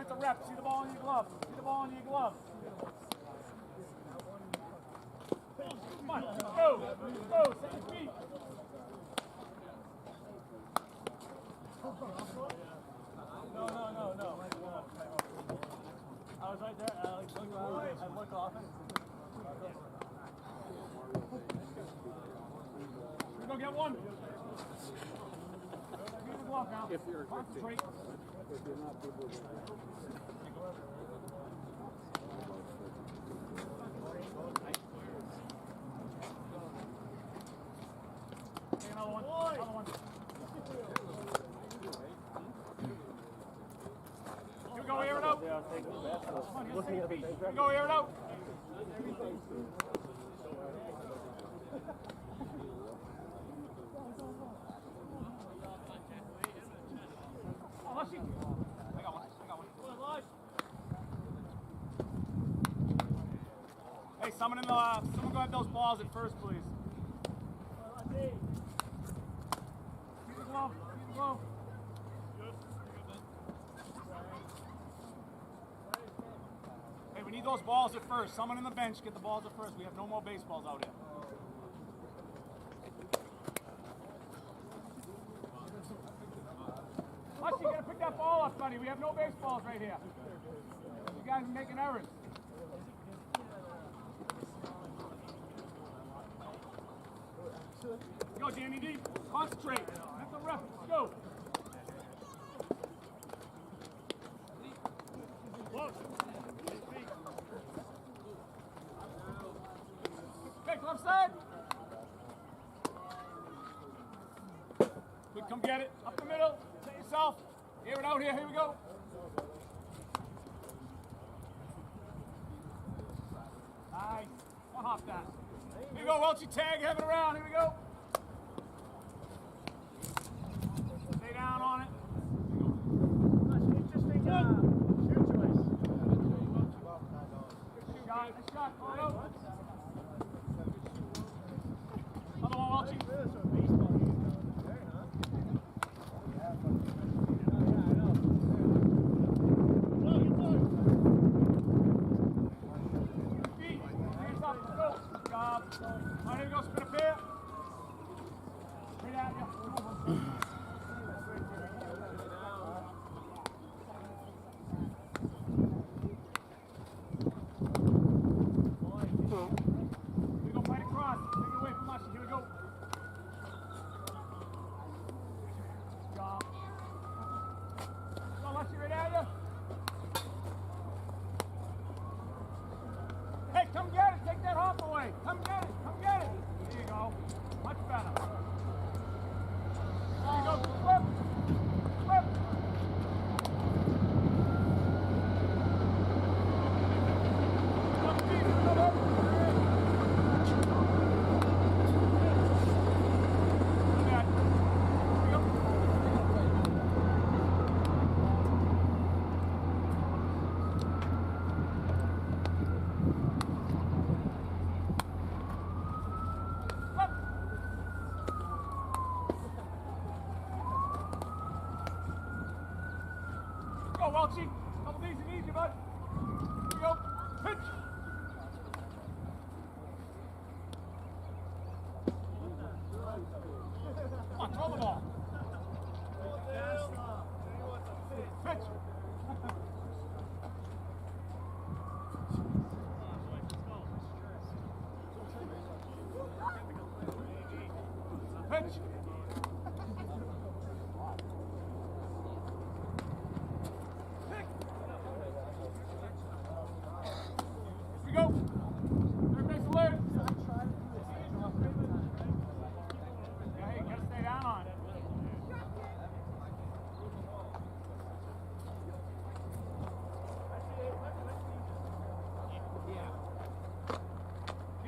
it's a rep. See the ball in your glove. See the ball in your glove. Come on, let's go. Let's go. Set your feet. No. I was right there. I look off it. We're going to get one. Get the glove now. Concentrate. If you're not people Take another one. Another one. Here we go, air it out. Come on, here we go, air it out. Oh, let's see. I got one. Hey, someone go have those balls at first, please. Keep the glove. Hey, we need those balls at first. Someone in the bench get the balls at first. We have no more baseballs out here. Plus, you gotta pick that ball up, buddy. We have no baseballs right here. You guys are making errors. Go, Danny D. Concentrate. That's the ref. Let's go. Okay, left side. Good, come get it. Up the middle. Set yourself. Air it out here. Here we go. Nice. One hop that. Here we go, Welchie. Tag, have it around. Here we go. Stay down on it. Interesting shoot choice. Nice shot. Call it out. Another one, Welchie. Alright, here we go, spin a pair. Straight out, yeah. Here we go, fight across. Take it away from us. Here we go. Good job. Go, Leslie, right at you. Hey, come get it. Take that hop away. Come get it. Come get it. There you go. Much better. There you go. Flip. Flip. Go, Welchie. Couple these and easy, bud. Here we go. Pitch. Come on, throw the ball. Pitch. Pitch. Go. Third base alert. Yeah, hey, gotta stay down on it.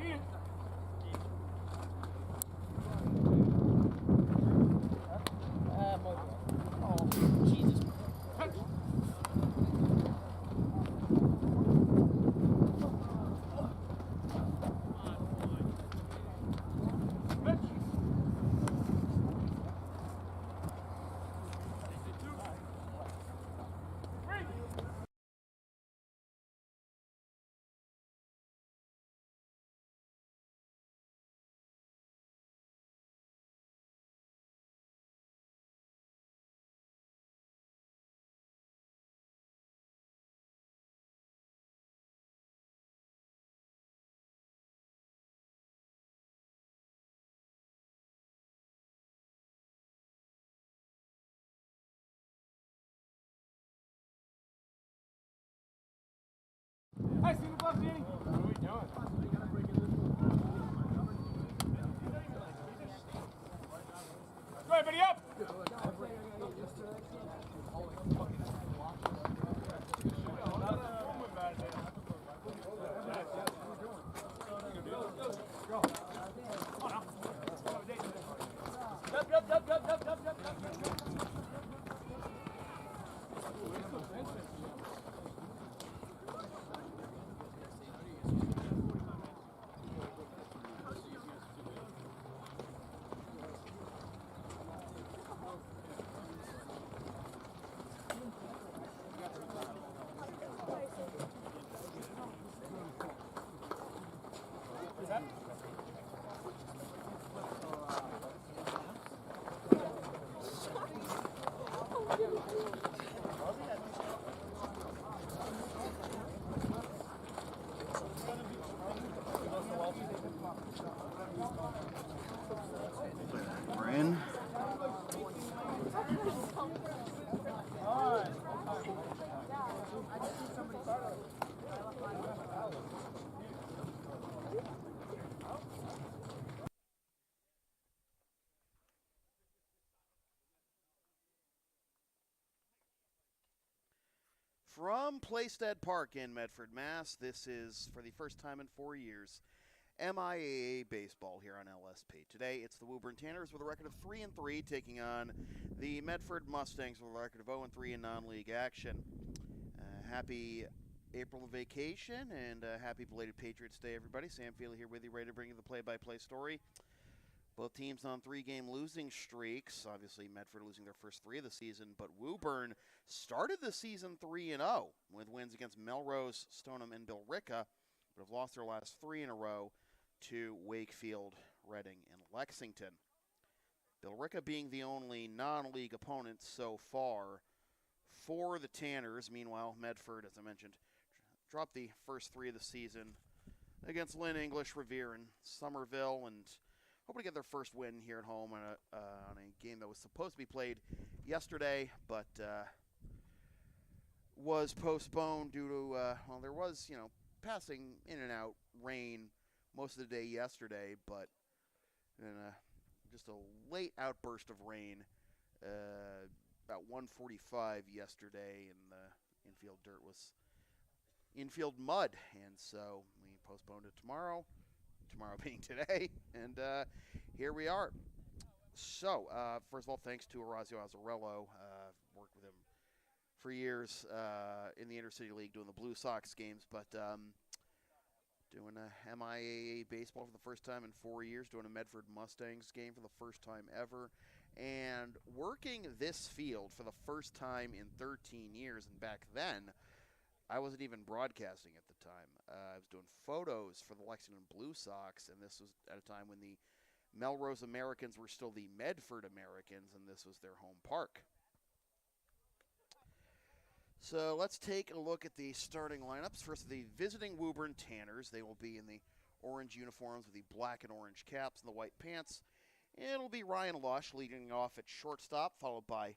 Yeah. Nice in the glove, Danny. What are we doing? Go ahead, buddy, up. We're in. From Plaisted Park in Medford, Mass., this is, for the first time in 4 years, MIAA baseball here on LSP. Today, it's the Woburn Tanners with a record of 3-3, taking on the Medford Mustangs with a record of 0-3 in non-league action. Happy April vacation and happy belated Patriots Day, everybody. Sam Feely here with you, ready to bring you the play-by-play story. Both teams on 3-game losing streaks. Obviously, Medford losing their first 3 of the season, but Woburn started the season 3-0 with wins against Melrose, Stoneham, and Billerica, but have lost their last 3 in a row to Wakefield, Reading, and Lexington. Billerica being the only non-league opponent so far for the Tanners. Meanwhile, Medford, as I mentioned, dropped the first 3 of the season against Lynn English, Revere, and Somerville, and hoping to get their first win here at home on a game that was supposed to be played yesterday, but was postponed due to, well, there was, passing in and out rain most of the day yesterday, but then just a late outburst of rain about 1:45 yesterday, and the infield dirt was infield mud, and so we postponed it tomorrow being today, and here we are. So, first of all, thanks to Orazio Azzarello. Worked with him for years in the Intercity League doing the Blue Sox games, but doing a MIAA baseball for the first time in 4 years, doing a Medford Mustangs game for the first time ever, and working this field for the first time in 13 years. And back then, I wasn't even broadcasting at the time. I was doing photos for the Lexington Blue Sox, and this was at a time when the Melrose Americans were still the Medford Americans, and this was their home park. So let's take a look at the starting lineups. First, the visiting Woburn Tanners. They will be in the orange uniforms with the black and orange caps and the white pants. It'll be Ryan Lush leading off at shortstop, followed by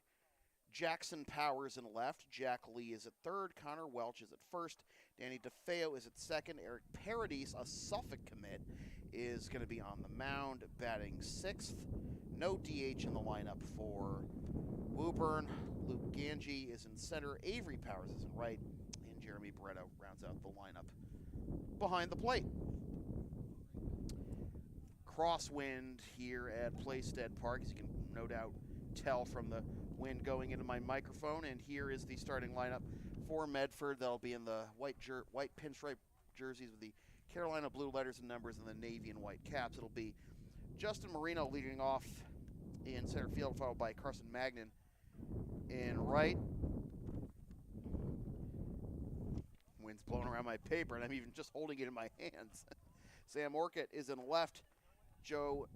Jackson Powers in left. Jack Lee is at third. Connor Welch is at first. Danny DeFeo is at second. Eric Paradis, a Suffolk commit, is going to be on the mound, batting sixth. No DH in the lineup for Woburn. Luke Ganji is in center. Avery Powers is in right. And Jeremy Barretto rounds out the lineup behind the plate. Crosswind here at Plaisted Park, as you can no doubt tell from the wind going into my microphone. And here is the starting lineup for Medford. They'll be in the white pinstripe jerseys with the Carolina blue letters and numbers and the navy and white caps. It'll be Justin Marino leading off in center field, followed by Carson Magnan in right. Wind's blowing around my paper, and I'm even just holding it in my hands. Sam Orcutt is in left. Joe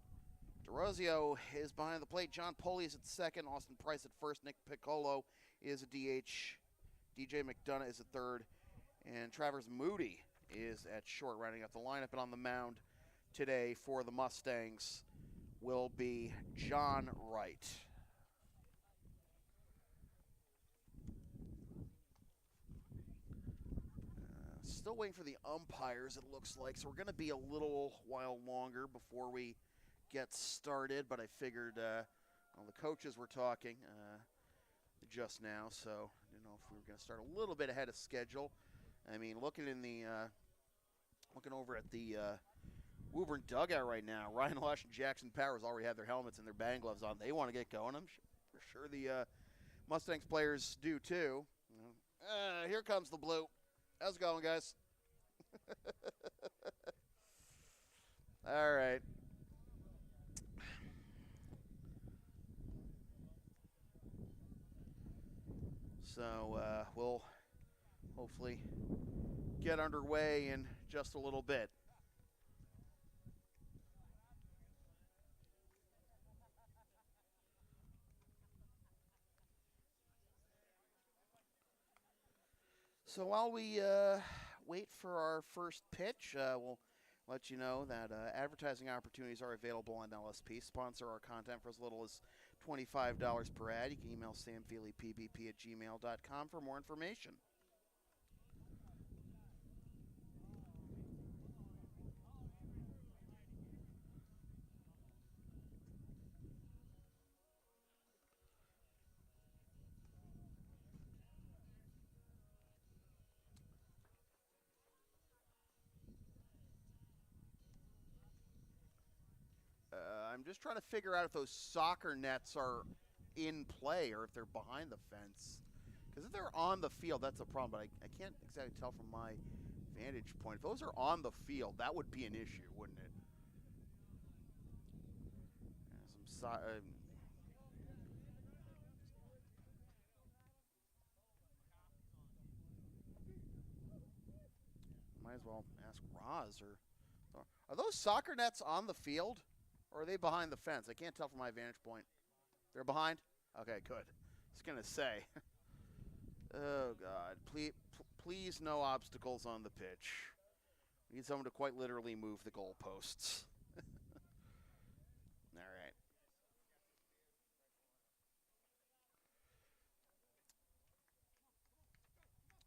DeRozio is behind the plate. John Poley is at second. Austin Price at first. Nick Piccolo is a DH. DJ McDonough is at third. And Travers Moody is at short, rounding out the lineup. And on the mound today for the Mustangs will be John Wright. Still waiting for the umpires, it looks like. So we're going to be a little while longer before we get started. But I figured, well, the coaches were talking just now, so I didn't know if we were going to start a little bit ahead of schedule. I mean, looking over at the Woburn dugout right now, Ryan Lush and Jackson Powers already have their helmets and their band gloves on. They want to get going. I'm for sure the Mustangs players do too. Here comes the blue. How's it going, guys? All right. So we'll hopefully get underway in just a little bit. So while we wait for our first pitch, we'll let you know that advertising opportunities are available on LSP. Sponsor our content for as little as $25 per ad. You can email samfeelypbp@gmail.com for more information. I'm just trying to figure out if those soccer nets are in play or if they're behind the fence. Because if they're on the field, that's a problem. But I can't exactly tell from my vantage point. If those are on the field, that would be an issue, wouldn't it? Might as well ask Roz. Are those soccer nets on the field? Or are they behind the fence? I can't tell from my vantage point. They're behind? Okay, good. I was going to say. Oh, God. Please no obstacles on the pitch. We need someone to quite literally move the goalposts. All right.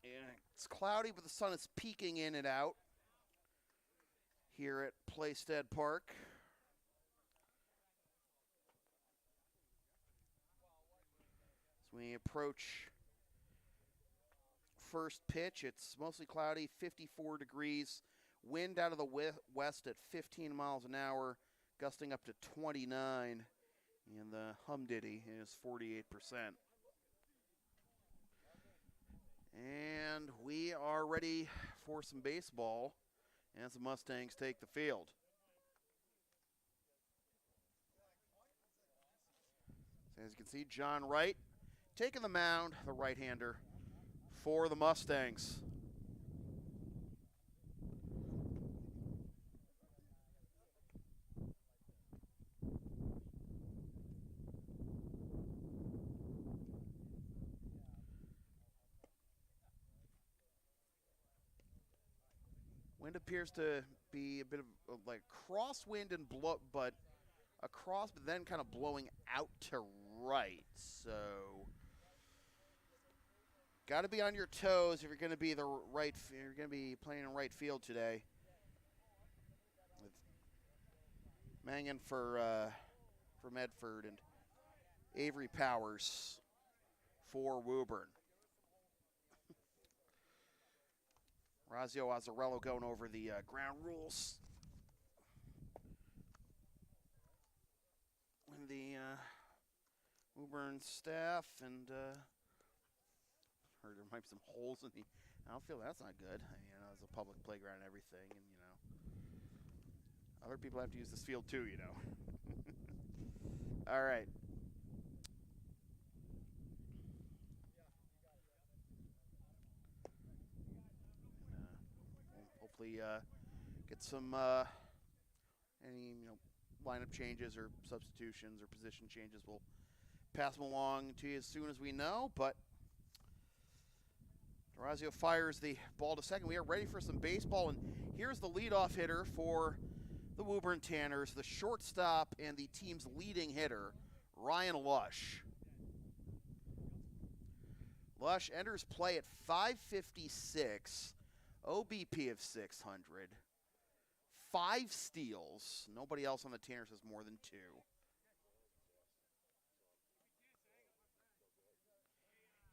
Yeah, it's cloudy, but the sun is peeking in and out here at Playstead Park. We approach first pitch. It's mostly cloudy, 54 degrees. Wind out of the west at 15 miles an hour, gusting up to 29. And the humidity is 48%. And we are ready for some baseball as the Mustangs take the field. So as you can see, John Wright taking the mound, the right-hander for the Mustangs. Wind appears to be a bit of like crosswind and blow, but across, but then kind of blowing out to right. So got to be on your toes if you're going to be you're going to be playing in right field today. With Mangan for Medford and Avery Powers for Woburn. Razio Azzarello going over the ground rules. When the Woburn staff and heard there might be some holes in the outfield. That's not good. You know, it's a public playground and everything, and you know, other people have to use this field too. You know. All right. Hopefully get some any lineup changes or substitutions or position changes. We'll pass them along to you as soon as we know. But Razio fires the ball to second. We are ready for some baseball, and here's the leadoff hitter for the Woburn Tanners, the shortstop and the team's leading hitter, Ryan Lush. Lush enters play at 5:56. OBP of 600. 5 steals. Nobody else on the Tanners has more than 2.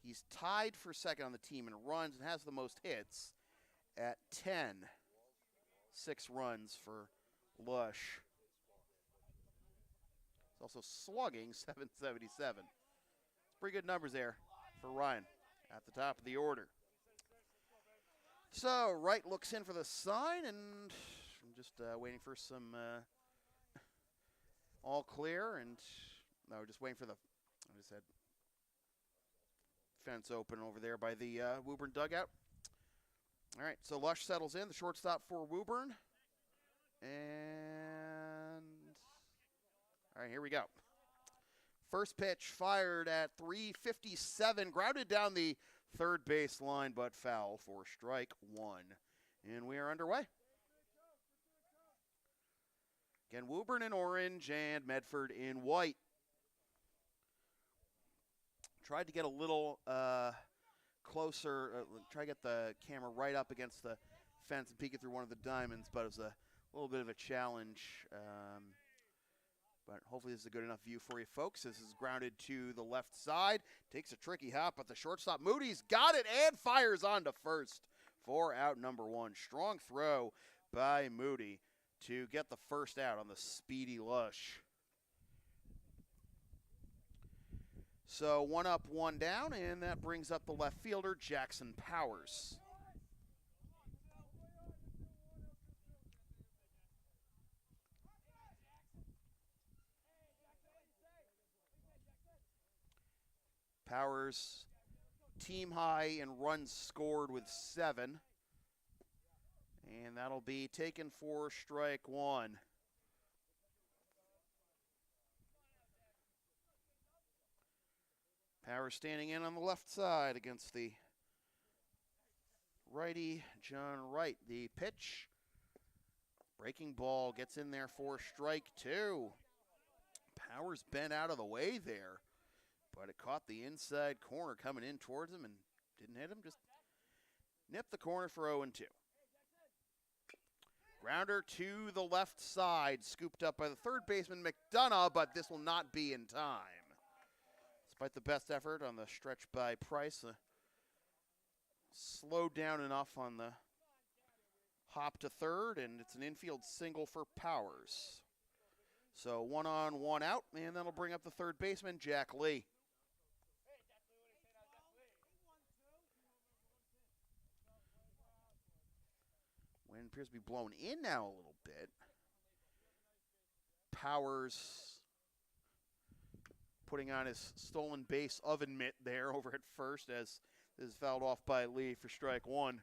He's tied for second on the team in runs and has the most hits at 10. 6 runs for Lush. He's also slugging 777. Pretty good numbers there for Ryan at the top of the order. So Wright looks in for the sign, and I'm just waiting for some all clear, and no, just waiting for the, I just had fence open over there by the Woburn dugout. All right, so Lush settles in, the shortstop for Woburn. And, all right, here we go. First pitch fired at 3:57, grounded down the third base line, but foul for strike 1. And we are underway. Again, Woburn in orange and Medford in white. Tried to get a little closer, try to get the camera right up against the fence and peek it through one of the diamonds, but it was a little bit of a challenge. But hopefully this is a good enough view for you folks. This is grounded to the left side. Takes a tricky hop, but the shortstop, Moody's got it and fires on to first for out number 1. Strong throw by Moody to get the first out on the speedy Lush. So 1 up, 1 down, and that brings up the left fielder, Jackson Powers. Powers, team high in runs scored with 7. And that'll be taken for strike 1. Powers standing in on the left side against the righty, John Wright. The pitch, breaking ball, gets in there for strike 2. Powers bent out of the way there, but it caught the inside corner coming in towards him and didn't hit him, just nipped the corner for 0-2. Grounder to the left side, scooped up by the third baseman McDonough, but this will not be in time. Despite the best effort on the stretch by Price, slowed down enough on the hop to third, and it's an infield single for Powers. So 1 on, 1 out, and that'll bring up the third baseman, Jack Lee. Wind appears to be blown in now a little bit. Powers putting on his stolen base oven mitt there over at first as this is fouled off by Lee for strike 1.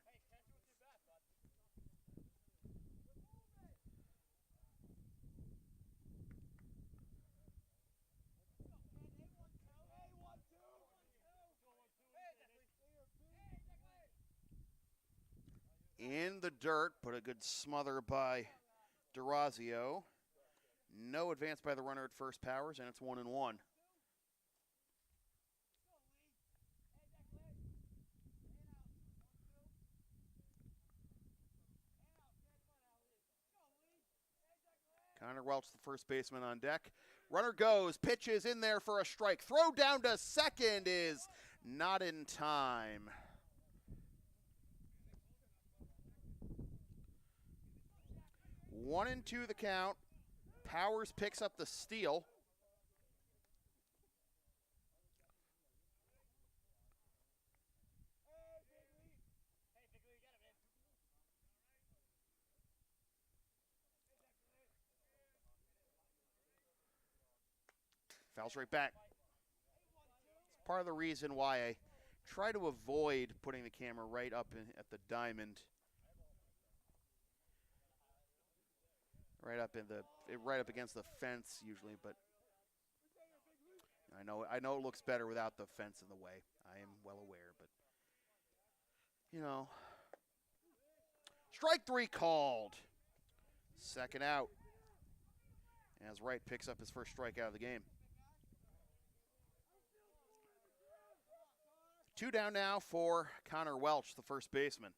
In the dirt, but a good smother by DeRazio. No advance by the runner at first, Powers, and it's 1-1. Connor Welch, the first baseman, on deck. Runner goes, pitches in there for a strike. Throw down to second is not in time. One and 2 the count. Powers picks up the steal. Fouls right back. It's part of the reason why I try to avoid putting the camera right up at the diamond. Right up against the fence usually, but I know it looks better without the fence in the way. I am well aware, but you know. Strike 3 called. Second out. As Wright picks up his first strikeout of the game. 2 down now for Connor Welch, the first baseman.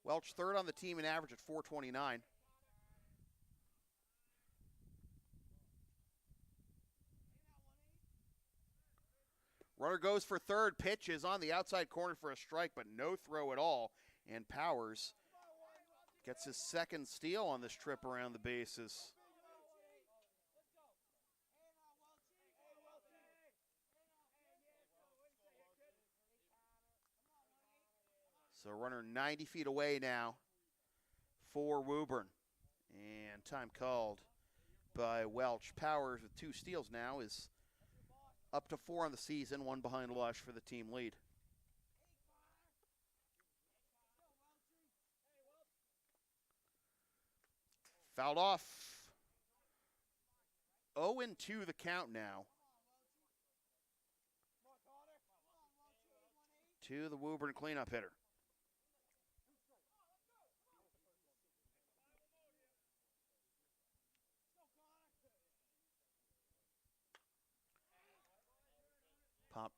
Welch third on the team in average at .429. Runner goes for third. Pitch is on the outside corner for a strike, but no throw at all. And Powers gets his second steal on this trip around the bases. So runner 90 feet away now for Woburn. And time called by Welch. Powers with 2 steals now is up to 4 on the season, 1 behind Lush for the team lead. Fouled off. 0-2 the count now. To the Woburn cleanup hitter. Pop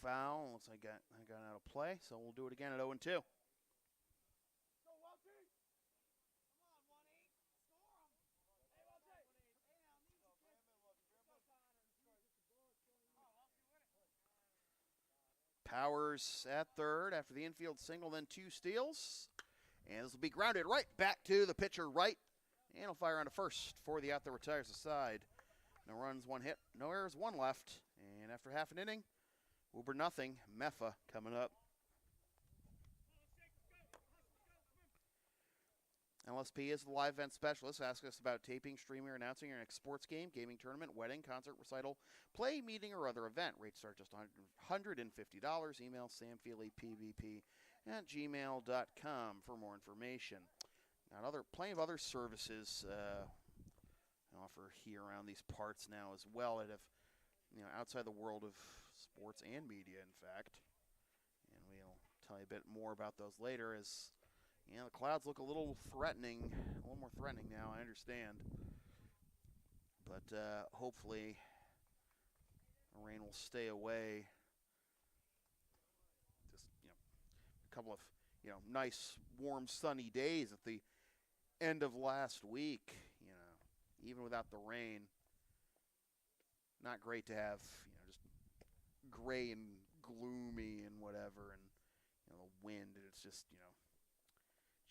foul. Looks like I got out of play, so we'll do it again at 0-2. Powers at third after the infield single, then 2 steals. And this will be grounded right back to the pitcher right. And he'll fire on to first for the out that retires the side. No runs, 1 hit, no errors, 1 left. And after half an inning, Woburn nothing, MIAA coming up. LSP is the live event specialist. Ask us about taping, streaming, or announcing your next sports game, gaming tournament, wedding, concert, recital, play, meeting, or other event. Rates start just $150. Email samfeelypvp@gmail.com for more information. Got plenty of other services offer here around these parts now as well that have, outside the world of sports and media, in fact. And we'll tell you a bit more about those later as the clouds look a little more threatening now, I understand. But hopefully the rain will stay away. Just, a couple of, nice, warm, sunny days at the end of last week, even without the rain. Not great to have, just gray and gloomy and whatever, and, the wind, and it's just,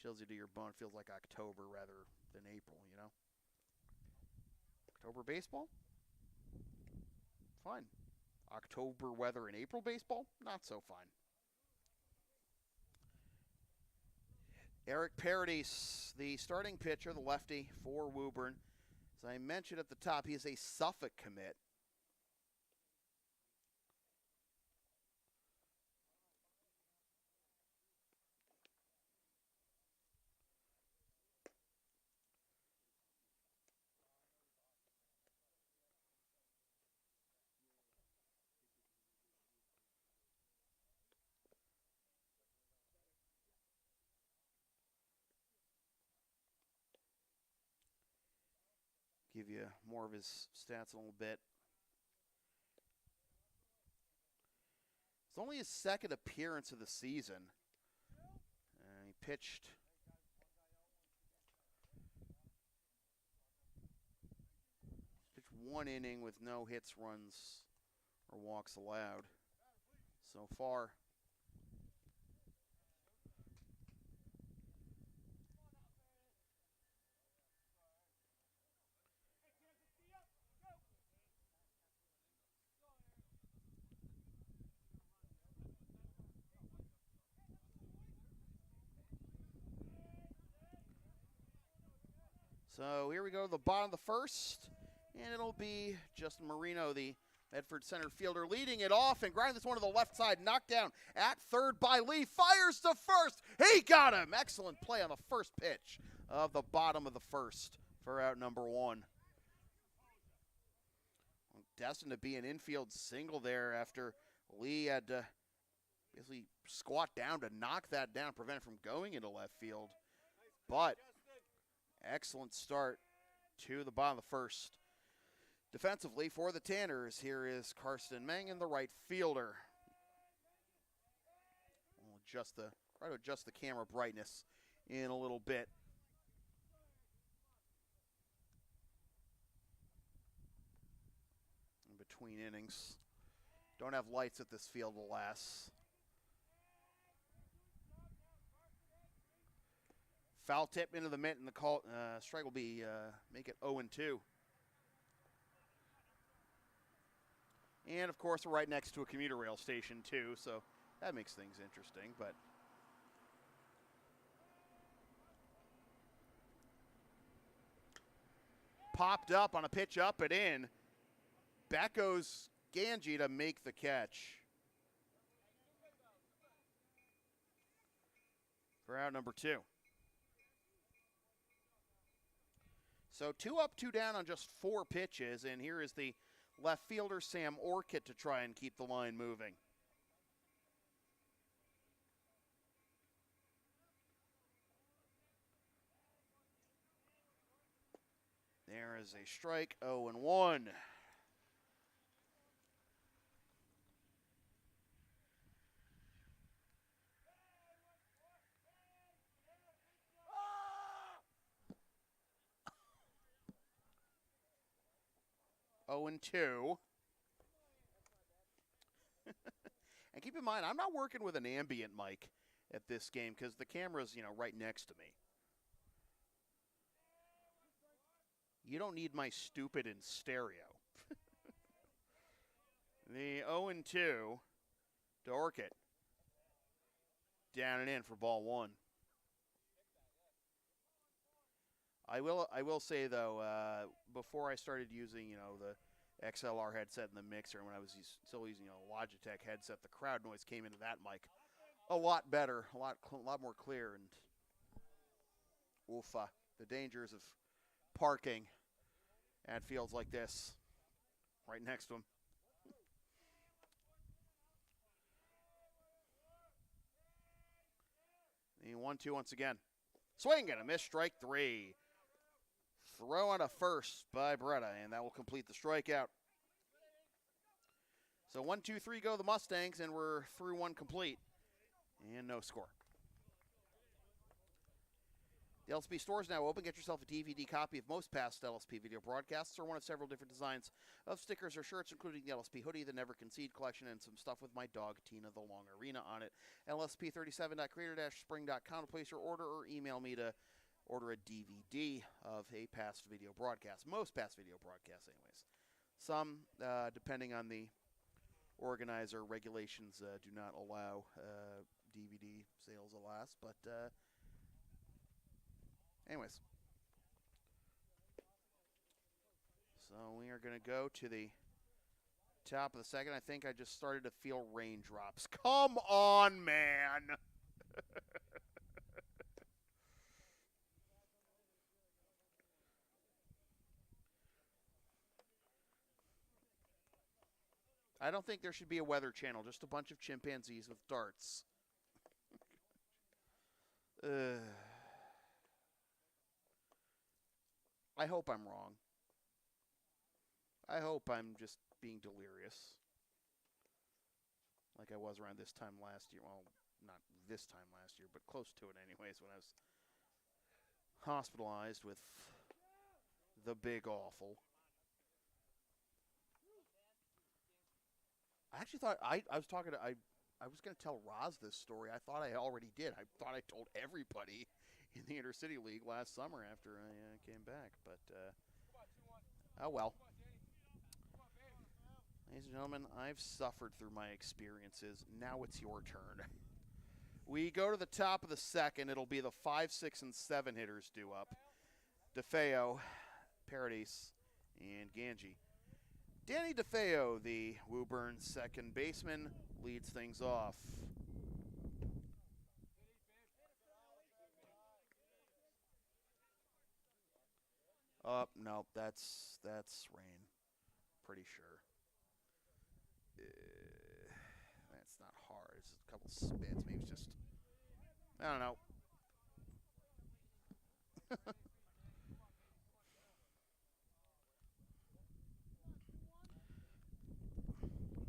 chills you to your bone. It feels like October rather than April, October baseball? Fine. October weather in April baseball? Not so fine. Eric Paradis, the starting pitcher, the lefty for Woburn. As I mentioned at the top, he is a Suffolk commit. Give you more of his stats in a little bit. It's only his second appearance of the season. He pitched 1 inning with no hits, runs, or walks allowed so far. So here we go to the bottom of the first, and it'll be Justin Marino, the Medford center fielder, leading it off and grinding this one to the left side. Knocked down at third by Lee. Fires to first. He got him. Excellent play on the first pitch of the bottom of the first for out number 1. Destined to be an infield single there after Lee had to basically squat down to knock that down, prevent it from going into left field. But excellent start to the bottom of the first. Defensively for the Tanners, here is Karsten Mangan, the right fielder. We'll try to adjust the camera brightness in a little bit. In between innings. Don't have lights at this field, alas. Foul tip into the mitt, and the call strike will be make it 0-2. And of course, we're right next to a commuter rail station too, so that makes things interesting. But popped up on a pitch up and in. Back goes Ganji to make the catch for out number 2. So 2 up, 2 down on just 4 pitches, and here is the left fielder, Sam Orchid, to try and keep the line moving. There is a strike, 0-1. And 2. And keep in mind, I'm not working with an ambient mic at this game because the camera's, right next to me. You don't need my stupid in stereo. The 0-2 to Orchid. Down and in for ball 1. I will say though, before I started using the XLR headset in the mixer, and when I was still using a Logitech headset, the crowd noise came into that mic a lot better, a lot more clear, and oofa, the dangers of parking at fields like this, right next to them. The 1-2 once again. Swing and a miss, strike 3. Throw on a first by Beretta, and that will complete the strikeout. So 1-2-3 go the Mustangs, and we're through 1 complete, and no score. The LSP store is now open. Get yourself a DVD copy of most past LSP video broadcasts or one of several different designs of stickers or shirts, including the LSP hoodie, the Never Concede collection, and some stuff with my dog, Tina the Long Arena, on it. LSP37.creator-spring.com to place your order, or email me to order a DVD of a past video broadcast. Most past video broadcasts, anyways. Some, depending on the organizer, regulations do not allow DVD sales, alas, but anyways. So we are going to go to the top of the second. I think I just started to feel raindrops. Come on, man! I don't think there should be a weather channel, just a bunch of chimpanzees with darts. I hope I'm wrong. I hope I'm just being delirious. Like I was around this time last year. Well, not this time last year, but close to it anyways, when I was hospitalized with the big awful. I actually thought I was talking to I was going to tell Roz this story. I thought I already did. I thought I told everybody in the Intercity League last summer after I came back, but oh well. Ladies and gentlemen, I've suffered through my experiences. Now it's your turn. We go to the top of the second. It'll be the 5, 6, and 7 hitters due up. DeFeo, Paradis, and Ganji. Danny DeFeo, the Woburn second baseman, leads things off. Oh, no, that's rain. Pretty sure. That's not hard. It's a couple spits. Maybe it's just, I don't know.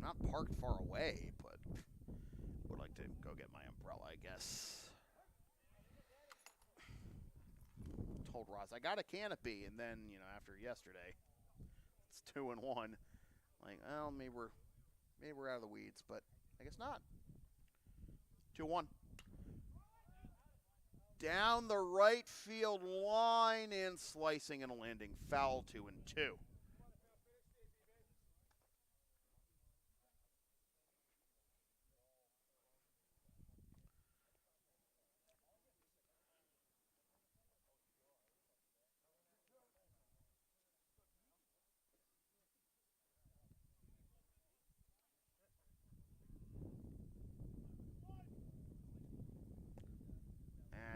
Not parked far away, but would like to go get my umbrella, I guess. told Ross, I got a canopy, and then, after yesterday, it's 2-1. Like, well, maybe we're out of the weeds, but I guess not. 2-1. Down the right field line and slicing and landing. Foul 2-2.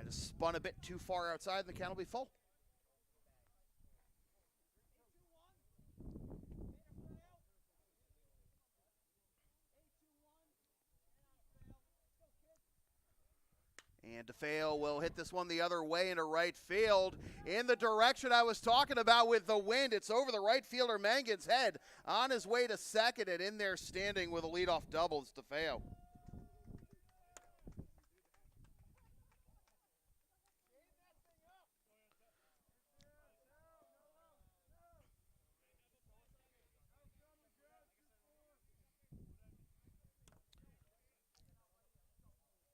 Just spun a bit too far outside, and the count will be full. And DeFeo will hit this one the other way into right field in the direction I was talking about with the wind. It's over the right fielder Mangan's head on his way to second, and in there standing with a leadoff double is DeFeo.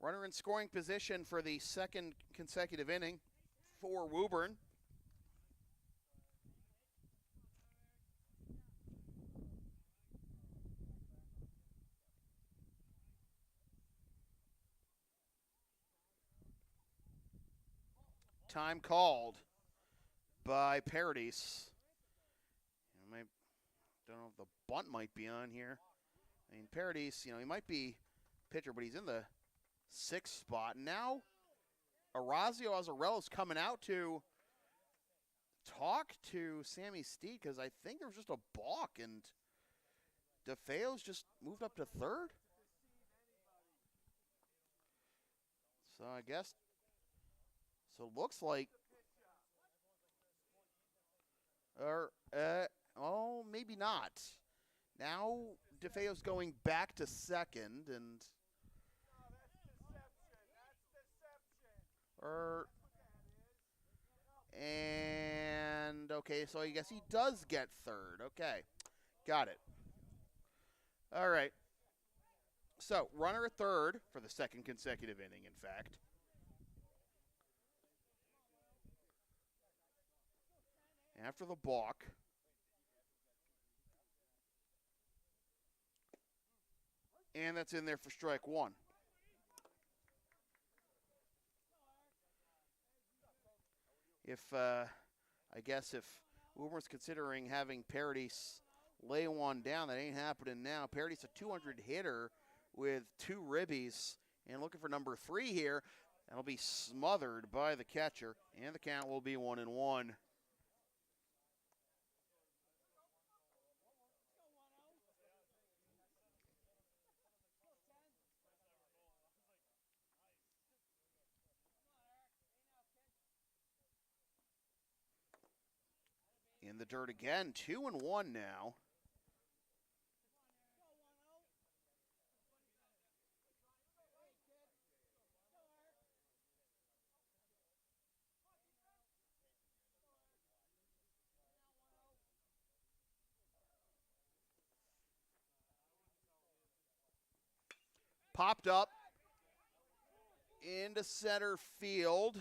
Runner in scoring position for the second consecutive inning for Woburn. Time called by Paradis. I don't know if the bunt might be on here. I mean, Paradis, he might be pitcher, but he's in the 6th spot. Now, Orazio Azarello's coming out to talk to Sammy Steed because I think there was just a balk, and DeFeo's just moved up to 3rd. So I guess, so it looks like, maybe not. Now DeFeo's going back to 2nd, and okay, so I guess he does get 3rd. Okay, got it. All right. So runner at 3rd for the second consecutive inning, in fact. After the balk. And that's in there for strike 1. I guess if Woburn's considering having Paradis lay one down, that ain't happening now. Paradis a 200 hitter with 2 ribbies and looking for number 3 here. That'll be smothered by the catcher, and the count will be 1-1. In the dirt again, 2-1 now. Popped up into center field.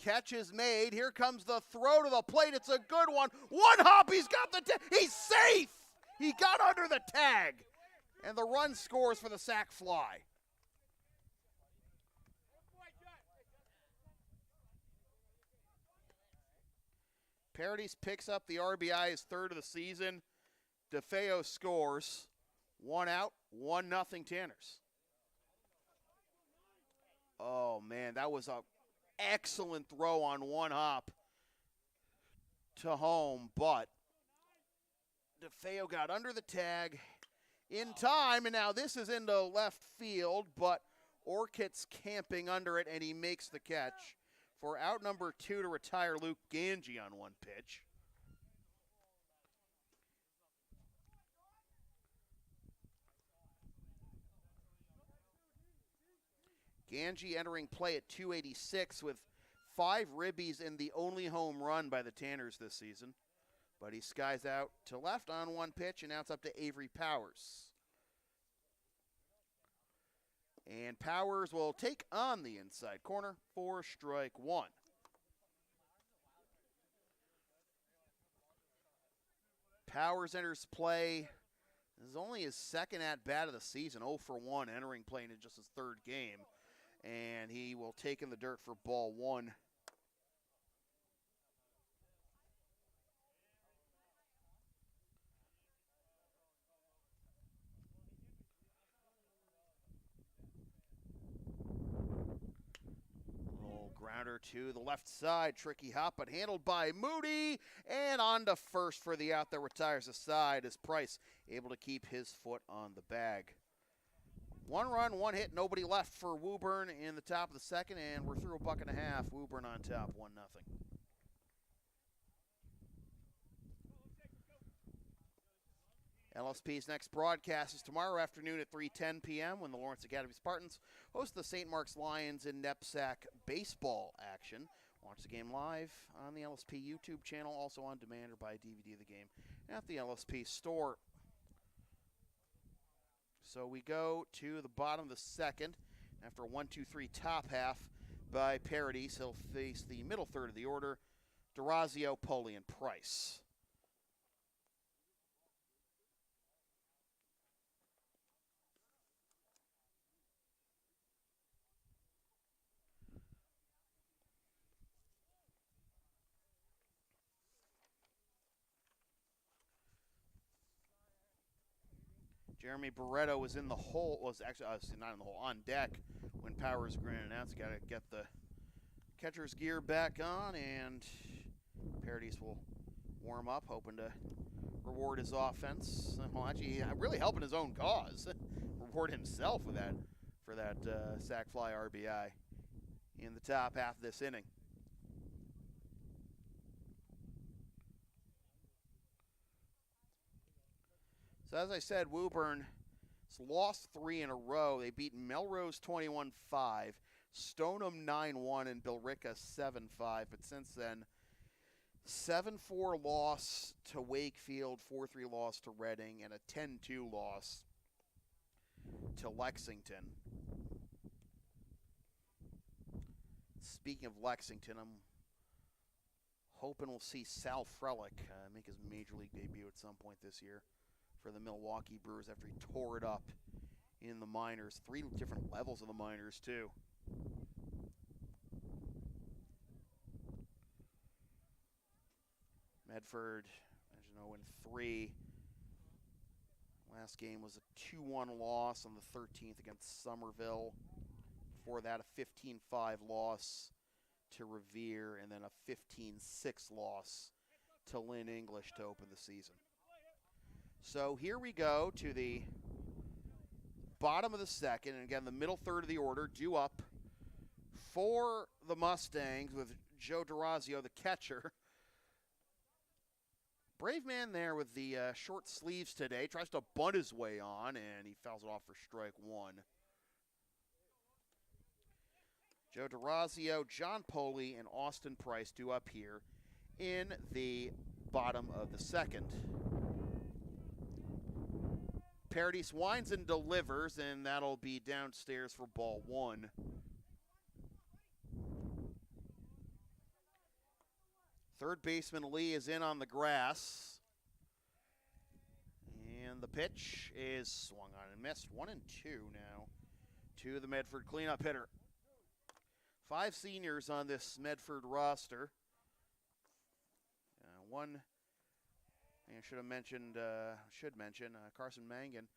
Catch is made. Here comes the throw to the plate. It's a good one. One hop. He's got the tag. He's safe. He got under the tag. And the run scores for the sac fly. Paradis picks up the RBI, his 3rd of the season. DeFeo scores. 1 out, 1-0 Tanners. Oh, man, that was a excellent throw on one hop to home, but DeFeo got under the tag in time, and now this is into left field, but Orchid's camping under it, and he makes the catch for out number 2 to retire Luke Ganji on one pitch. Ganji entering play at 286 with 5 ribbies and the only home run by the Tanners this season. But he skies out to left on one pitch, and now it's up to Avery Powers. And Powers will take on the inside corner for strike 1. Powers enters play. This is only his second at-bat of the season, 0 for 1, entering play in just his 3rd game. And he will take in the dirt for ball 1. Grounder to the left side, tricky hop, but handled by Moody, and on to first for the out that retires the side as Price able to keep his foot on the bag. 1 run, 1 hit, nobody left for Woburn in the top of the 2nd, and we're through a buck and a half. Woburn on top, 1-0. LSP's next broadcast is tomorrow afternoon at 3:10 p.m. when the Lawrence Academy Spartans host the St. Mark's Lions in NEPSAC baseball action. Watch the game live on the LSP YouTube channel, also on demand or buy a DVD of the game at the LSP store. So we go to the bottom of the 2nd. After a 1-2-3 top half by Paradis, he'll face the middle third of the order, Durazio, Poli, and Price. Jeremy Barreto was in the hole, was actually not in the hole, on deck when Powers granted out. Got to get the catcher's gear back on, and Paradis will warm up, hoping to reward his offense. Well, actually, really helping his own cause. Reward himself with that for that sac fly RBI in the top half of this inning. So as I said, Woburn has lost 3 in a row. They beat Melrose 21-5, Stoneham 9-1, and Billerica 7-5. But since then, 7-4 loss to Wakefield, 4-3 loss to Reading, and a 10-2 loss to Lexington. Speaking of Lexington, I'm hoping we'll see Sal Frelick make his Major League debut at some point this year for the Milwaukee Brewers after he tore it up in the minors. 3 different levels of the minors, too. Medford, as you know, in 3. Last game was a 2-1 loss on the 13th against Somerville. Before that, a 15-5 loss to Revere, and then a 15-6 loss to Lynn English to open the season. So here we go to the bottom of the 2nd, and again, the middle third of the order, due up for the Mustangs with Joe Durazio, the catcher. Brave man there with the short sleeves today. Tries to bunt his way on, and he fouls it off for strike 1. Joe Durazio, John Poli, and Austin Price due up here in the bottom of the 2nd. Paradis winds and delivers, and that'll be downstairs for ball 1. Third baseman Lee is in on the grass. And the pitch is swung on and missed. 1-2 now to the Medford cleanup hitter. 5 seniors on this Medford roster. One, I should mention Carson Mangan,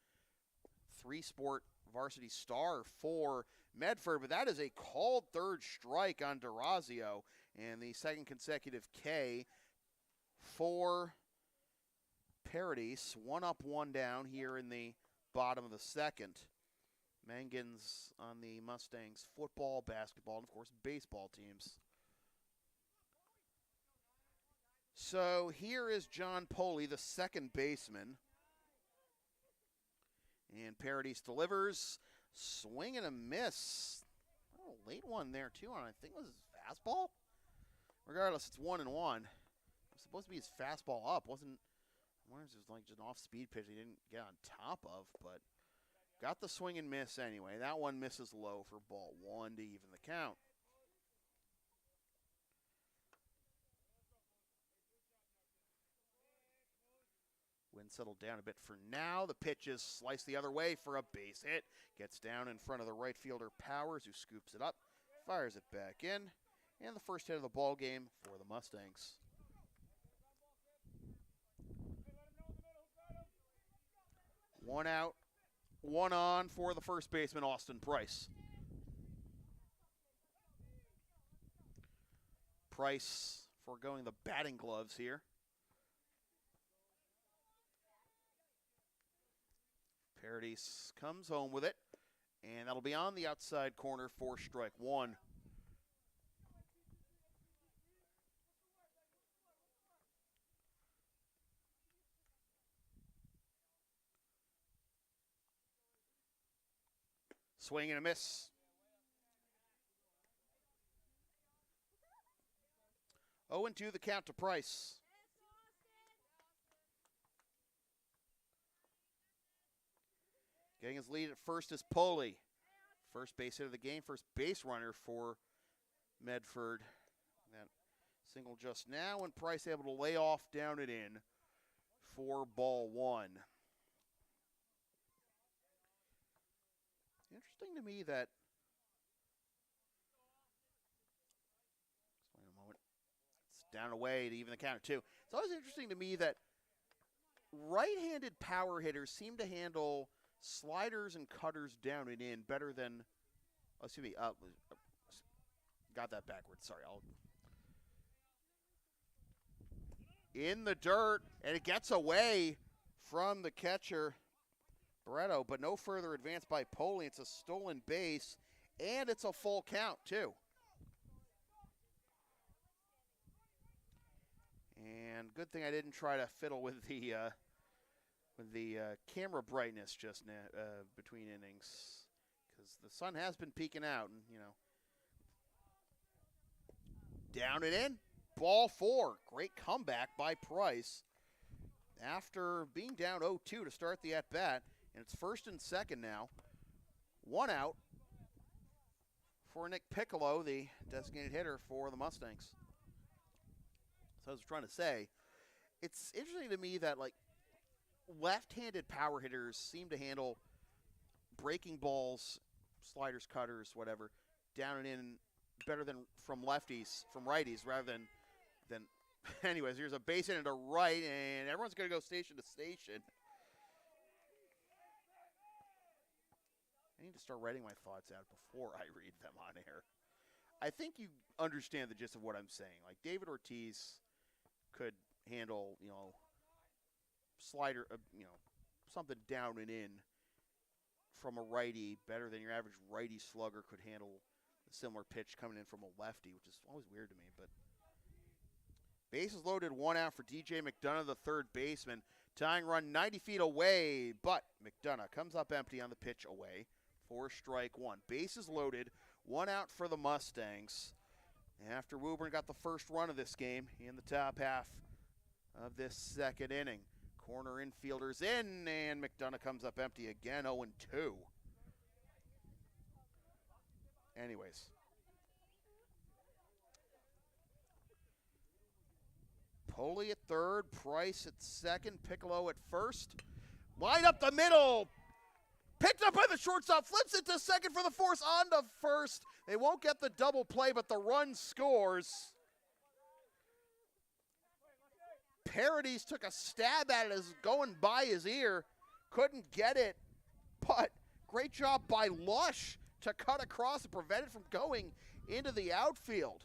3-sport varsity star for Medford, but that is a called third strike on Durazio, and the 2nd consecutive K for Paradis. 1 up, 1 down here in the bottom of the 2nd. Mangan's on the Mustangs football, basketball, and of course baseball teams. So here is John Poli, the 2nd baseman. And Paradis delivers. Swing and a miss. Oh, late one there, too, on I think it was his fastball. Regardless, it's 1-1. It's supposed to be his fastball up. I wonder if it was like just an off-speed pitch he didn't get on top of, but got the swing and miss anyway. That one misses low for ball 1 to even the count. Wind settled down a bit for now. The pitch is sliced the other way for a base hit. Gets down in front of the right fielder Powers, who scoops it up, fires it back in, and the first hit of the ball game for the Mustangs. One out, one on for the first baseman, Austin Price. Price foregoing the batting gloves here. Paradis comes home with it, and that'll be on the outside corner for strike 1. Swing and a miss. 0-2 the count to Price. Getting his lead at first is Poley. First base hit of the game, first base runner for Medford. That single just now, and Price able to lay off down it in for ball 1. Interesting to me that, just wait a moment, it's down away to even the count of 2. It's always interesting to me that right-handed power hitters seem to handle sliders and cutters down and in better than, got that backwards, sorry. In the dirt, and it gets away from the catcher, Barreto, but no further advance by Poley. It's a stolen base, and it's a full count, too. And good thing I didn't try to fiddle with the camera brightness just now, between innings, because the sun has been peeking out, and, down and in, ball 4. Great comeback by Price after being down 0-2 to start the at-bat. And it's first and second now. 1 out for Nick Piccolo, the designated hitter for the Mustangs. So I was trying to say, it's interesting to me that, left-handed power hitters seem to handle breaking balls, sliders, cutters, whatever, down and in better than from righties, rather than anyways, here's a base hit into right, and everyone's going to go station to station. I need to start writing my thoughts out before I read them on air. I think you understand the gist of what I'm saying. Like, David Ortiz could handle, slider, something down and in from a righty better than your average righty slugger could handle a similar pitch coming in from a lefty, which is always weird to me. But bases loaded, 1 out for DJ McDonough, the third baseman. Tying run 90 feet away, but McDonough comes up empty on the pitch away for strike 1. Bases loaded, 1 out for the Mustangs. After Woburn got the first run of this game in the top half of this second inning. Corner infielders in, and McDonough comes up empty again, 0-2. Anyways. Poley at third, Price at second, Piccolo at first. Line up the middle. Picked up by the shortstop, flips it to second for the force, on to first. They won't get the double play, but the run scores. Paradis took a stab at it as going by his ear. Couldn't get it, but great job by Lush to cut across and prevent it from going into the outfield.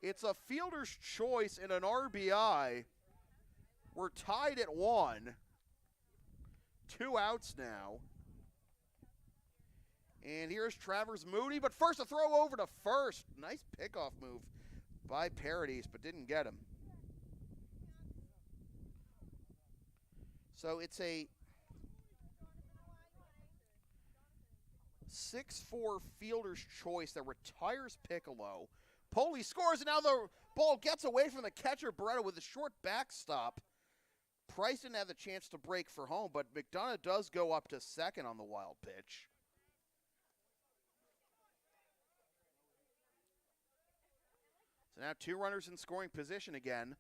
It's a fielder's choice and an RBI. We're tied at 1. 2 outs now. And here's Travers Moody, but first a throw over to first. Nice pickoff move by Paradis, but didn't get him. So it's a 6-4 fielder's choice that retires Piccolo, Poli scores, and now the ball gets away from the catcher, Barreto, with a short backstop. Price didn't have the chance to break for home, but McDonough does go up to second on the wild pitch. So now 2 runners in scoring position again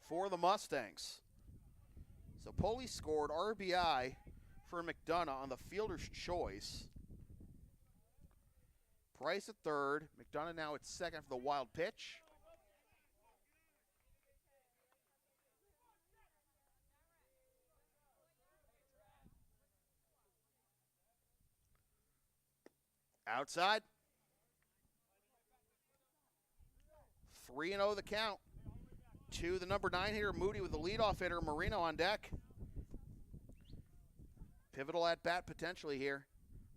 for the Mustangs. So Poli scored, RBI for McDonough on the fielder's choice. Price at third. McDonough now at second for the wild pitch. Outside. 3-0 the count. To the number 9 hitter, Moody, with the leadoff hitter, Marino, on deck. Pivotal at bat potentially here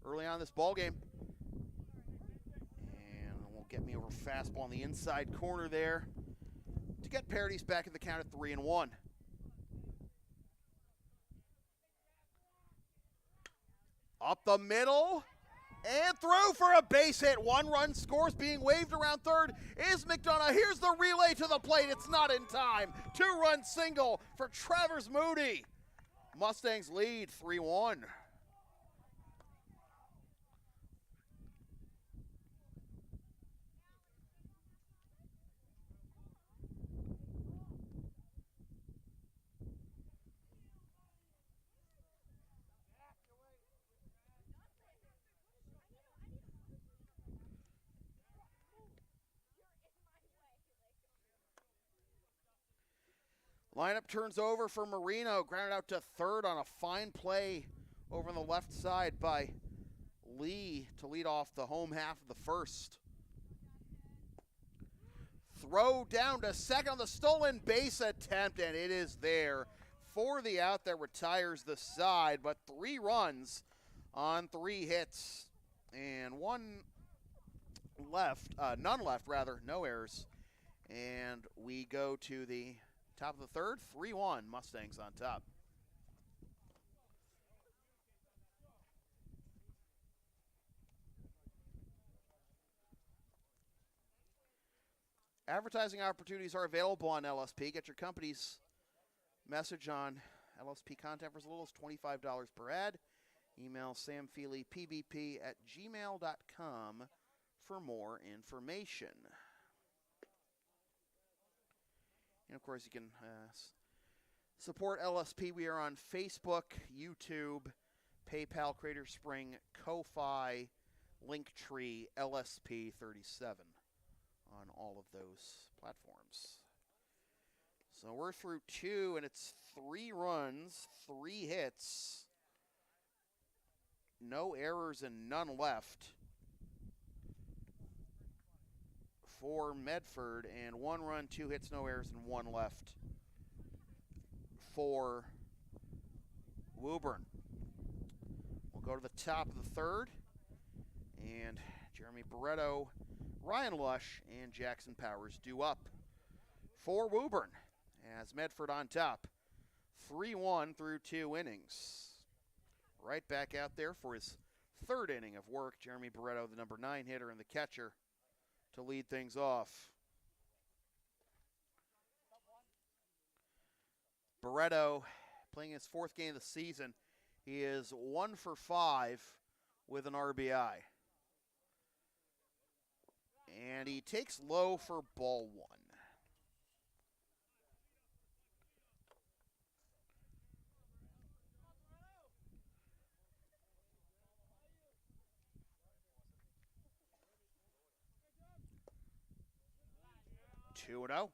early on this ball game. And won't get me over fastball on the inside corner there to get Paradis back in the count at 3-1. Up the middle. And through for a base hit. 1 run scores, being waved around third is McDonough. Here's the relay to the plate. It's not in time. 2-run single for Travers Moody. Mustangs lead 3-1. Lineup turns over for Marino, grounded out to third on a fine play over on the left side by Lee to lead off the home half of the first. Throw down to second on the stolen base attempt, and it is there for the out that retires the side, but 3 runs on 3 hits and none left, no errors. And we go to the top of the third, 3-1, Mustangs on top. Advertising opportunities are available on LSP. Get your company's message on LSP content for as little as $25 per ad. Email samfeelypbp@gmail.com for more information. And, of course, you can support LSP. We are on Facebook, YouTube, PayPal, Creator Spring, Ko-Fi, Linktree, LSP37 on all of those platforms. So we're through 2, and it's 3 runs, 3 hits, no errors and none left for Medford, and 1 run, 2 hits, no errors, and 1 left for Woburn. We'll go to the top of the third, and Jeremy Barreto, Ryan Lush, and Jackson Powers due up for Woburn as Medford on top, 3-1 through 2 innings. Right back out there for his 3rd inning of work, Jeremy Barreto, the number 9 hitter and the catcher, to lead things off. Barreto playing his 4th game of the season. He is 1 for 5 with an RBI. And he takes low for ball 1. Two and 0.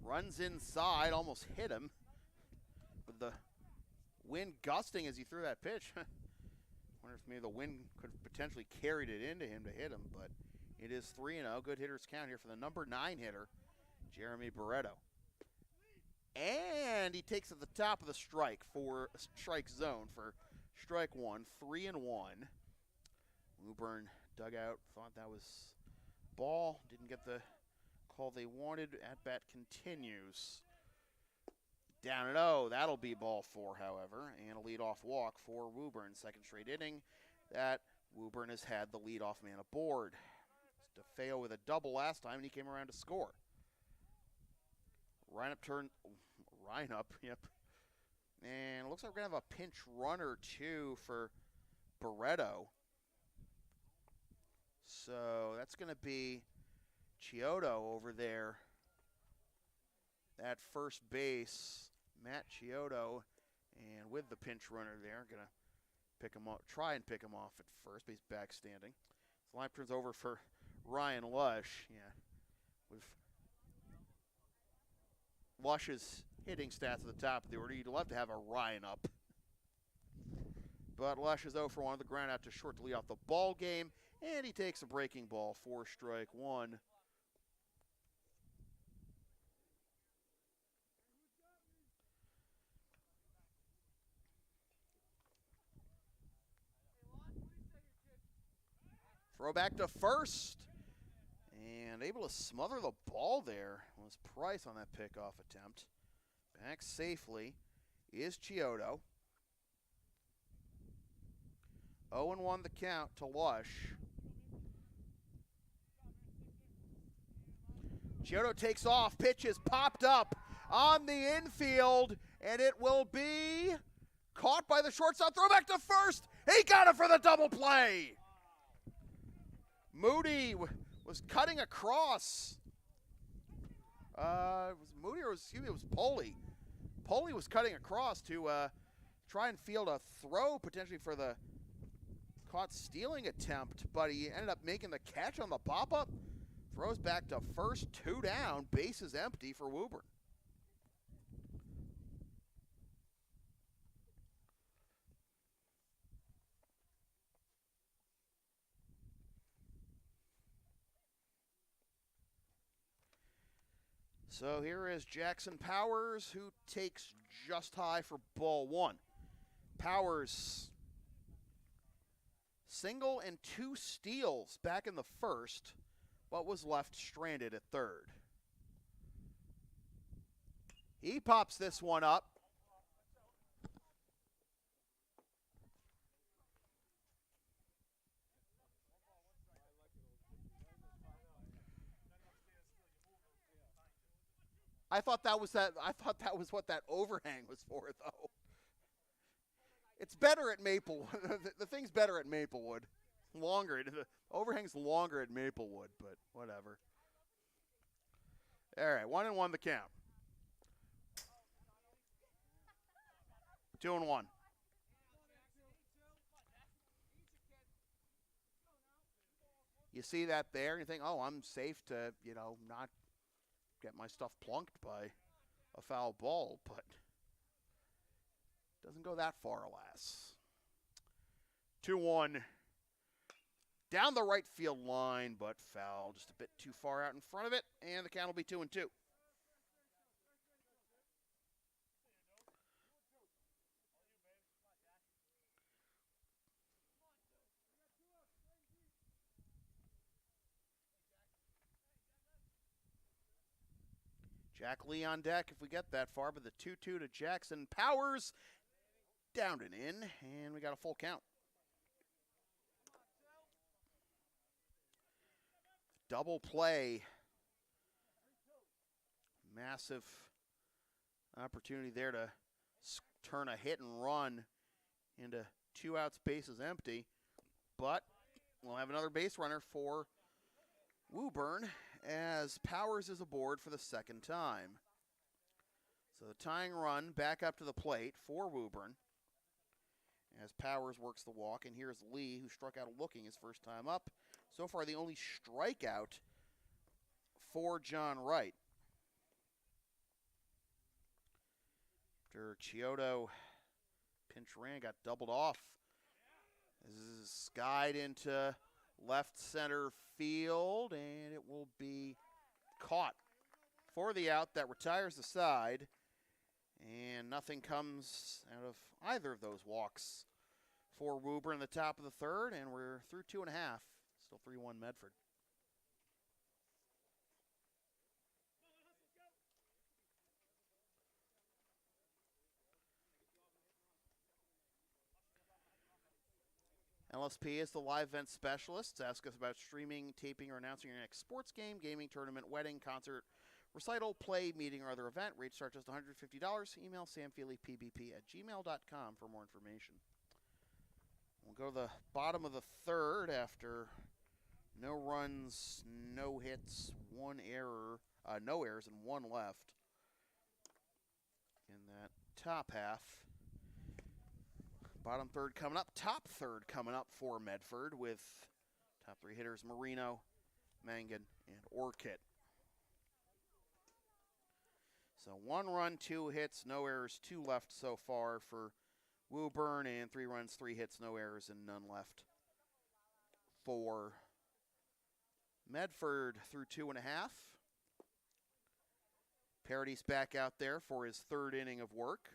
Runs inside, almost hit him with the wind gusting as he threw that pitch. Wonder if maybe the wind could have potentially carried it into him to hit him, but it is 3-0. Good hitters count here for the number 9 hitter, Jeremy Barreto. And he takes at the top of the strike zone for strike 1, 3-1. Woburn dugout thought that was ball, didn't get the Call they wanted. At bat continues. Down and 0. That'll be ball 4, however, and a leadoff walk for Woburn. Second straight inning that Woburn has had the leadoff man aboard. DeFeo with a double last time, and he came around to score. Ryan-up, yep. And it looks like we're going to have a pinch runner, too, for Barreto. So that's going to be Chiodo over there at first base. Matt Chiodo, and with the pinch runner there, going to pick him up, try and pick him off at first, but he's back standing. The line turns over for Ryan Lush. Yeah, with Lush's hitting stats at the top of the order, you'd love to have a Ryan up. But Lush is 0 for 1 on the ground out to short to lead off the ball game, and he takes a breaking ball for strike 1. Throw back to first, and able to smother the ball there was Price on that pickoff attempt. Back safely is Chiodo. 0-1 the count to Lush. Chiodo takes off, pitch is popped up on the infield, and it will be caught by the shortstop. Throw back to first. He got it for the double play. Moody was cutting across. It was Moody or it was Poley. Poley was cutting across to try and field a throw potentially for the caught stealing attempt, but he ended up making the catch on the pop-up. Throws back to first, 2 down, bases empty for Woburn. So here is Jackson Powers, who takes just high for ball 1. Powers, single and 2 steals back in the first, but was left stranded at third. He pops this one up. I thought that was what that overhang was for, though. It's better at Maplewood. The thing's better at Maplewood. Longer. The overhang's longer at Maplewood, but whatever. All right, 1-1 the count. 2-1. You see that there, and you think, oh, I'm safe to, not get my stuff plunked by a foul ball, but doesn't go that far, alas. 2-1. Down the right field line, but foul. Just a bit too far out in front of it, and the count will be 2-2. Jack Lee on deck if we get that far, but the 2-2 to Jackson Powers. Down and in, and we got a full count. Double play. Massive opportunity there to turn a hit and run into 2 outs, bases empty. But we'll have another base runner for Woburn as Powers is aboard for the second time. So the tying run back up to the plate for Woburn as Powers works the walk. And here's Lee, who struck out looking his first time up. So far, the only strikeout for John Wright. After Chiodo pinch ran, got doubled off. This is skied into left center field, and it will be caught for the out that retires the side. And nothing comes out of either of those walks for Woburn in the top of the third, and we're through 2.5. Still 3-1 Medford. LSP is the live event specialist. Ask us about streaming, taping, or announcing your next sports game, gaming, tournament, wedding, concert, recital, play, meeting, or other event. Rates start just $150. Email samfeelypbp@gmail.com for more information. We'll go to the bottom of the third after no runs, no hits, one error, no errors, and one left in that top half. Bottom third coming up, top third coming up for Medford with top three hitters Marino, Mangan, and Orchid. So 1 run, 2 hits, no errors, 2 left so far for Woburn, and 3 runs, 3 hits, no errors, and none left for Medford through 2.5. Parody's back out there for his third inning of work.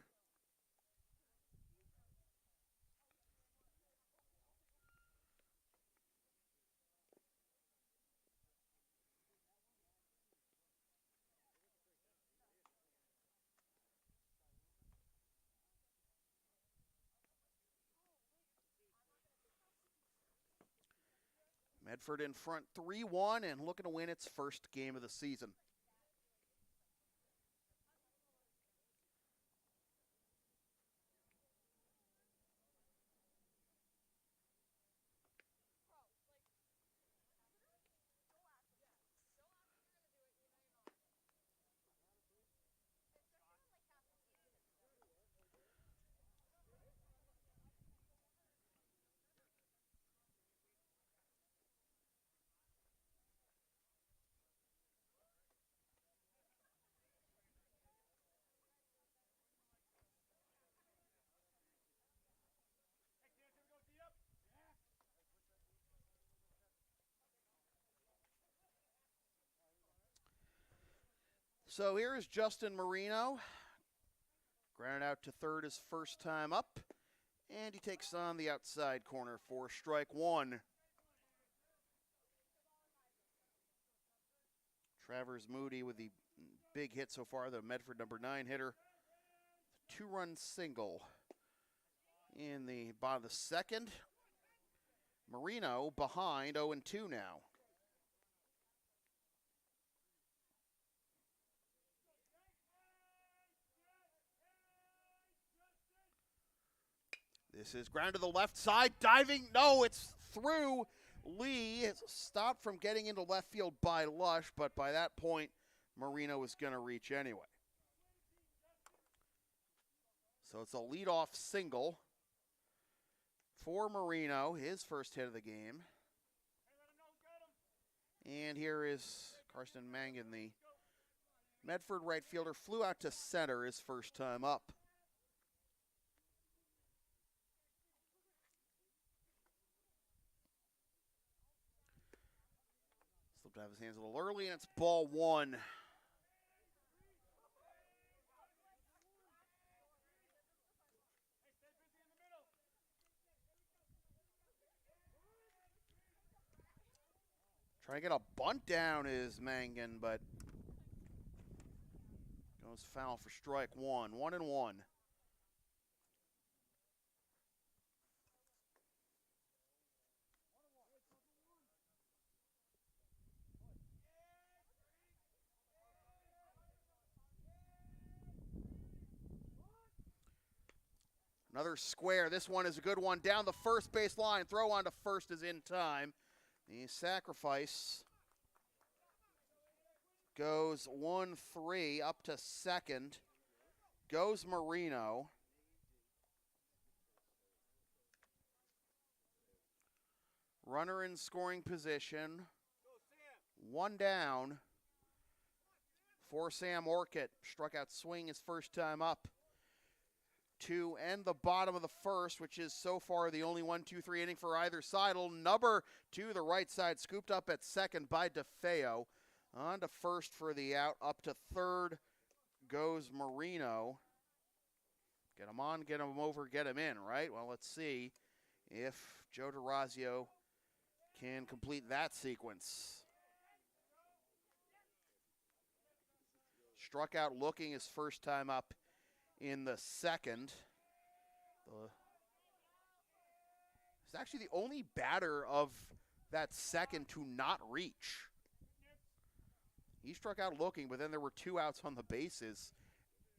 Medford in front 3-1 and looking to win its first game of the season. So here is Justin Marino. Grounded out to third his first time up. And he takes on the outside corner for strike one. Travers Moody with the big hit so far, the Medford number 9 hitter. 2-run single in the bottom of the second. Marino behind 0-2 now. This is ground to the left side, diving, no, it's through. Lee has stopped from getting into left field by Lush, but by that point, Marino was going to reach anyway. So it's a leadoff single for Marino, his first hit of the game. And here is Karsten Mangan, the Medford right fielder, flew out to center his first time up. Slipped out of his hands a little early, and it's ball one. Trying to get a bunt down is Mangan, but goes foul for strike one. 1-1. Another square. This one is a good one. Down the first base line. Throw on to first is in time. The sacrifice goes 1-3 up to second. Goes Marino. Runner in scoring position. 1 down for Sam Orchid. Struck out swing his first time up to end the bottom of the first, which is so far the only 1-2-3 inning for either side. Nubber to the right side, scooped up at second by DeFeo. On to first for the out, up to third goes Marino. Get him on, get him over, get him in, right? Well, let's see if Joe DeRazio can complete that sequence. Struck out looking his first time up in the second. actually the only batter of that second to not reach. He struck out looking, but then there were 2 outs on the bases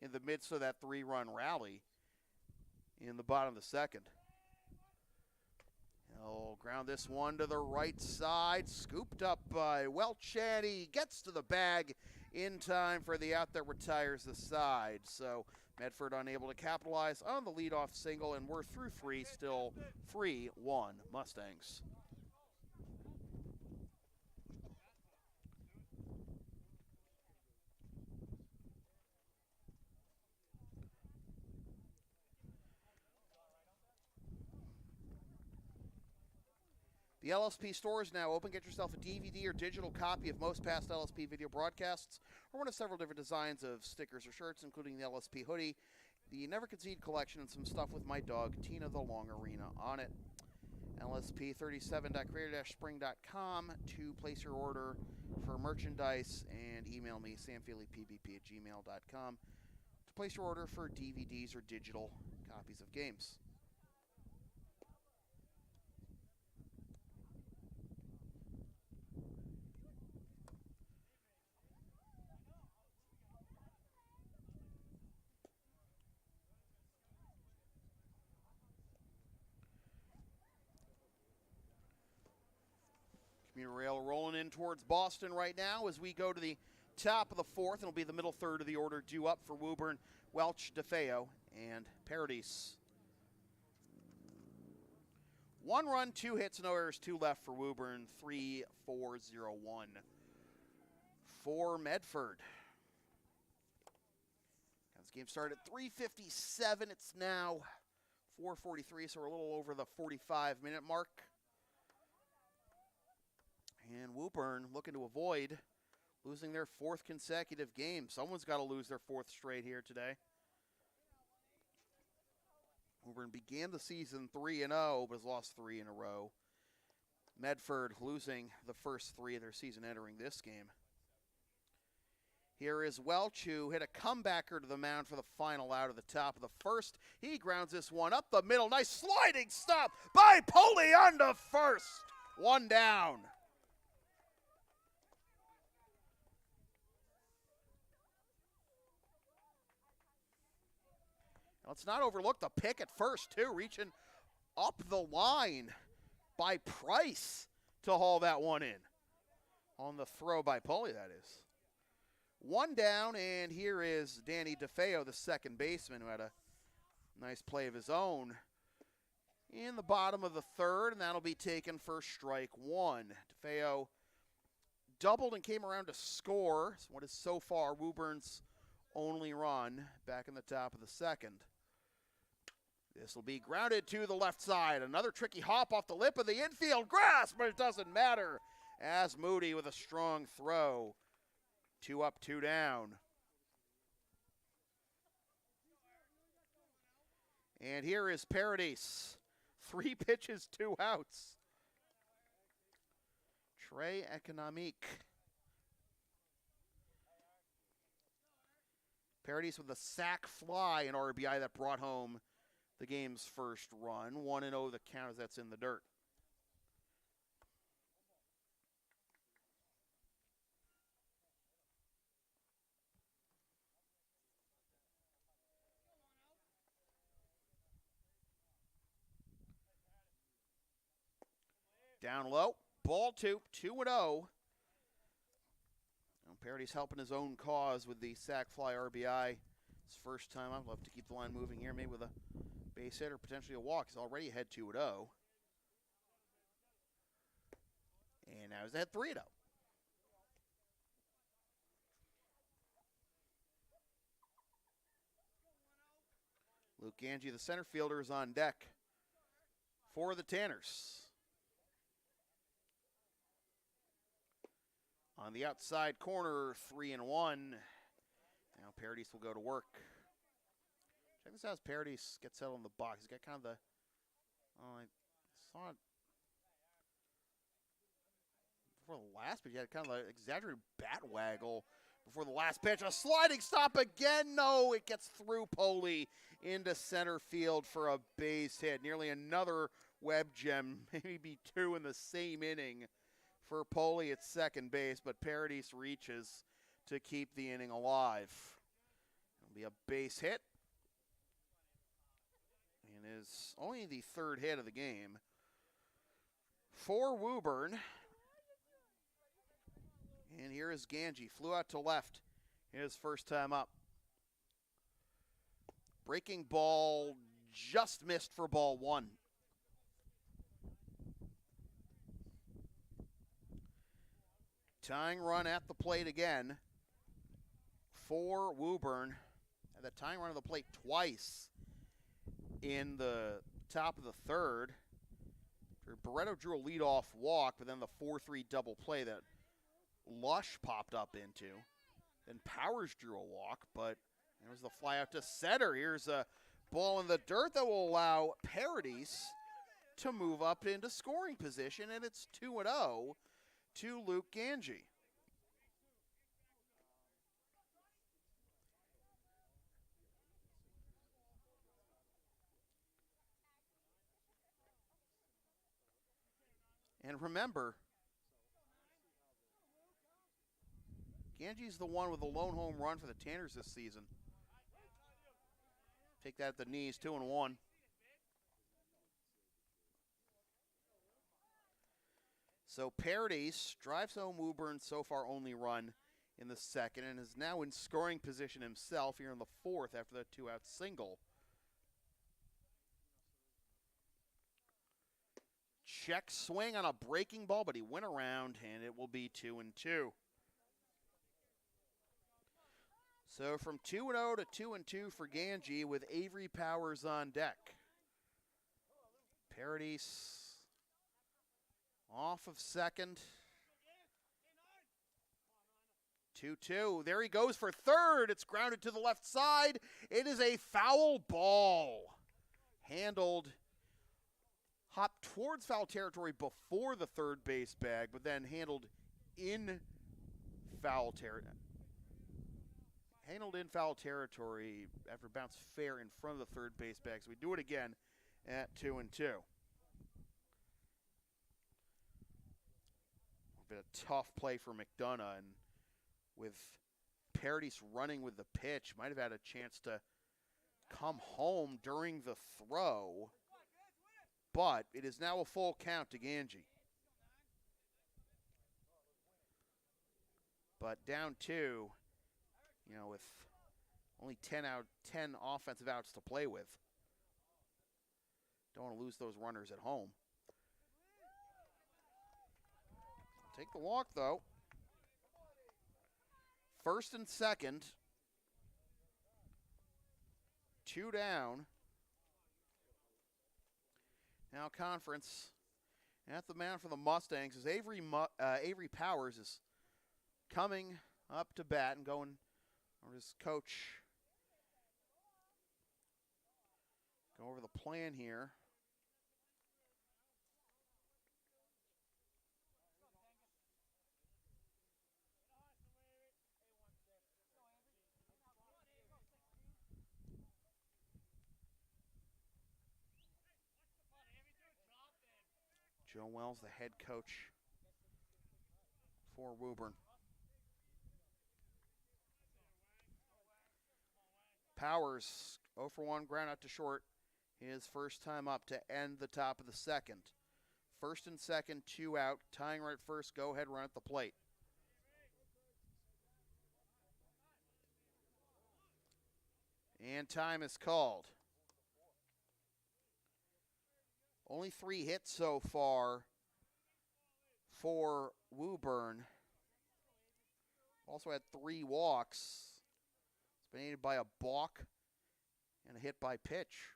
in the midst of that 3-run rally in the bottom of the second. He'll ground this one to the right side, scooped up by Welch, and he gets to the bag in time for the out that retires the side. So Medford unable to capitalize on the leadoff single, and we're through 3, still 3-1 Mustangs. The LSP store is now open. Get yourself a DVD or digital copy of most past LSP video broadcasts, or one of several different designs of stickers or shirts, including the LSP hoodie, the Never Concede collection, and some stuff with my dog, Tina the Long Arena, on it. LSP37.creator-spring.com to place your order for merchandise, and email me, samfeelypbp@gmail.com, to place your order for DVDs or digital copies of games. Commuter Rail rolling in towards Boston right now as we go to the top of the 4th. It'll be the middle third of the order due up for Woburn, Welch, DeFeo, and Paradis. 1 run, 2 hits, no errors, 2 left for Woburn, 3-4-0-1 for Medford. This game started at 3:57. It's now 4:43, so we're a little over the 45-minute mark. And Woburn looking to avoid losing their 4th consecutive game. Someone's got to lose their 4th straight here today. Woburn began the season 3-0, but has lost 3 in a row. Medford losing the first 3 of their season entering this game. Here is Welch, who hit a comebacker to the mound for the final out of the top of the 1st. He grounds this one up the middle. Nice sliding stop by Poli on to first. 1 down. Let's not overlook the pick at first, too, reaching up the line by Price to haul that one in. On the throw by Poli, that is. 1 down, and here is Danny DeFeo, the second baseman, who had a nice play of his own in the bottom of the 3rd, and that'll be taken for strike 1. DeFeo doubled and came around to score what is so far Woburn's only run back in the top of the 2nd. This will be grounded to the left side. Another tricky hop off the lip of the infield grass, but it doesn't matter as Moody with a strong throw. 2 up, 2 down. And here is Paradis. 3 pitches, 2 outs. Trey Economique. Paradis with a sac fly and RBI that brought home the game's first run. 1-0 the count as that's in the dirt. Down low, ball 2, 2-0. Paradis helping his own cause with the sac fly RBI. His first time. I'd love to keep the line moving here, maybe with a base hit or potentially a walk. He's already ahead 2-0. And now he's ahead 3-0. Luke Ganji, the center fielder, is on deck for the Tanners. On the outside corner, 3-1. Now Paradis will go to work. Check this out as Paradis gets settled in the box. He's got kind of the, I saw it before the last pitch. He had kind of an exaggerated bat waggle before the last pitch. A sliding stop again. No, it gets through Poli into center field for a base hit. Nearly another web gem, maybe 2 in the same inning for Poli at second base, but Paradis reaches to keep the inning alive. It'll be a base hit, and is only the 3rd hit of the game for Woburn. And here is Ganji, flew out to left, his first time up. Breaking ball just missed for ball 1. Tying run at the plate again for Woburn. And the tying run at the plate twice in the top of the 3rd. Barreto drew a leadoff walk, but then the 4-3 double play that Lush popped up into. Then Powers drew a walk, but there was the fly out to center. Here's a ball in the dirt that will allow Paradis to move up into scoring position, and it's 2-0 to Luke Ganji. And remember, Ganji's the one with the lone home run for the Tanners this season. Take that at the knees, 2-1. So Paradis drives home Woburn's so far only run in the 2nd and is now in scoring position himself here in the 4th after that 2-out single. Check swing on a breaking ball, but he went around, and it will be 2-2. So from 2-0 to 2-2 for Ganji with Avery Powers on deck. Paradis off of second. 2-2. There he goes for third. It's grounded to the left side. It is a foul ball. Handled, hopped towards foul territory before the third base bag, but then handled in foul territory. Handled in foul territory after bounce fair in front of the third base bag. So we do it again at 2-2. Been a tough play for McDonough, and with Paradis running with the pitch, might have had a chance to come home during the throw, but it is now a full count to Ganji. But down 2, with only 10 offensive outs to play with. Don't want to lose those runners at home. Take the walk, though. 1st and 2nd. 2 down. Now conference. At the mound for the Mustangs is Avery Powers is coming up to bat and going, or his coach, go over the plan here. Joe Wells, the head coach for Woburn. Powers, 0 for 1, ground out to short. His first time up to end the top of the 2nd. 1st and 2nd, 2 out. Tying right first, go ahead run at the plate. And time is called. Only 3 hits so far for Woburn. Also had 3 walks. It's been aided by a balk and a hit by pitch.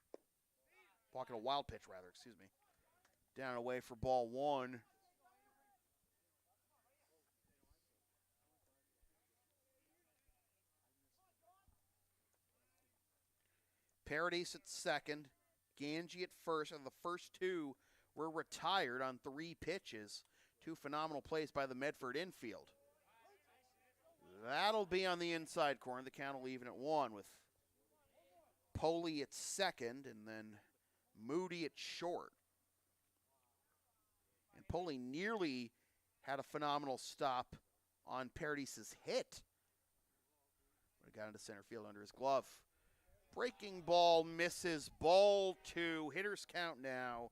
Balk and a wild pitch, rather, excuse me. Down and away for ball 1. Paradis at second. Ganji at first, and the first 2 were retired on 3 pitches. 2 phenomenal plays by the Medford infield. That'll be on the inside corner. The count will even at 1 with Poli at second and then Moody at short. Poli nearly had a phenomenal stop on Paradis' hit. But it got into center field under his glove. Breaking ball misses. Ball 2. Hitters count now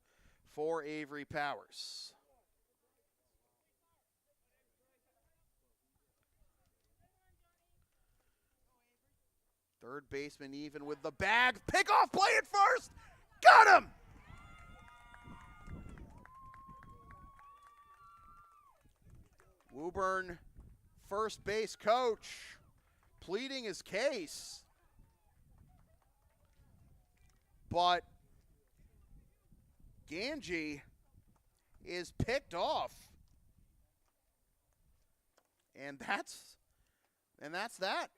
for Avery Powers. Third baseman even with the bag. Pick off play at first. Got him! Woburn, first base coach, pleading his case. But Ganji is picked off. And that's that.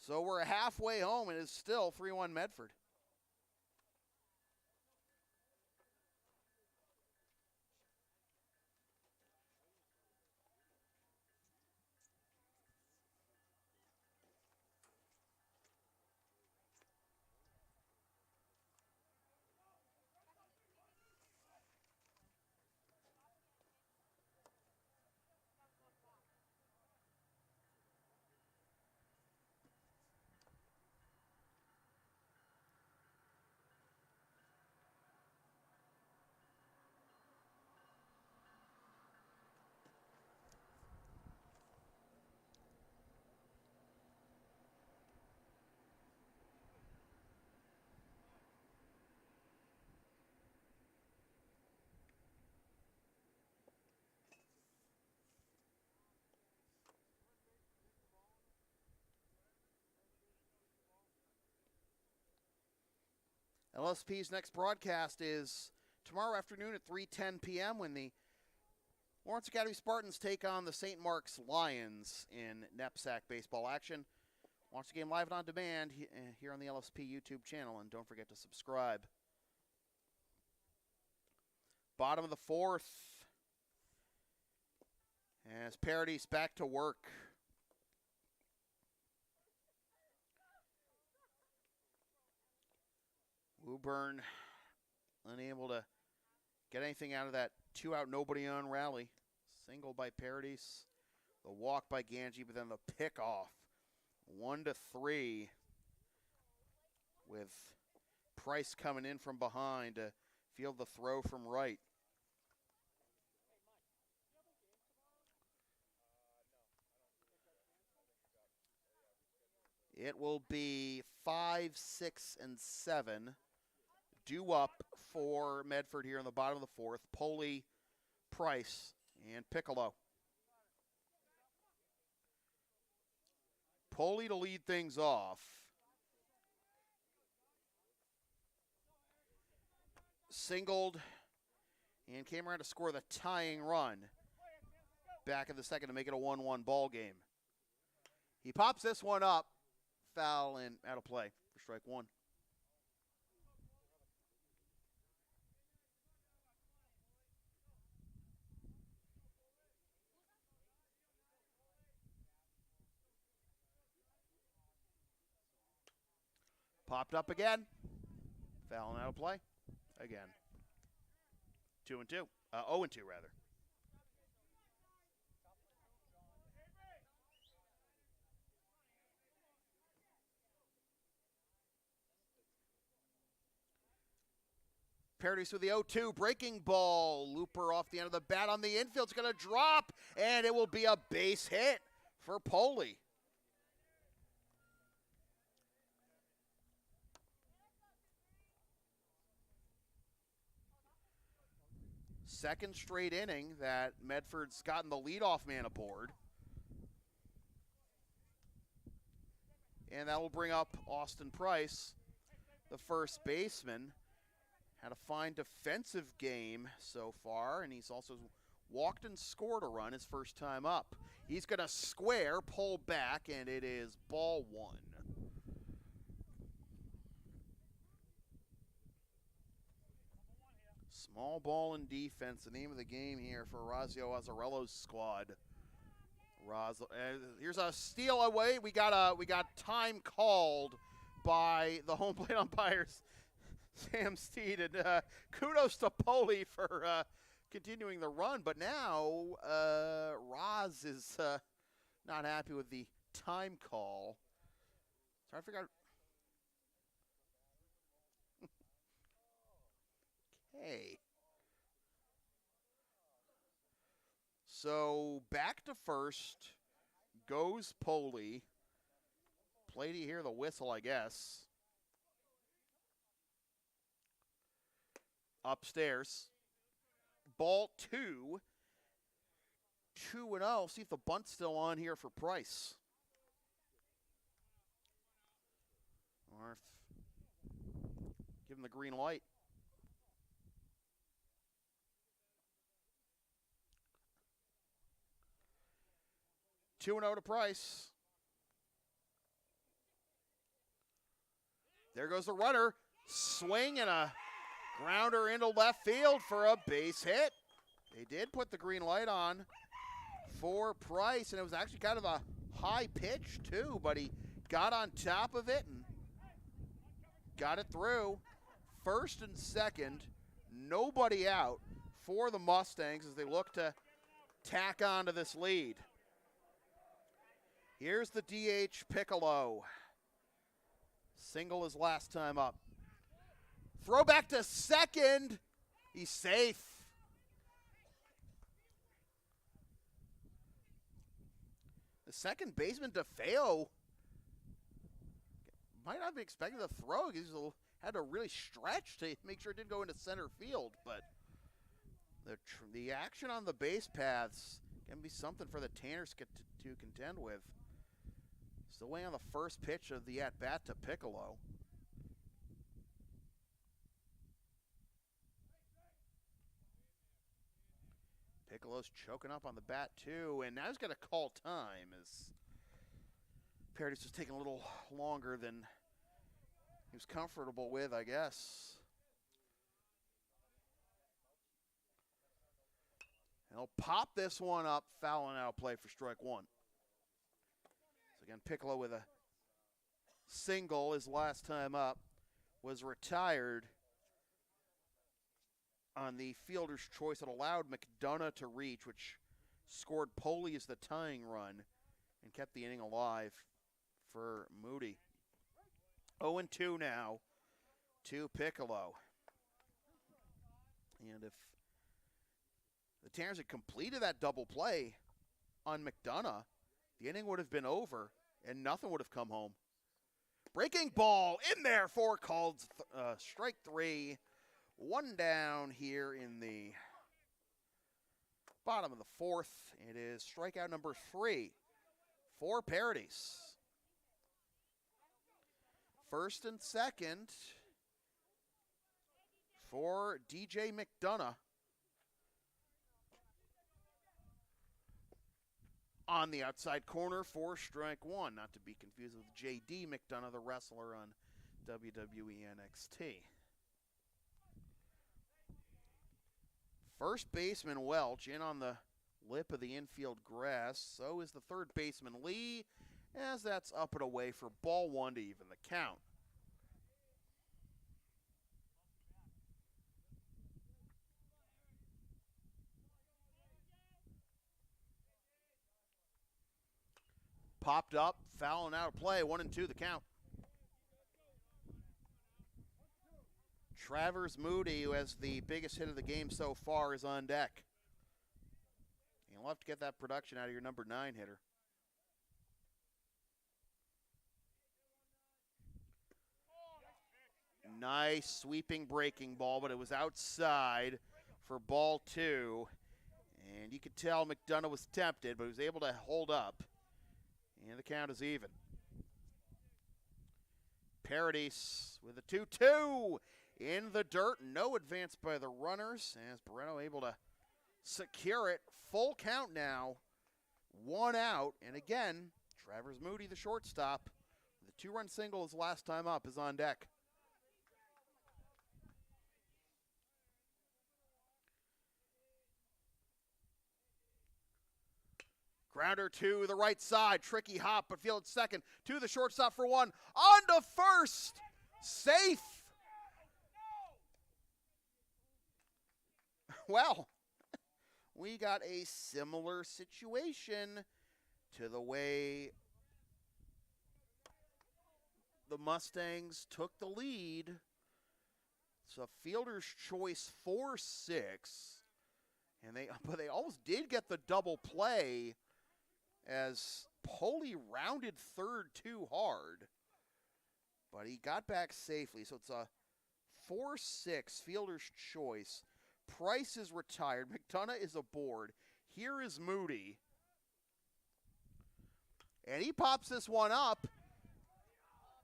So we're halfway home, and it's still 3-1 Medford. LSP's next broadcast is tomorrow afternoon at 3:10 p.m. when the Lawrence Academy Spartans take on the St. Mark's Lions in knapsack baseball action. Watch the game live and on demand here on the LSP YouTube channel, and don't forget to subscribe. Bottom of the 4th, as Paradis back to work. Woburn unable to get anything out of that 2-out, nobody on rally. Single by Paradis, the walk by Ganji, but then the pickoff. 1-3 with Price coming in from behind to field the throw from right. It will be 5, 6, and 7 due up for Medford here in the bottom of the 4th. Poli, Price, and Piccolo. Poli to lead things off. Singled and came around to score the tying run back in the second to make it a 1-1 ball game. He pops this one up. Foul and out of play for strike 1. Popped up again. Foul and out of play again. 2-2. 0-2 rather. Paradis with the 0-2, breaking ball. Looper off the end of the bat on the infield. It's going to drop, and it will be a base hit for Poli. Second straight inning that Medford's gotten the leadoff man aboard. And that will bring up Austin Price, the first baseman. Had a fine defensive game so far, and he's also walked and scored a run his first time up. He's going to square, pull back, and it is ball 1. Small ball in defense, the name of the game here for Razio Azzarello's squad. Here's a steal away. We got time called by the home plate umpires. Sam Steed, and kudos to Poli for continuing the run. But now Roz is not happy with the time call. Trying to figure out. Okay. So back to first goes Poli. Play to hear the whistle, I guess. Upstairs. Ball 2. 2-0. See if the bunt's still on here for Price. Or give him the green light. Two and 0 to Price. There goes the runner. Swing and a grounder into left field for a base hit. They did put the green light on for Price, and it was actually kind of a high pitch too, but he got on top of it and got it through. First and second, nobody out for the Mustangs as they look to tack on to this lead. Here's the DH Piccolo. Single his last time up. Throw back to second. He's safe. The second baseman, DeFeo, might not be expecting the throw. He had to really stretch to make sure it didn't go into center field. But the action on the base paths can be something for the Tanners to contend with. Still waiting on the first pitch of the at-bat to Piccolo. Piccolo's choking up on the bat too, and now he's going to call time as Paradis was taking a little longer than he was comfortable with, I guess. And he'll pop this one up, fouling out play for strike one. So again, Piccolo with a single his last time up, was retired on the fielder's choice that allowed McDonough to reach, which scored Poli as the tying run and kept the inning alive for Moody. 0-2 now to Piccolo. And if the Tanners had completed that double play on McDonough, the inning would have been over and nothing would have come home. Breaking ball in there for called strike three. One down here in the bottom of the fourth. It is strikeout number 3 for Paradis. First and second for DJ McDonough. On the outside corner for strike one, not to be confused with J.D. McDonough, the wrestler on WWE NXT. First baseman Welch in on the lip of the infield grass. So is the third baseman Lee, as that's up and away for ball one to even the count. Popped up, fouling out of play, 1-2 the count. Travers Moody, who has the biggest hit of the game so far, is on deck. You'll have to get that production out of your number 9 hitter. Nice sweeping breaking ball, but it was outside for ball 2. And you could tell McDonough was tempted, but he was able to hold up. And the count is even. Paradis with a 2-2 in the dirt. No advance by the runners as Barreto able to secure it. Full count now. 1 out. And again, Travers Moody, the shortstop, with a 2-run single his last time up, is on deck. Grounder to the right side. Tricky hop, but fielded second. To the shortstop for 1. On to first. Safe. Well, we got a similar situation to the way the Mustangs took the lead. It's a fielder's choice 4-6, but they almost did get the double play as Poli rounded third too hard, but he got back safely. So it's a 4-6 fielder's choice. Price is retired. McDonough is aboard. Here is Moody. And he pops this one up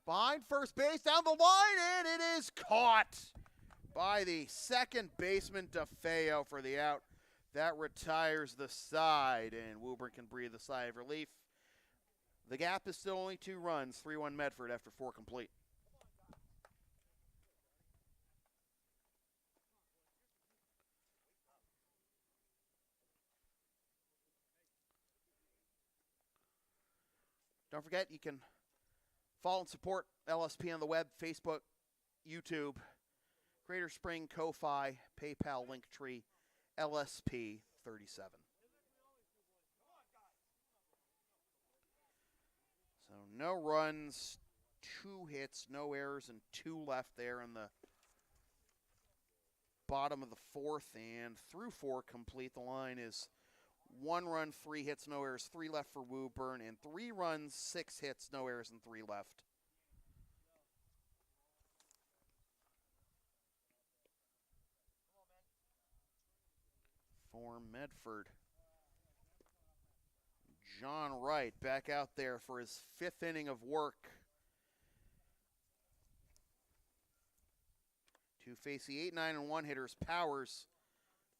behind first base, down the line, and it is caught by the second baseman, DeFeo, for the out. That retires the side, and Woburn can breathe a sigh of relief. The gap is still only 2 runs, 3-1 Medford after 4 complete. Don't forget, you can follow and support LSP on the web, Facebook, YouTube, Greater Spring, Ko-Fi, PayPal, Linktree, LSP 37. So no runs, 2 hits, no errors, and 2 left there in the bottom of the 4th, and through 4 complete. The line is 1 run, 3 hits, no errors, 3 left for Woburn, and 3 runs, 6 hits, no errors, and 3 left. For Medford, John Wright back out there for his 5th inning of work to face the 8, 9, and 1 hitters, Powers,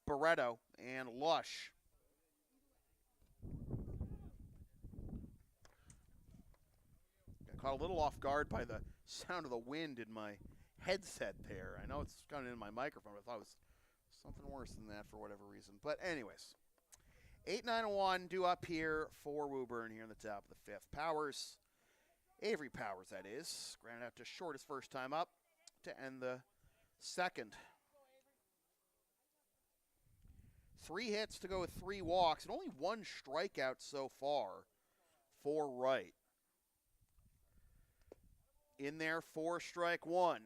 Barreto, and Lush. Got caught a little off guard by the sound of the wind in my headset there. I know it's coming in my microphone, but I thought it was something worse than that for whatever reason. But anyways, 8, 9, and 1 due up here for Woburn here in the top of the 5th. Powers, Avery Powers, that is, grounded out to short his first time up to end the 2nd. 3 hits to go with 3 walks, and only 1 strikeout so far for Wright. In there for strike 1.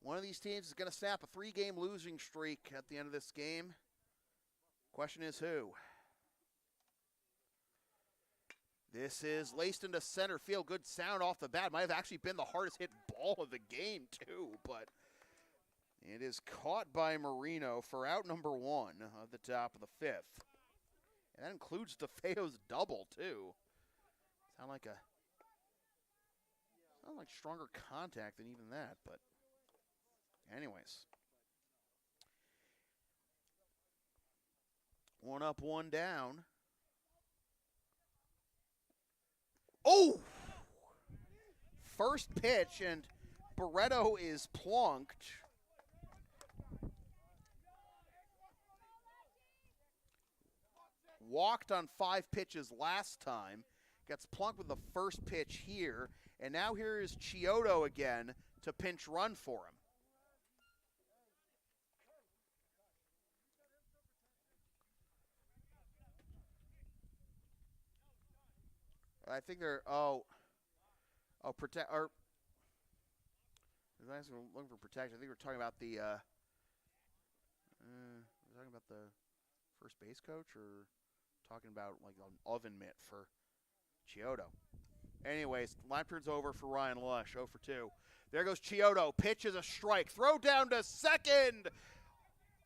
One of these teams is going to snap a 3-game losing streak at the end of this game. Question is who? This is laced into center field. Good sound off the bat. Might have actually been the hardest hit ball of the game too, but it is caught by Marino for out number 1 of the top of the 5th. And that includes DeFeo's double too. Sound like stronger contact than even that, but anyways. 1 up, 1 down. Oh! First pitch, and Barreto is plunked. Walked on 5 pitches last time. Gets plunked with the first pitch here. And now here is Chiodo again to pinch run for him. I think they're protect or looking for protection. I think we're talking about the first base coach, or talking about like an oven mitt for Chiodo. Anyways, line turns over for Ryan Lush. 0 for 2. There goes Chiodo. Pitch is a strike. Throw down to second.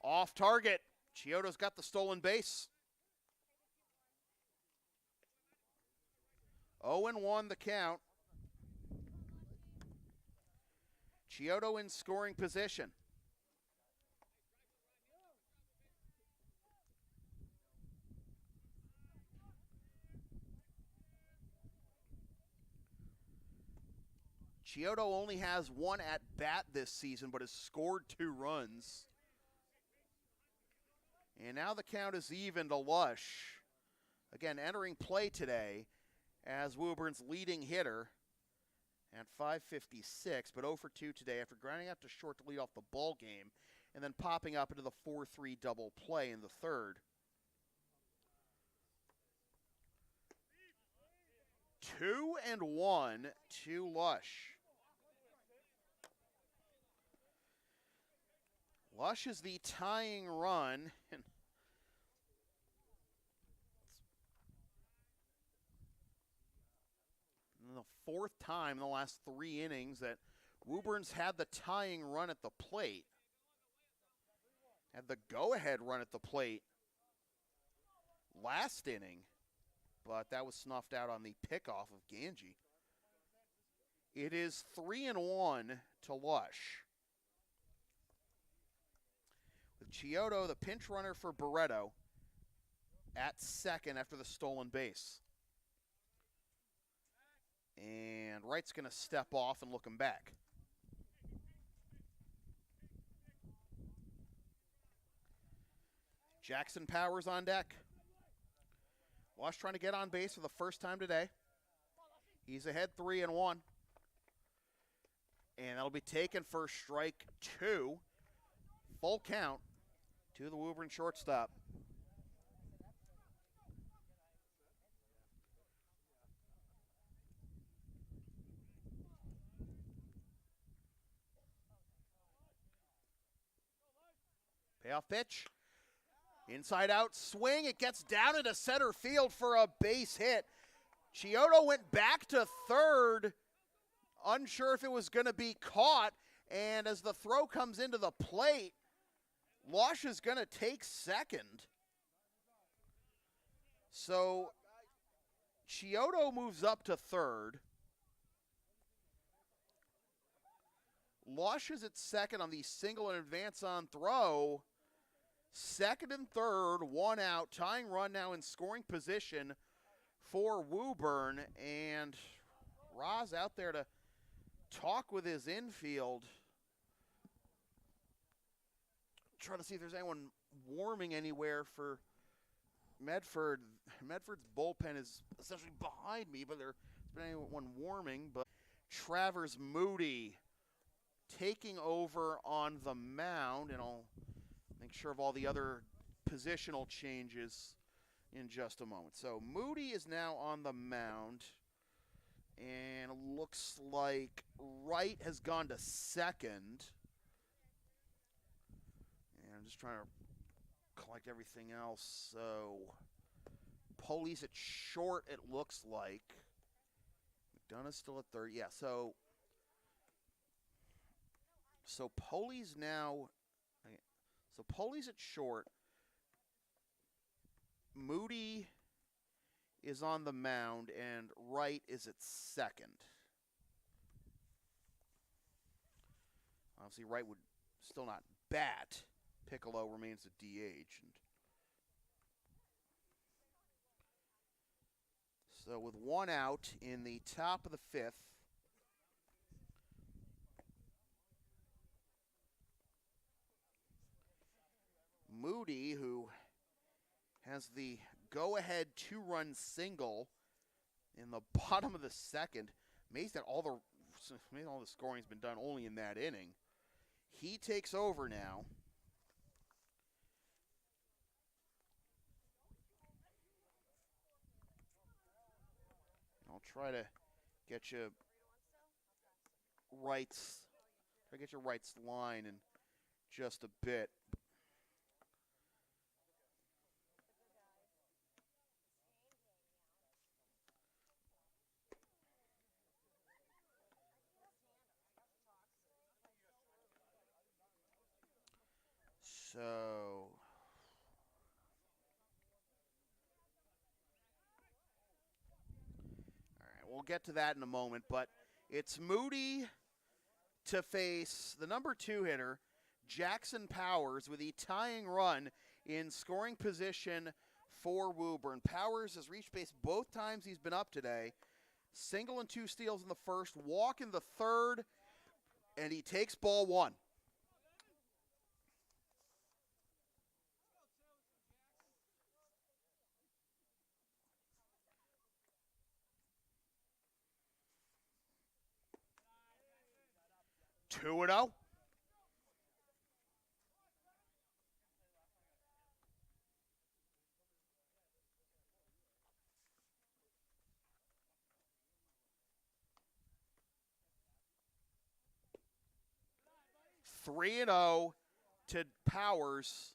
Off target. Chiodo's got the stolen base. 0-1 the count. Chiodo in scoring position. Chiodo only has 1 at bat this season, but has scored 2 runs. And now the count is even to Lush. Again, entering play today as Woburn's leading hitter. at 5:56, but 0 for 2 today after grounding out to short to lead off the ball game and then popping up into the 4-3 double play in the third. 2-1 to Lush. Lush is the tying run. And the fourth time in the last 3 innings that Woburn's had the tying run at the plate. Had the go-ahead run at the plate last inning, but that was snuffed out on the pickoff of Ganji. It is 3-1 to Lush. With Chiodo, the pinch runner for Barreto, at second after the stolen base. And Wright's going to step off and look him back. Jackson Powers on deck. Lush trying to get on base for the first time today. He's ahead 3-1. And that'll be taken for strike 2. Full count to the Woburn shortstop. Payoff pitch. Inside out swing. It gets down into center field for a base hit. Chiodo went back to third, unsure if it was going to be caught. And as the throw comes into the plate, Lush is going to take second. So Chiodo moves up to third. Lush is at second on the single and advance on throw. Second and third, 1 out. Tying run now in scoring position for Woburn. And Roz out there to talk with his infield. Trying to see if there's anyone warming anywhere for Medford. Medford's bullpen is essentially behind me, but there's been anyone warming. But Travers Moody taking over on the mound, and I'll make sure of all the other positional changes in just a moment. So Moody is now on the mound, and it looks like Wright has gone to second. And I'm just trying to collect everything else. So Poli's at short, it looks like. McDonough's still at third. Yeah, so Poli's now, so Poli's at short. Moody is on the mound, and Wright is at second. Obviously, Wright would still not bat. Piccolo remains at DH. And so with 1 out in the top of the 5th, Moody, who has the go-ahead 2-run single in the bottom of the 2nd, amazed that all the scoring's been done only in that inning. He takes over now. I'll try to get you Wright's line in just a bit. So, all right, we'll get to that in a moment, but it's Moody to face the number 2 hitter, Jackson Powers, with a tying run in scoring position for Woburn. Powers has reached base both times he's been up today. Single and 2 steals in the first, walk in the third, and he takes ball 1. 2-0. Three and 0 to Powers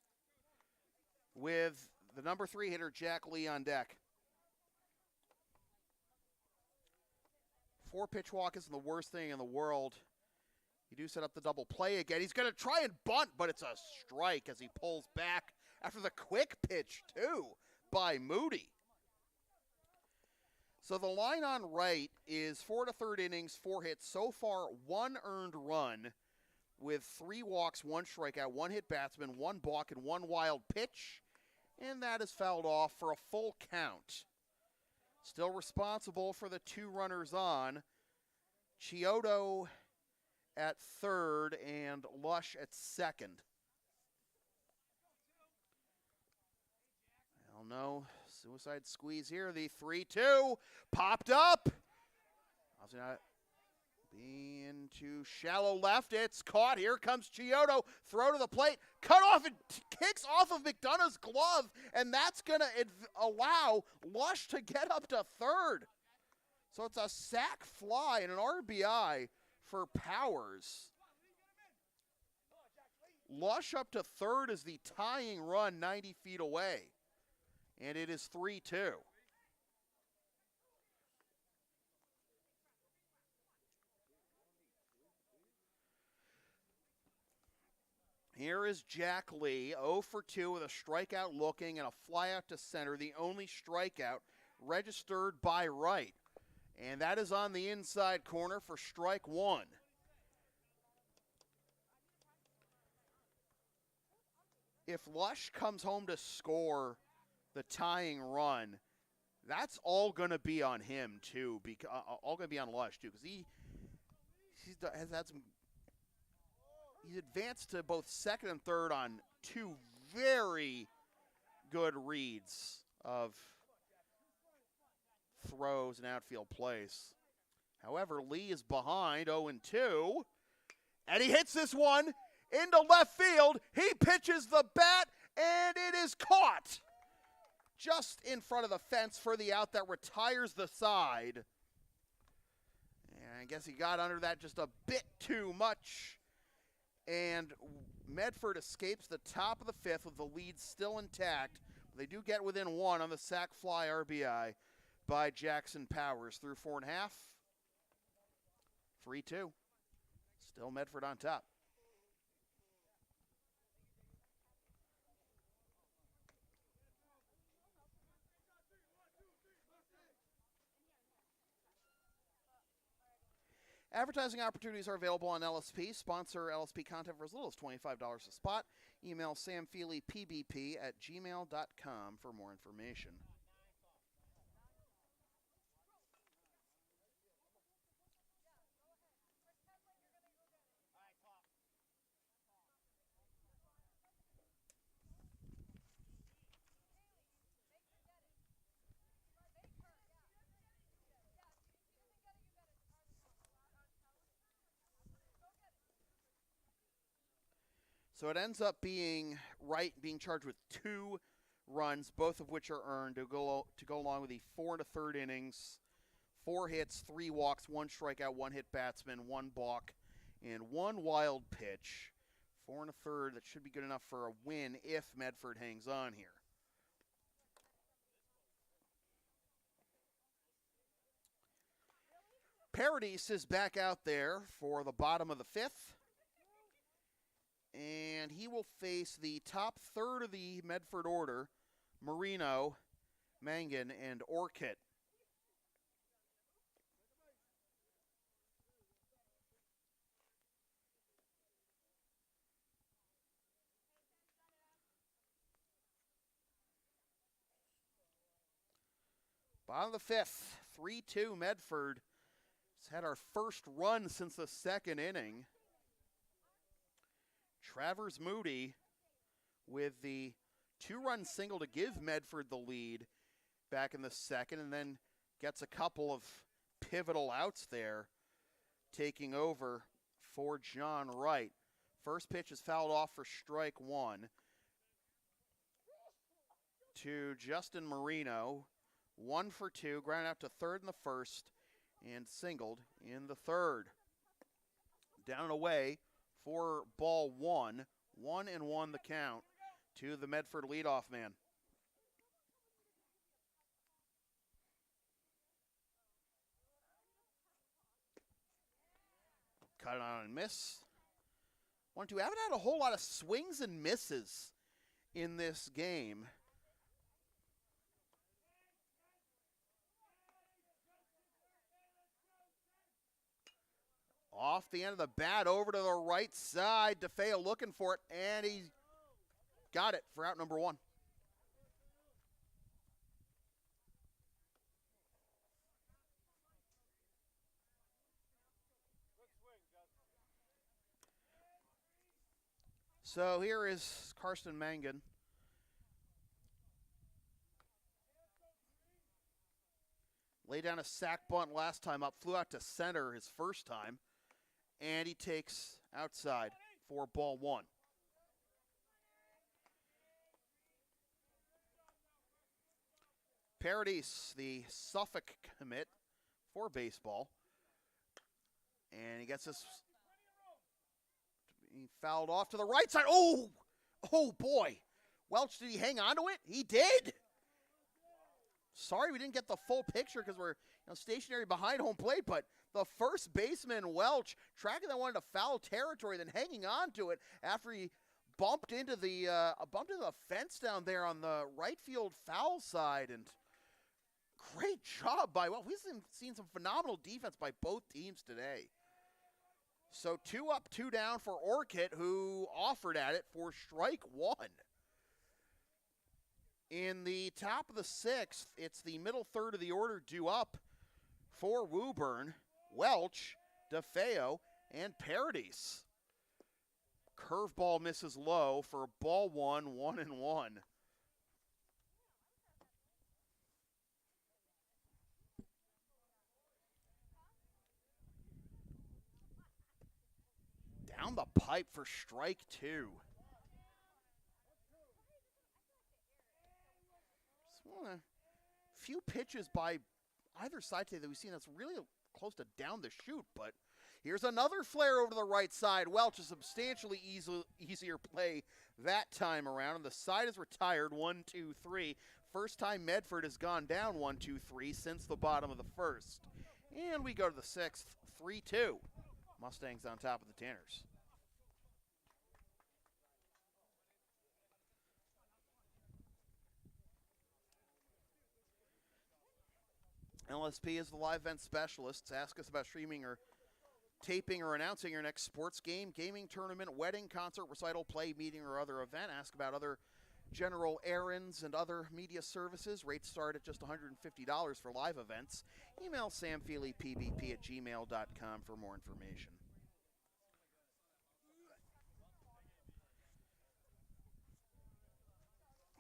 with the number 3 hitter Jack Lee on deck. 4-pitch walk isn't the worst thing in the world. You do set up the double play again. He's going to try and bunt, but it's a strike as he pulls back after the quick pitch, too, by Moody. So the line on right is 4 to third innings, 4 hits. So far, 1 earned run with 3 walks, 1 strikeout, 1 hit batsman, 1 balk, and 1 wild pitch. And that is fouled off for a full count. Still responsible for the 2 runners on. Chiodo at third and Lush at second. Well, no suicide squeeze here. The 3-2 popped up. Into shallow left. It's caught. Here comes Chiodo. Throw to the plate. Cut off and kicks off of McDonough's glove. And that's going to allow Lush to get up to third. So it's a sac fly and an RBI for Powers. Lush up to third is the tying run 90 feet away. And it is 3-2. Here is Jack Lee, 0 for 2 with a strikeout looking and a fly out to center, the only strikeout registered by right. And that is on the inside corner for strike 1. If Lush comes home to score the tying run, that's all going to be on him too, all going to be on Lush too, because has had some. He's advanced to both second and third on 2 very good reads of throws and outfield plays. However, Lee is behind 0-2, and he hits this one into left field. He pitches the bat, and it is caught just in front of the fence for the out that retires the side. And I guess he got under that just a bit too much. And Medford escapes the top of the 5th with the lead still intact. They do get within 1 on the sac fly RBI by Jackson Powers through 4 1/2. 3-2. Still Medford on top. Advertising opportunities are available on LSP. Sponsor LSP content for as little as $25 a spot. Email samfeelypbp@gmail.com for more information. So it ends up being Wright being charged with 2 runs, both of which are earned to go along with the 4 to third innings, 4 hits, 3 walks, 1 strikeout, 1 hit batsman, 1 balk, and 1 wild pitch. 4 1/3, that should be good enough for a win if Medford hangs on here. Paradis is back out there for the bottom of the 5th. And he will face the top third of the Medford order, Marino, Mangan, and Orchid. Bottom of the 5th, 3-2 Medford. It's had our first run since the 2nd inning. Travers Moody with the 2-run single to give Medford the lead back in the 2nd, and then gets a couple of pivotal outs there, taking over for John Wright. First pitch is fouled off for strike one to Justin Marino. 1 for 2, ground out to third in the first and singled in the third. Down and away for ball one. 1-1 the count to the Medford leadoff man. Cut it on and miss. 1-2. Haven't had a whole lot of swings and misses in this game. Off the end of the bat, over to the right side. DeFeo looking for it, and he got it for out number one. So here is Karsten Mangan. Laid down a sack bunt last time up, flew out to center his first time, and he takes outside for ball one. Paradis, the Suffolk commit for baseball, and he gets this. He fouled off to the right side. Oh boy. Welch, did he hang on to it? He did. Sorry we didn't get the full picture because we're stationary behind home plate, but the first baseman, Welch, tracking that one into foul territory, then hanging on to it after he bumped into the fence down there on the right field foul side. And great job by, well, we've seen some phenomenal defense by both teams today. So 2 up, 2 down for Orchid, who offered at it for strike one. In the top of the sixth, it's the middle third of the order due up for Woburn, Welch, DeFeo, and Paradis. Curveball misses low for ball one, 1-1. Down the pipe for strike two. Just one of the few pitches by either side today that we've seen that's really close to down the chute, but here's another flare over to the right side. Welch, a substantially easier play that time around, and the side is retired 1-2-3. First time Medford has gone down 1-2-3 since the bottom of the first. And we go to the sixth, 3-2. Mustangs on top of the Tanners. LSP is the live event specialist. Ask us about streaming or taping or announcing your next sports game, gaming tournament, wedding, concert, recital, play, meeting, or other event. Ask about other general errands and other media services. Rates start at just $150 for live events. Email samfeelypbp@gmail.com for more information.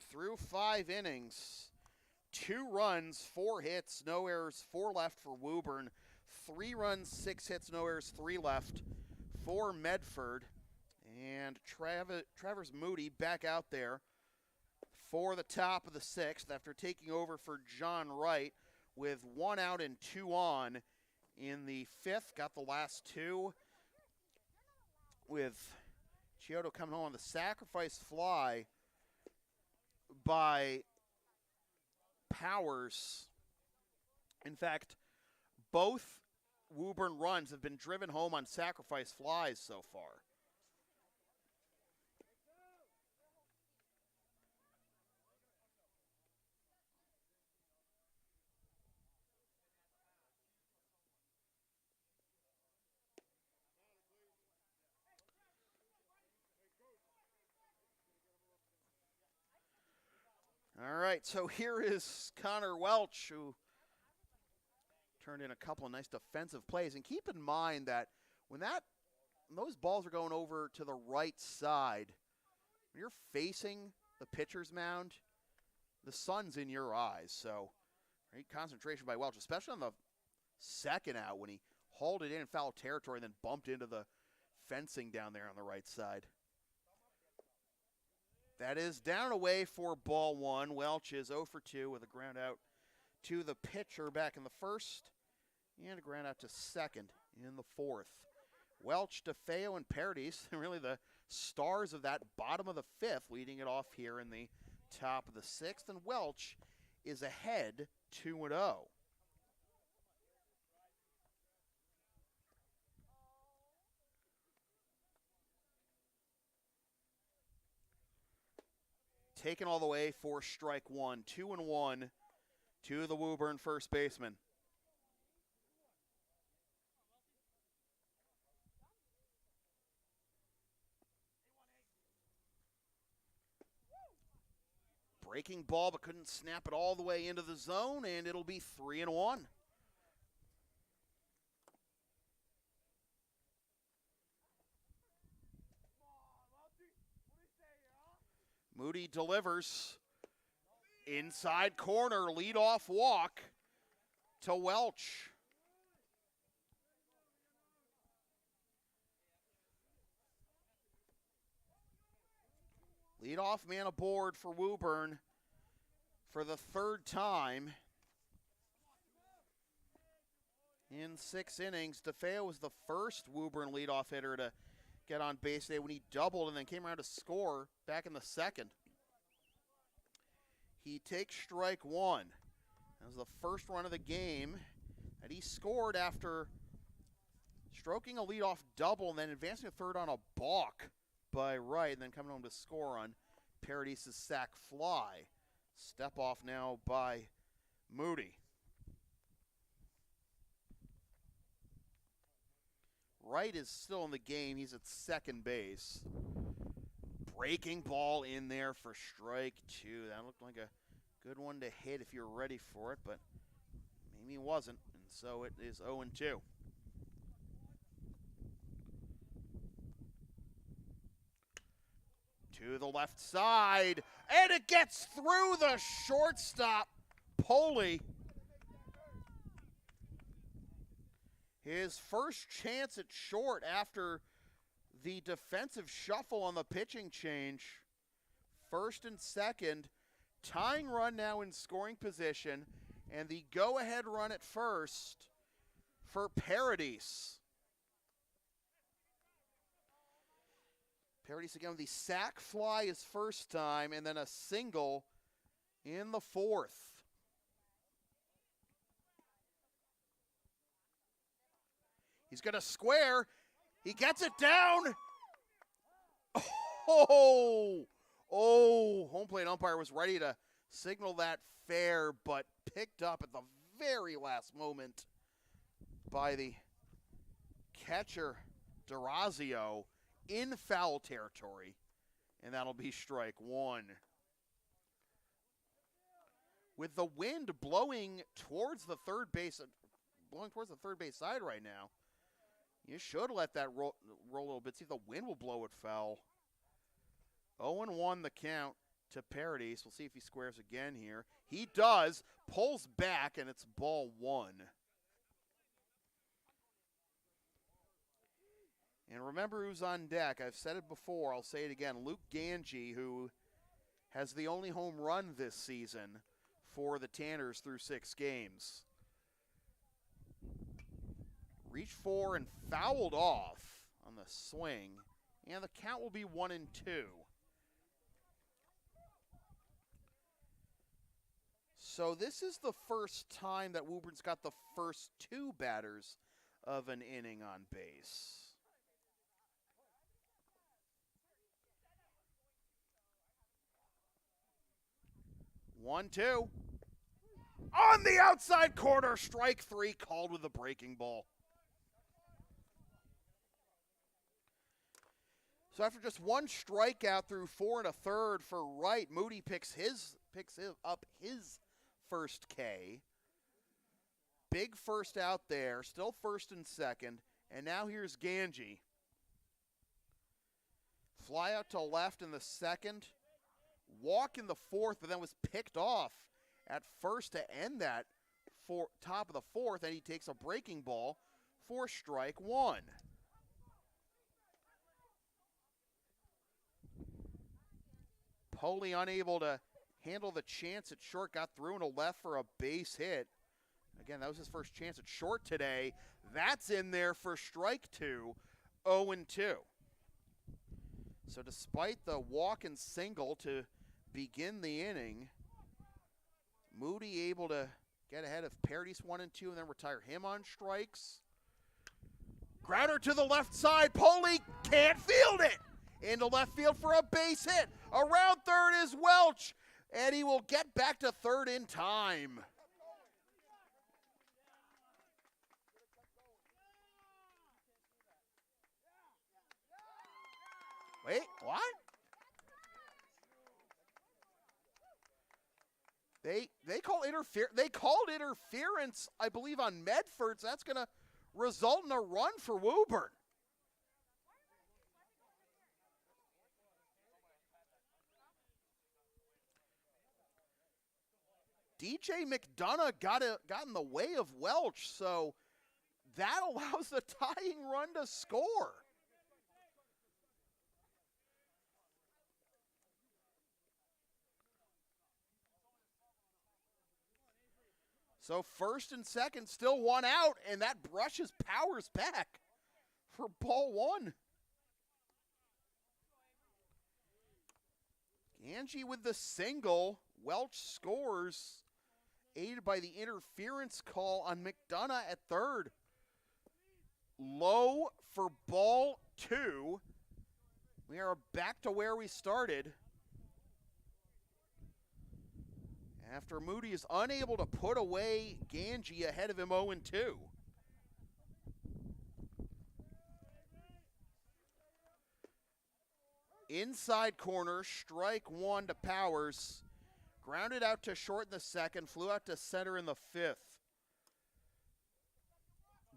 Through 5 innings, 2 runs, 4 hits, no errors, 4 left for Woburn. 3 runs, 6 hits, no errors, 3 left for Medford. And Travers Moody back out there for the top of the 6th after taking over for John Wright with 1 out and 2 on in the 5th. Got the last 2 with Chiodo coming home on the sacrifice fly by Powers. In fact, both Woburn runs have been driven home on sacrifice flies so far. All right, so here is Connor Welch, who turned in a couple of nice defensive plays. And keep in mind that when those balls are going over to the right side, when you're facing the pitcher's mound, the sun's in your eyes. So great concentration by Welch, especially on the second out when he hauled it in foul territory and then bumped into the fencing down there on the right side. That is down and away for ball one. Welch is 0 for 2 with a ground out to the pitcher back in the first, and a ground out to second in the fourth. Welch, DeFeo, and Paradis, really the stars of that bottom of the fifth, leading it off here in the top of the sixth, and Welch is ahead 2-0. Taken all the way for strike one. 2-1 to the Woburn first baseman. Breaking ball, but couldn't snap it all the way into the zone, and it'll be 3-1. Moody delivers. Inside corner, leadoff walk to Welch. Leadoff man aboard for Woburn for the third time in 6 innings. DeFeo was the first Woburn leadoff hitter to get on base today when he doubled and then came around to score back in the second. He takes strike one. That was the first run of the game that he scored after stroking a leadoff double and then advancing to third on a balk by Wright, and then coming home to score on Paradis' sac fly. Step off now by Moody. Wright is still in the game. He's at second base. Breaking ball in there for strike two. That looked like a good one to hit if you were ready for it, but maybe it wasn't, and so it is 0-2. To the left side, and it gets through the shortstop, Poley. His first chance at short after the defensive shuffle on the pitching change. First and second, tying run now in scoring position, and the go-ahead run at first for Paradis. Paradis again with the sac fly his first time, and then a single in the fourth. He's going to square. He gets it down. Oh, home plate umpire was ready to signal that fair, but picked up at the very last moment by the catcher, D'Orazio, in foul territory, and that'll be strike one. With the wind blowing towards the third base side right now, you should let that roll a little bit. See if the wind will blow it foul. 0-1 the count to Paradis. We'll see if he squares again here. He does. Pulls back, and it's ball one. And remember who's on deck. I've said it before. I'll say it again. Luke Ganji, who has the only home run this season for the Tanners through 6 games. Reached for and fouled off on the swing. And the count will be 1-2. So this is the first time that Woburn's got the first 2 batters of an inning on base. One, two. On the outside corner, strike 3 called with a breaking ball. So after just 1 strikeout through 4 1/3 for Wright, Moody picks up his first K. Big first out there, still first and second, and now here's Ganji. Fly out to left in the second, walk in the fourth, but then was picked off at first to end that top of the fourth, and he takes a breaking ball for strike 1. Poley unable to handle the chance at short, got through and a left for a base hit. Again, that was his first chance at short today. That's in there for strike two, 0-2. So despite the walk and single to begin the inning, Moody able to get ahead of Paradis 1-2 and then retire him on strikes. Grounder to the left side. Poley can't field it. Into left field for a base hit. Around third is Welch, and he will get back to third in time. Wait, what? They called interference, I believe, on Medford, so that's going to result in a run for Woburn. DJ McDonough got in the way of Welch, so that allows the tying run to score. So first and second, still one out, and that brushes Powers back for ball one. Ganji with the single. Welch scores, aided by the interference call on McDonough at third. Low for ball two. We are back to where we started. After Moody is unable to put away Ganji ahead of him 0-2. Inside corner, strike one to Powers. Grounded out to short in the second, flew out to center in the fifth.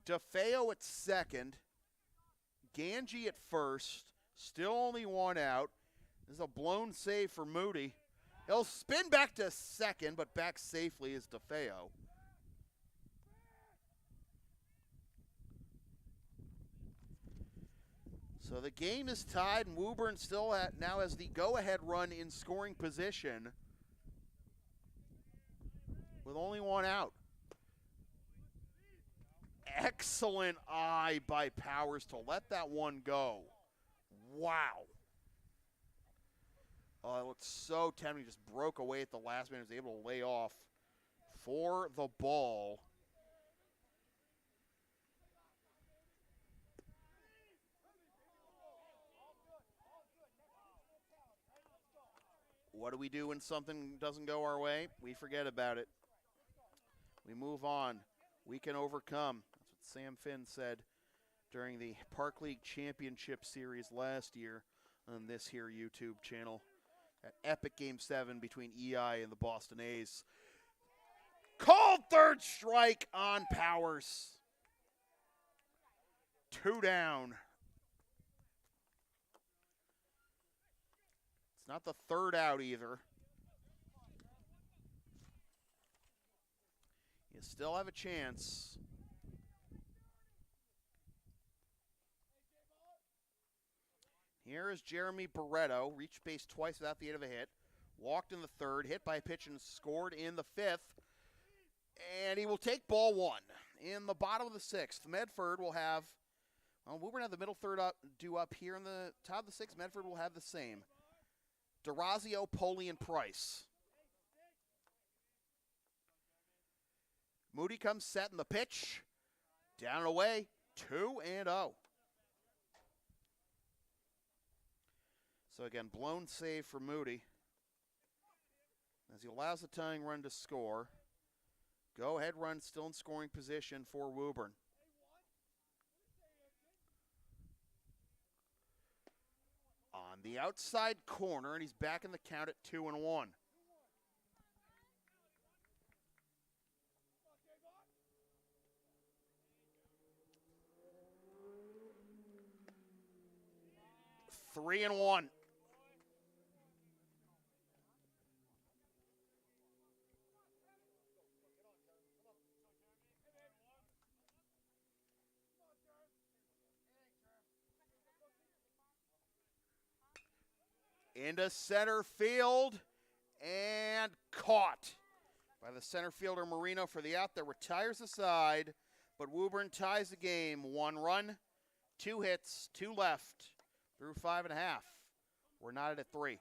DeFeo at second. Ganji at first. Still only one out. This is a blown save for Moody. He'll spin back to second, but back safely is DeFeo. So the game is tied, and Woburn still now has the go-ahead run in scoring position with only one out. Excellent eye by Powers to let that one go. Wow. Oh, it looked so tempting. Just broke away at the last minute. Was able to lay off for the ball. What do we do when something doesn't go our way? We forget about it. We move on. We can overcome. That's what Sam Finn said during the Park League Championship Series last year on this here YouTube channel. That epic Game 7 between EI and the Boston A's. Called third strike on Powers. 2 down. It's not the third out either. You still have a chance. Here is Jeremy Barreto. Reached base twice without the aid of a hit. Walked in the third. Hit by a pitch and scored in the fifth. And he will take ball one. In the bottom of the sixth, Medford will have, well, we're going to have the middle third due up here. In the top of the sixth, Medford will have the same. DeRazio, Poley, and Price. Moody comes set in the pitch. Down and away, 2-0. So again, blown save for Moody as he allows the tying run to score. Go-ahead run still in scoring position for Woburn. On the outside corner, and he's back in the count at 2-1. Three and one. into center field and caught by the center fielder Marino for the out that retires the side, but Woburn ties the game. 1 run, 2 hits, 2 left through 5 1/2. We're knotted at 3.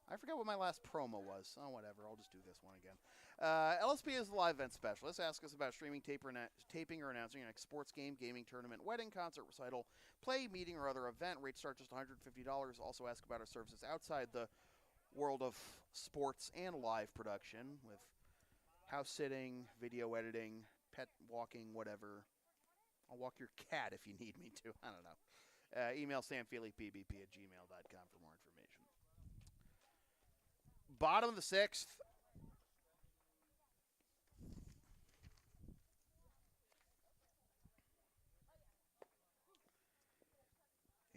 I forgot what my last promo was. Oh, whatever. I'll just do this one again. LSP is the live event specialist. Ask us about streaming, taping, or announcing your next sports game, gaming tournament, wedding, concert, recital, play, meeting, or other event. Rates start just $150. Also ask about our services outside the world of sports and live production with house sitting, video editing, pet walking, whatever. I'll walk your cat if you need me to. I don't know. Email samfeelypbp@gmail.com for more information. Bottom of the 6th.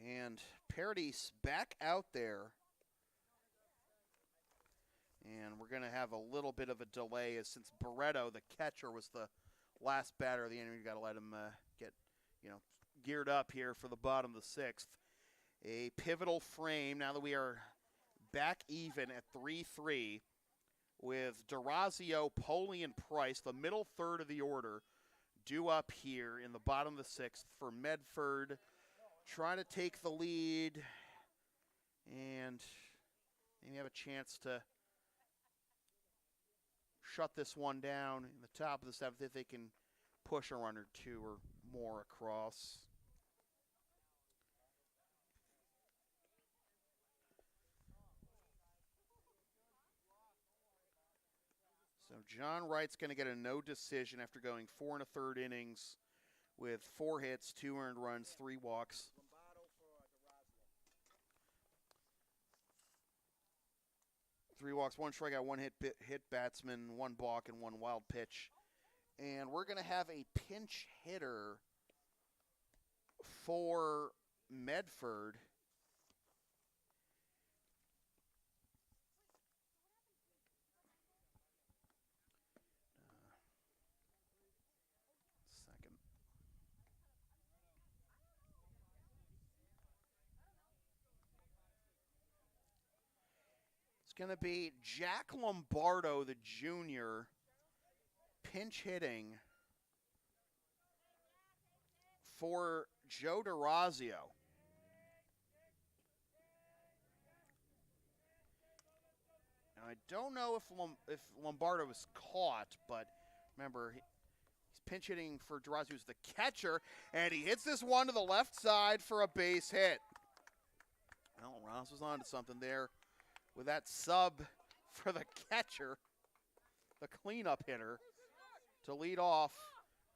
And Paradis back out there. And we're going to have a little bit of a delay as since Barreto, the catcher, was the last batter of the inning. We've got to let him get, geared up here for the bottom of the 6th. A pivotal frame now that we are back even at 3-3 with D'Orazio, Poley, and Price, the middle third of the order, due up here in the bottom of the 6th for Medford. Trying to take the lead and maybe have a chance to shut this one down in the top of the 7th if they can push a run or 2 or more across. So John Wright's going to get a no decision after going 4 1/3 innings with 4 hits, 2 earned runs, 3 walks. 3 walks, 1 strikeout, 1 hit batsman, 1 balk, and 1 wild pitch. And we're going to have a pinch hitter for Medford. Going to be Jack Lombardo, the junior, pinch hitting for Joe D'Orazio. Now, I don't know if Lombardo was caught, but remember, he's pinch hitting for D'Orazio, who's the catcher, and he hits this one to the left side for a base hit. Well, Ross was on to something there with that sub for the catcher, the cleanup hitter, to lead off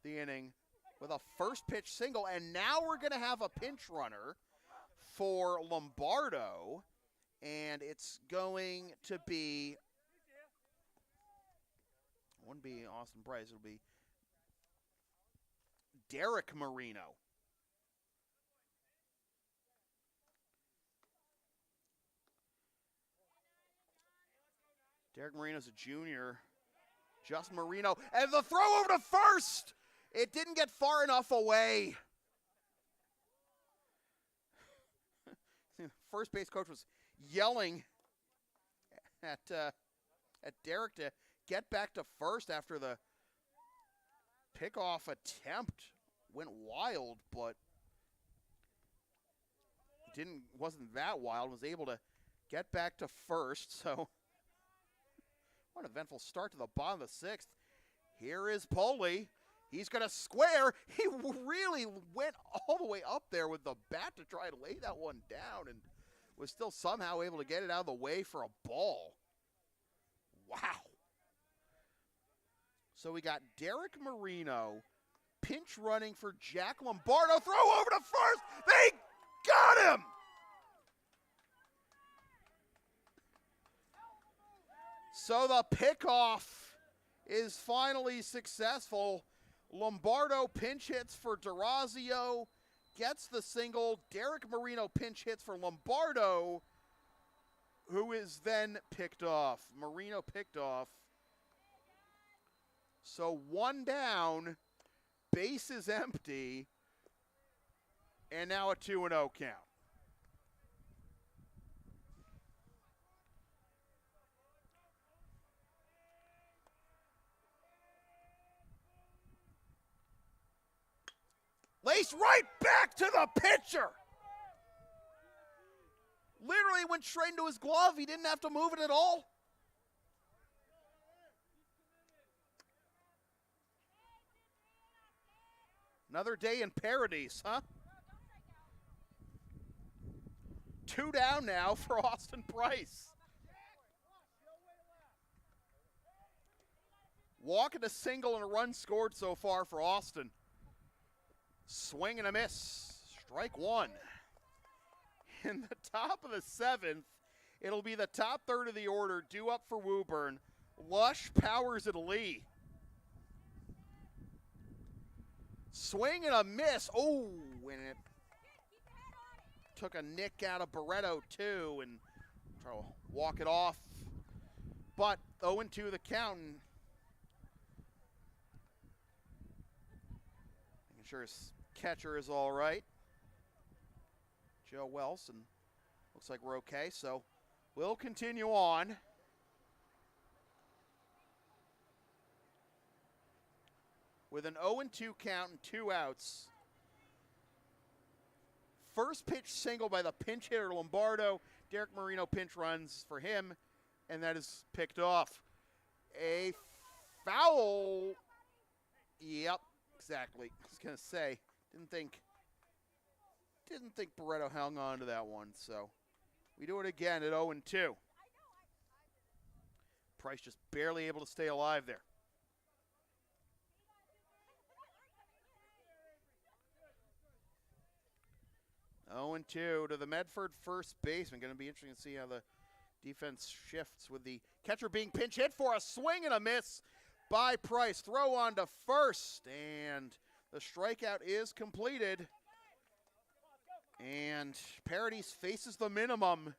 the inning with a first pitch single. And now we're going to have a pinch runner for Lombardo, and it's going to be, it wouldn't be Austin Price, it'll be Derek Marino. Derek Marino's a junior. Justin Marino. And the throw over to first. It didn't get far enough away. First base coach was yelling at Derek to get back to first after the pickoff attempt went wild, but wasn't that wild. Was able to get back to first, so what an eventful start to the bottom of the 6th. Here is Poley. He's going to square. He really went all the way up there with the bat to try to lay that one down and was still somehow able to get it out of the way for a ball. Wow. So we got Derek Marino pinch running for Jack Lombardo. Throw over to first. They got him. So the pickoff is finally successful. Lombardo pinch hits for D'Orazio, gets the single. Derek Marino pinch hits for Lombardo. who is then picked off. Marino picked off. So one down, base is empty, and now a 2-0 count. Lace right back to the pitcher. Literally went straight into his glove. He didn't have to move it at all. Another day in paradise, huh? 2 down now for Austin Price. Walk and a single and a run scored so far for Austin. Swing and a miss. Strike one. In the top of the 7th, it'll be the top third of the order, due up for Woburn. Lush powers at Lee. Swing and a miss. Oh, and it took a nick out of Barreto, too, and try to walk it off. But 0-2 the count. And making sure his catcher is all right. Joe Wilson. Looks like we're okay, so we'll continue on. With an 0-2 count and 2 outs. First pitch single by the pinch hitter Lombardo. Derek Marino pinch runs for him, and that is picked off. A foul. Yep, exactly. I was going to say, didn't think Barreto hung on to that one, so we do it again at 0-2. Price just barely able to stay alive there. 0-2 to the Medford first baseman. Going to be interesting to see how the defense shifts with the catcher being pinch hit for a swing and a miss by Price. Throw on to first, and the strikeout is completed. And Paradise faces the minimum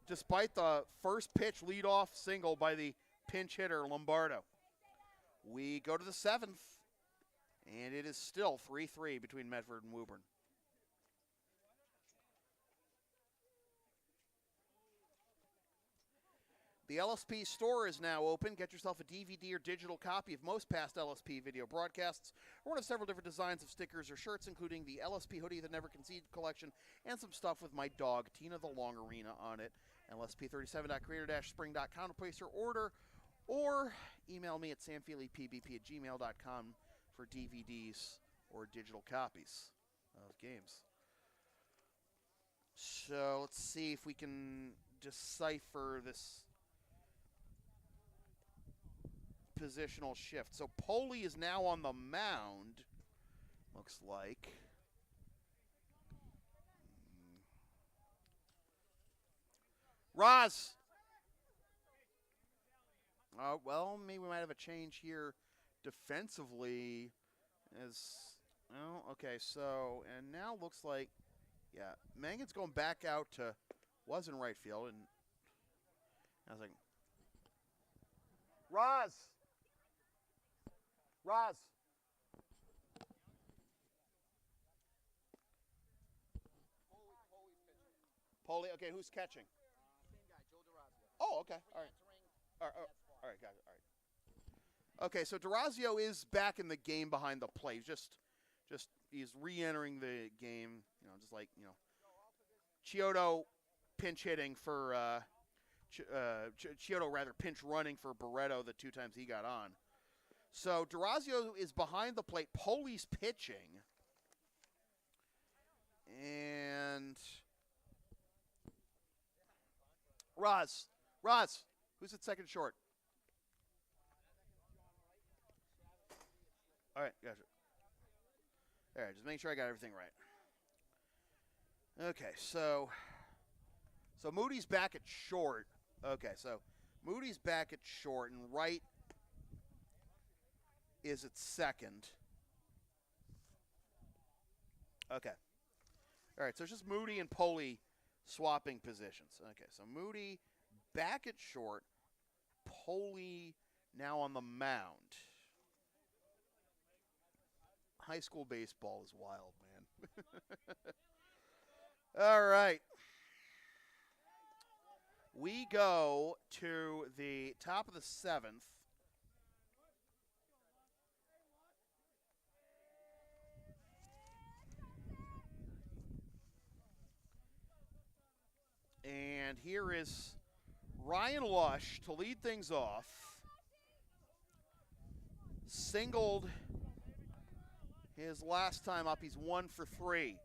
despite the first pitch leadoff single by the pinch hitter Lombardo. We go to the 7th, and it is still 3-3 between Medford and Woburn. The LSP store is now open. Get yourself a DVD or digital copy of most past LSP video broadcasts, or one of several different designs of stickers or shirts, including the LSP hoodie, the Never Conceded collection, and some stuff with my dog, Tina the Longarina, on it. LSP37.creator-spring.com to place your order, or email me at samfeelypbp@gmail.com for DVDs or digital copies of games. So let's see if we can decipher this positional shift. So Poli is now on the mound, looks like. Roz. Well, maybe we might have a change here defensively. Okay, so, and now looks like, yeah, Mangan's going back out to, was in right field, and I was like, Roz. Poli, okay, who's catching? Same guy, Joe DeRazio. Oh, okay, all right. All right, got it, all right. Okay, so DeRazio is back in the game behind the plate. Just he's re-entering the game, just like, Chiodo pinch hitting for, Chiodo rather pinch running for Barreto the 2 times he got on. So DeRazio is behind the plate. Poli's pitching. And Roz, who's at second short? All right, gotcha. All right, just make sure I got everything right. Okay, so Moody's back at short. Okay, so Moody's back at short, and right is at second. Okay. All right, so it's just Moody and Poli swapping positions. Okay, so Moody back at short. Poley now on the mound. High school baseball is wild, man. All right. We go to the top of the 7th. And here is Ryan Lush to lead things off. Singled his last time up. He's 1 for 3.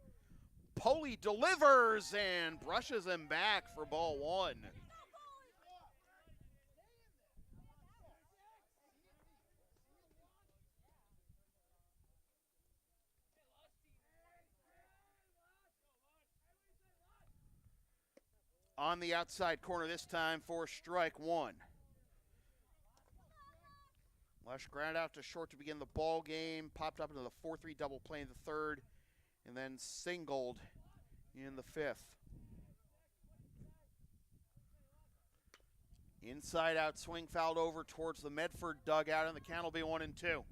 Poley delivers and brushes him back for ball 1. On the outside corner this time for strike 1. Lush ground out to short to begin the ball game, popped up into the 4-3 double play in the 3rd, and then singled in the 5th. Inside out swing fouled over towards the Medford dugout, and the count will be 1-2.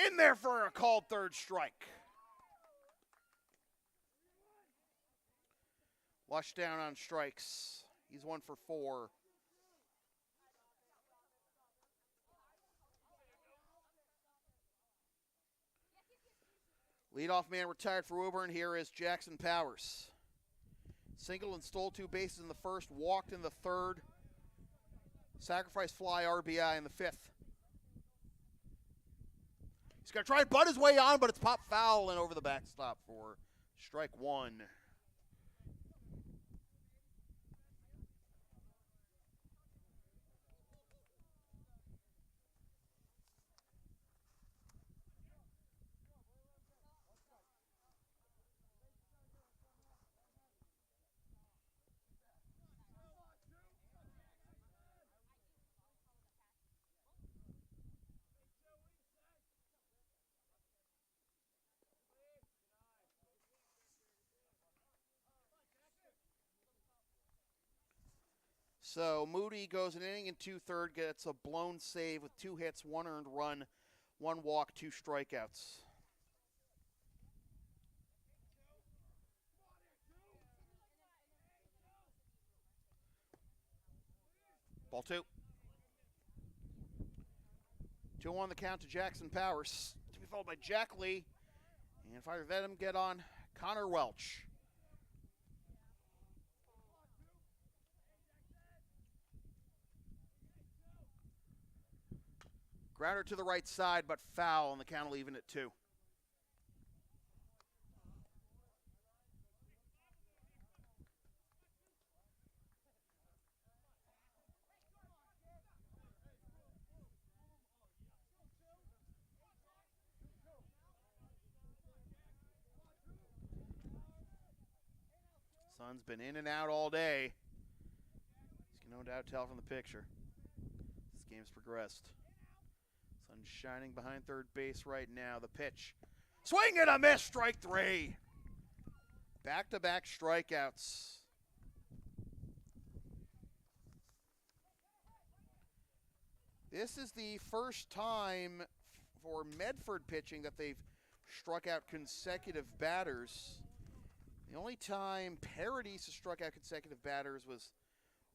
In there for a called 3rd strike. Lush down on strikes. He's 1 for 4. Leadoff man retired for Woburn. Here is Jackson Powers. Singled and stole 2 bases in the 1st, walked in the 3rd. Sacrifice fly RBI in the 5th. He's going to try and butt his way on, but it's popped foul and over the backstop for strike 1. So Moody goes an inning and 2/3, gets a blown save with 2 hits, 1 earned run, 1 walk, 2 strikeouts. Ball 2. 2-1 the count to Jackson Powers, to be followed by Jack Lee. And if I let him get on, Connor Welch. Grounder to the right side, but foul, and the count will even at 2. Sun's been in and out all day. You can no doubt tell from the picture. This game's progressed. Sun's shining behind 3rd base right now. The pitch. Swing and a miss, strike 3. Back-to-back strikeouts. This is the first time for Medford pitching that they've struck out consecutive batters. The only time Paradis has struck out consecutive batters was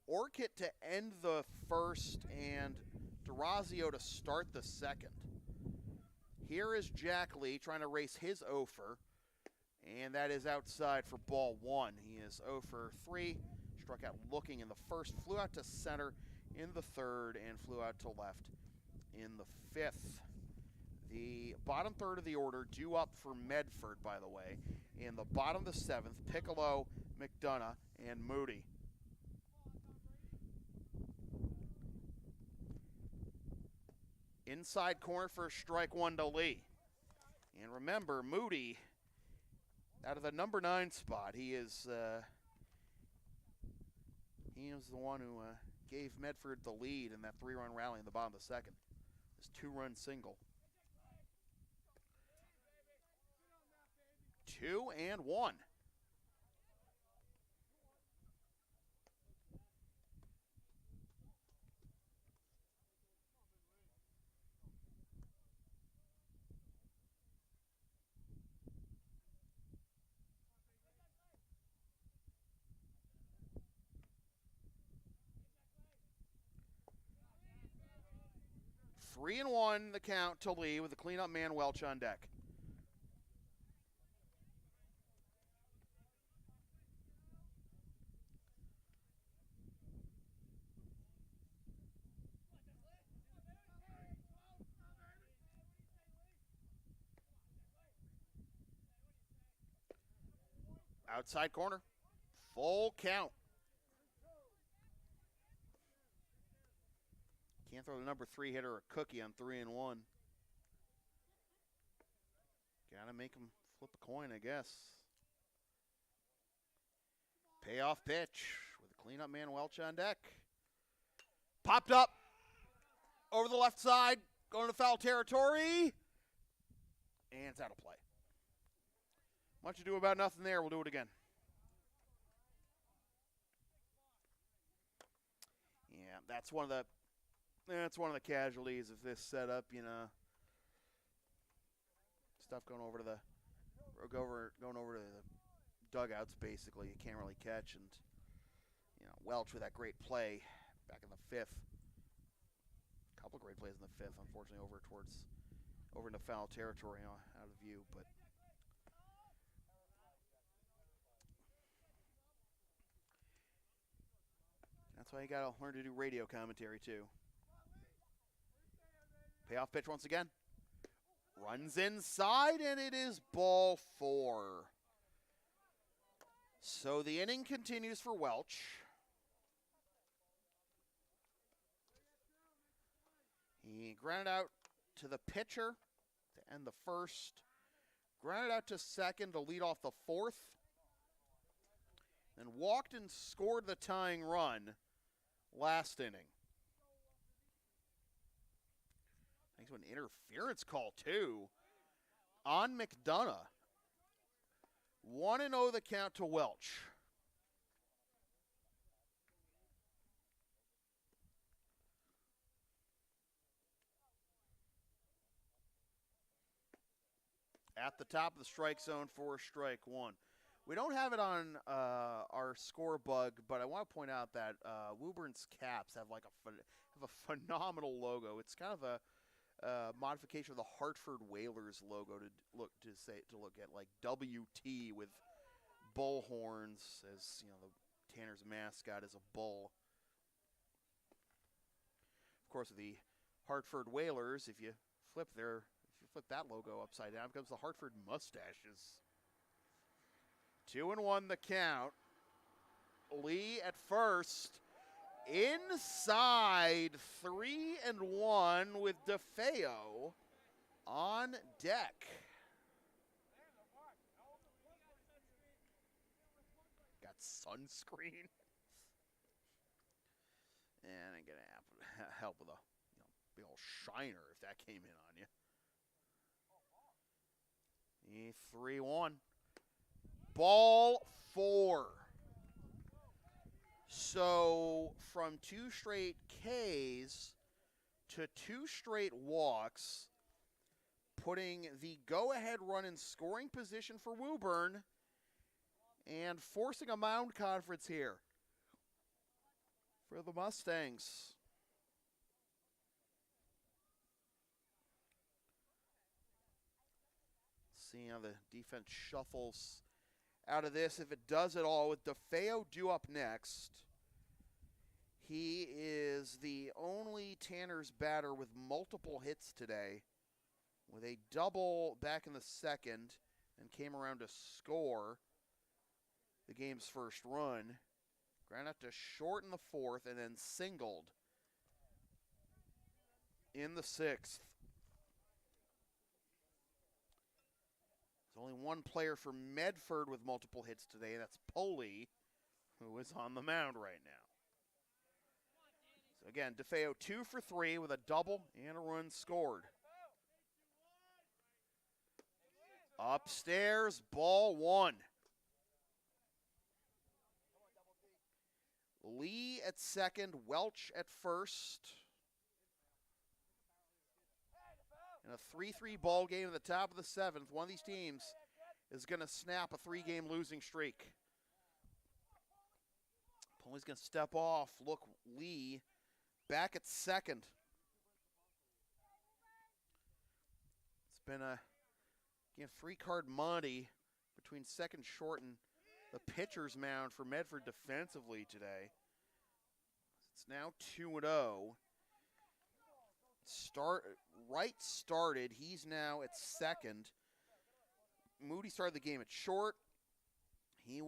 Orchid to end the 1st and DeRazio to start the 2nd. Here is Jack Lee trying to race his offer, and that is outside for ball 1. He is 0 for 3, struck out looking in the 1st, flew out to center in the 3rd, and flew out to left in the 5th. The bottom 3rd of the order due up for Medford, by the way. In the bottom of the 7th, Piccolo, McDonough, and Moody. Inside corner for strike 1 to Lee. And remember, Moody, out of the number 9 spot, he was the one who gave Medford the lead in that 3-run rally in the bottom of the second. This 2-run single. 2-1. Three and one, the count to Lee with the cleanup man Welch on deck. Outside corner, full count. Can't throw the number 3 hitter a cookie on 3 and 1. Gotta make him flip a coin, I guess. Payoff pitch with the cleanup man Welch on deck. Popped up over the left side, going to foul territory, and it's out of play. Much ado about nothing there. We'll do it again. Yeah, that's one of the casualties of this setup, you know. Stuff going over to the dugouts, basically. You can't really catch, and you know, Welch with that great play back in the 5th. A couple of great plays in the 5th, unfortunately, over into foul territory, out of view, but. That's why you got to learn to do radio commentary, too. Payoff pitch once again. Runs inside, and it is ball 4. So the inning continues for Welch. He grounded out to the pitcher to end the 1st. Grounded out to 2nd to lead off the 4th. And walked and scored the tying run last inning. Thanks to an interference call, too, on McDonough. 1-0 the count to Welch. At the top of the strike zone for strike 1. We don't have it on our score bug, but I want to point out that Woburn's caps have a phenomenal logo. It's kind of a modification of the Hartford Whalers logo to look at like WT with bull horns, as you know, the Tanner's mascot is a bull. Of course, the Hartford Whalers, if you flip that logo upside down, it becomes the Hartford Mustaches. 2-1 the count. Lee at first. Inside 3-1 with DeFeo on deck. Got sunscreen. And I'm going to help with a big old shiner if that came in on you. 3-1. Ball 4. So from 2 straight Ks to 2 straight walks, putting the go-ahead run in scoring position for Woburn and forcing a mound conference here for the Mustangs. See how the defense shuffles out of this, if it does at all, with DeFeo due up next. He is the only Tanner's batter with multiple hits today, with a double back in the 2nd, and came around to score the game's first run. Ground out to short in the 4th, and then singled in the 6th. only one player for Medford with multiple hits today. That's Poley, who is on the mound right now. So again, DeFeo 2 for 3 with a double and a run scored. Upstairs, ball 1. Lee at second, Welch at first. In a 3-3 ball game at the top of the 7th, one of these teams is going to snap a 3-game losing streak. Poley's going to step off. Look, Lee back at second. It's been a free card Monty between second short and the pitcher's mound for Medford defensively today. It's now 2-0. Wright started. He's now at second. Moody started the game at short. He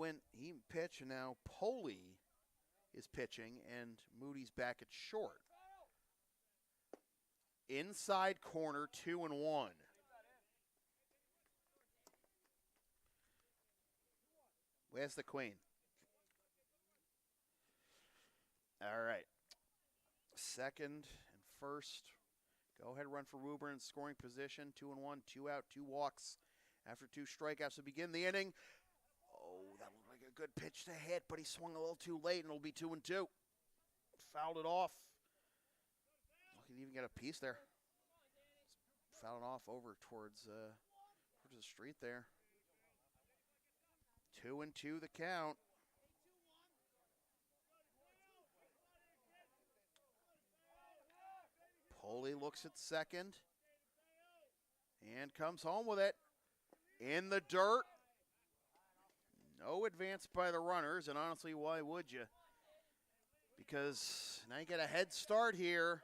pitched, and now Poley is pitching, and Moody's back at short. Inside corner, 2-1. Where's the queen? All right. Second and first. Go ahead, run for Woburn, scoring position. 2-1, 2 out, 2 walks after 2 strikeouts to begin the inning. Oh, that looked like a good pitch to hit, but he swung a little too late, and it'll be 2-2. Fouled it off. He didn't even get a piece there. Fouled it off over towards the street there. 2-2 the count. Poley looks at second and comes home with it. In the dirt. No advance by the runners, and honestly, why would you? Because now you get a head start here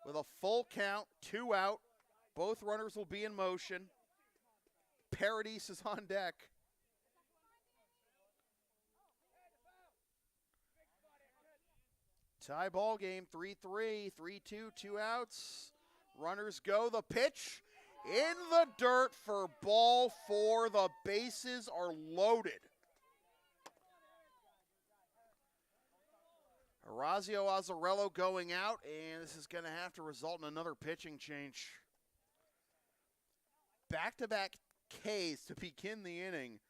with a full count, 2 out. Both runners will be in motion. Paradis is on deck. Tie ball game, 3-3, 3-2, 2 outs. Runners go. The pitch in the dirt for ball 4. The bases are loaded. Orazio Azzarello going out, and this is going to have to result in another pitching change. Back-to-back Ks to begin the inning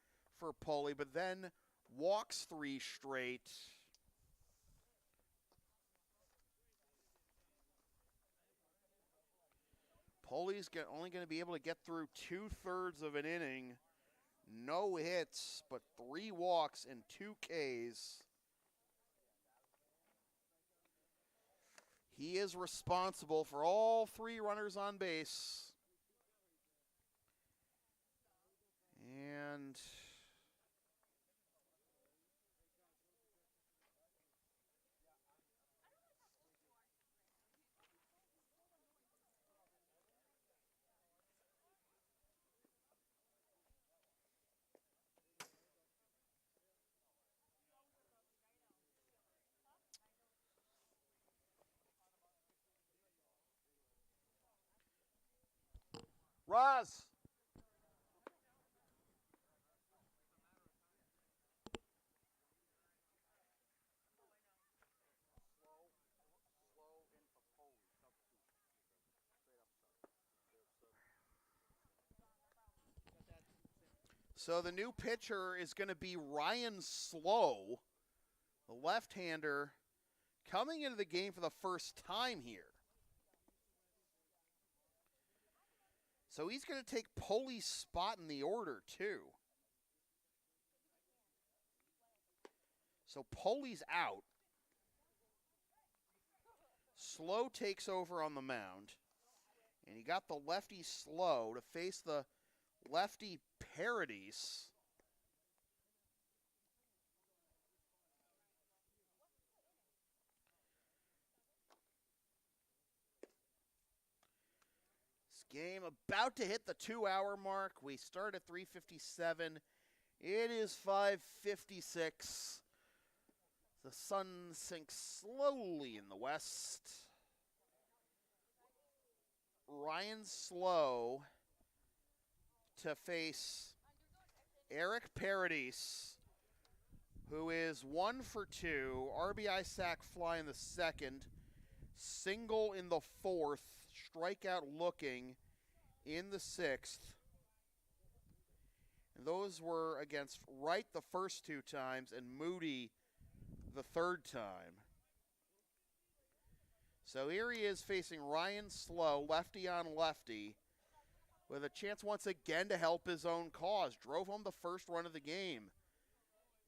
for Poley, but then walks 3 straight. Poley's only going to be able to get through 2/3 of an inning. No hits, but 3 walks and 2 Ks. He is responsible for all 3 runners on base. And Roz. So the new pitcher is going to be Ryan Slow, the left-hander, coming into the game for the first time here. So he's going to take Poley's spot in the order, too. So Poley's out. Slow takes over on the mound. And he got the lefty Slow to face the lefty Paradis. Game about to hit the 2-hour mark. We start at 3:57. It is 5:56. The sun sinks slowly in the west. Ryan Slow to face Eric Paradis, who is 1 for 2, RBI sack fly in the second, single in the fourth, strikeout looking in the sixth. And those were against Wright the first 2 times and Moody the third time. So here he is facing Ryan Slow, lefty on lefty, with a chance once again to help his own cause. Drove home the first run of the game.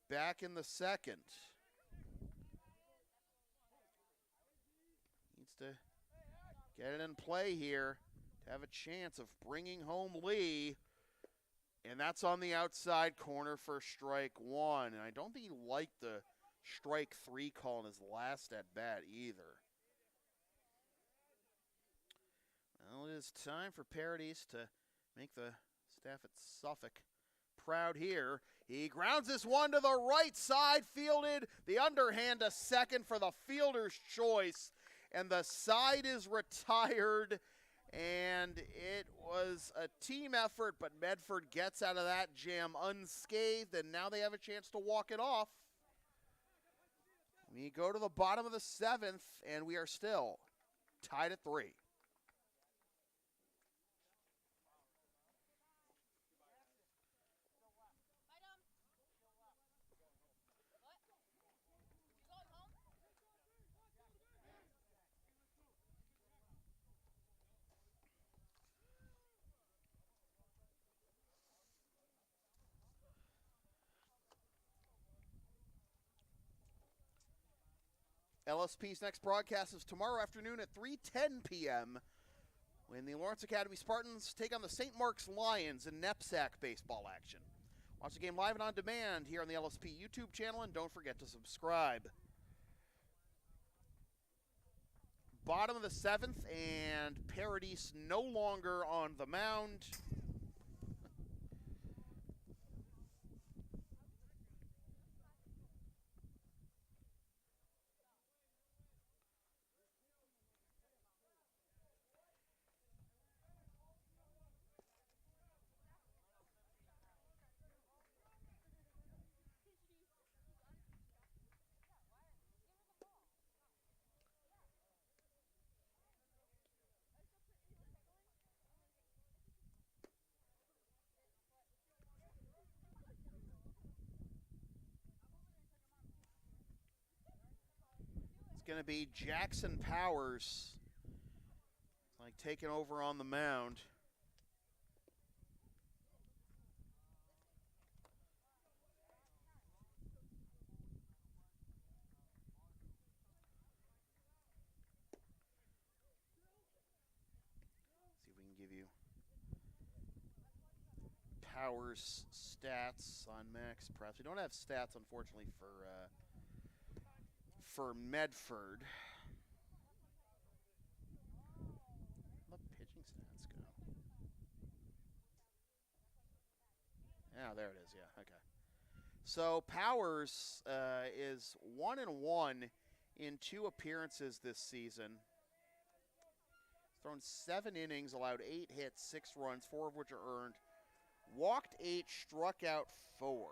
Back in the second. Needs to get it in play here to have a chance of bringing home Lee. And that's on the outside corner for strike 1. And I don't think he liked the strike 3 call in his last at bat either. Well, it is time for Paradis to make the staff at Suffolk proud here. He grounds this one to the right side, fielded the underhand to second for the fielder's choice. And the side is retired, and it was a team effort, but Medford gets out of that jam unscathed, and now they have a chance to walk it off. We go to the bottom of the 7th, and we are still tied at 3. LSP's next broadcast is tomorrow afternoon at 3:10 p.m. when the Lawrence Academy Spartans take on the St. Mark's Lions in knapsack baseball action. Watch the game live and on demand here on the LSP YouTube channel, and don't forget to subscribe. Bottom of the 7th, and Paradis no longer on the mound. Going to be Jackson Powers, like taking over on the mound. See if we can give you Powers stats on Max Press. We don't have stats, unfortunately, for Medford. How the pitching stats go? Yeah, there it is. Yeah, okay. So Powers is 1-1 in 2 appearances this season. He's thrown 7 innings, allowed 8 hits, 6 runs, 4 of which are earned. Walked 8, struck out 4.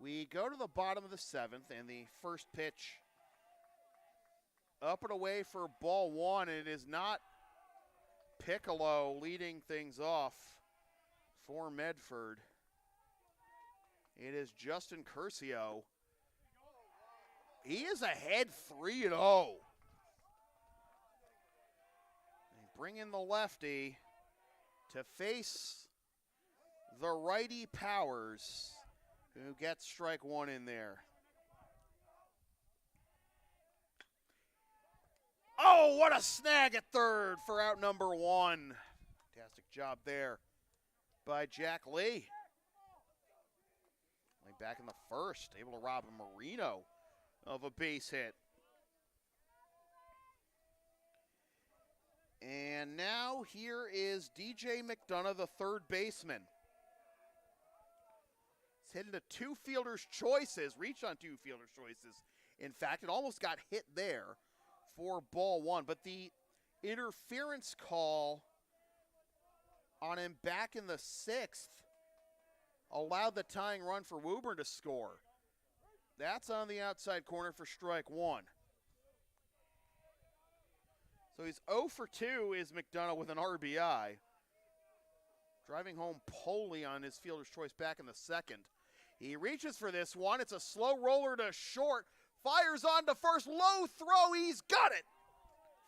We go to the bottom of the 7th, and the first pitch up and away for ball 1. It is not Piccolo leading things off for Medford. It is Justin Curcio. He is ahead 3-0. They bring in the lefty to face the righty Powers, who gets strike 1 in there. Oh, what a snag at third for out number 1. Fantastic job there by Jack Lee. Back in the first, able to rob Marino of a base hit. And now here is DJ McDonough, the third baseman. He's headed to 2 fielders' choices, reached on 2 fielders' choices In fact, it almost got hit there for ball one, but the interference call on him back in the 6th allowed the tying run for Woburn to score. That's on the outside corner for strike one. So he's 0 for 2 is McDonough with an RBI. Driving home Poley on his fielder's choice back in the 2nd. He reaches for this one. It's a slow roller to short. Fires on to first. Low throw. He's got it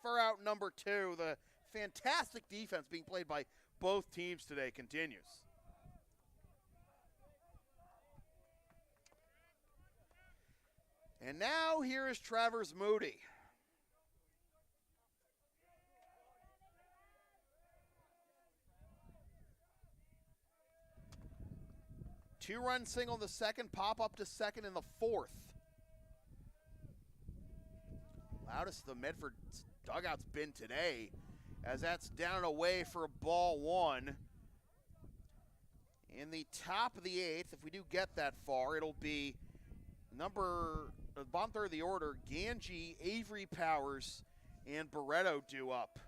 for out number 2. The fantastic defense being played by both teams today continues. And now here is Travers Moody. Two-run single in the 2nd, pop up to 2nd in the 4th. Loudest the Medford dugout's been today, as that's down and away for ball one. In the top of the 8th, if we do get that far, it'll be the bottom third of the order, Ganji, Avery Powers, and Barreto due up.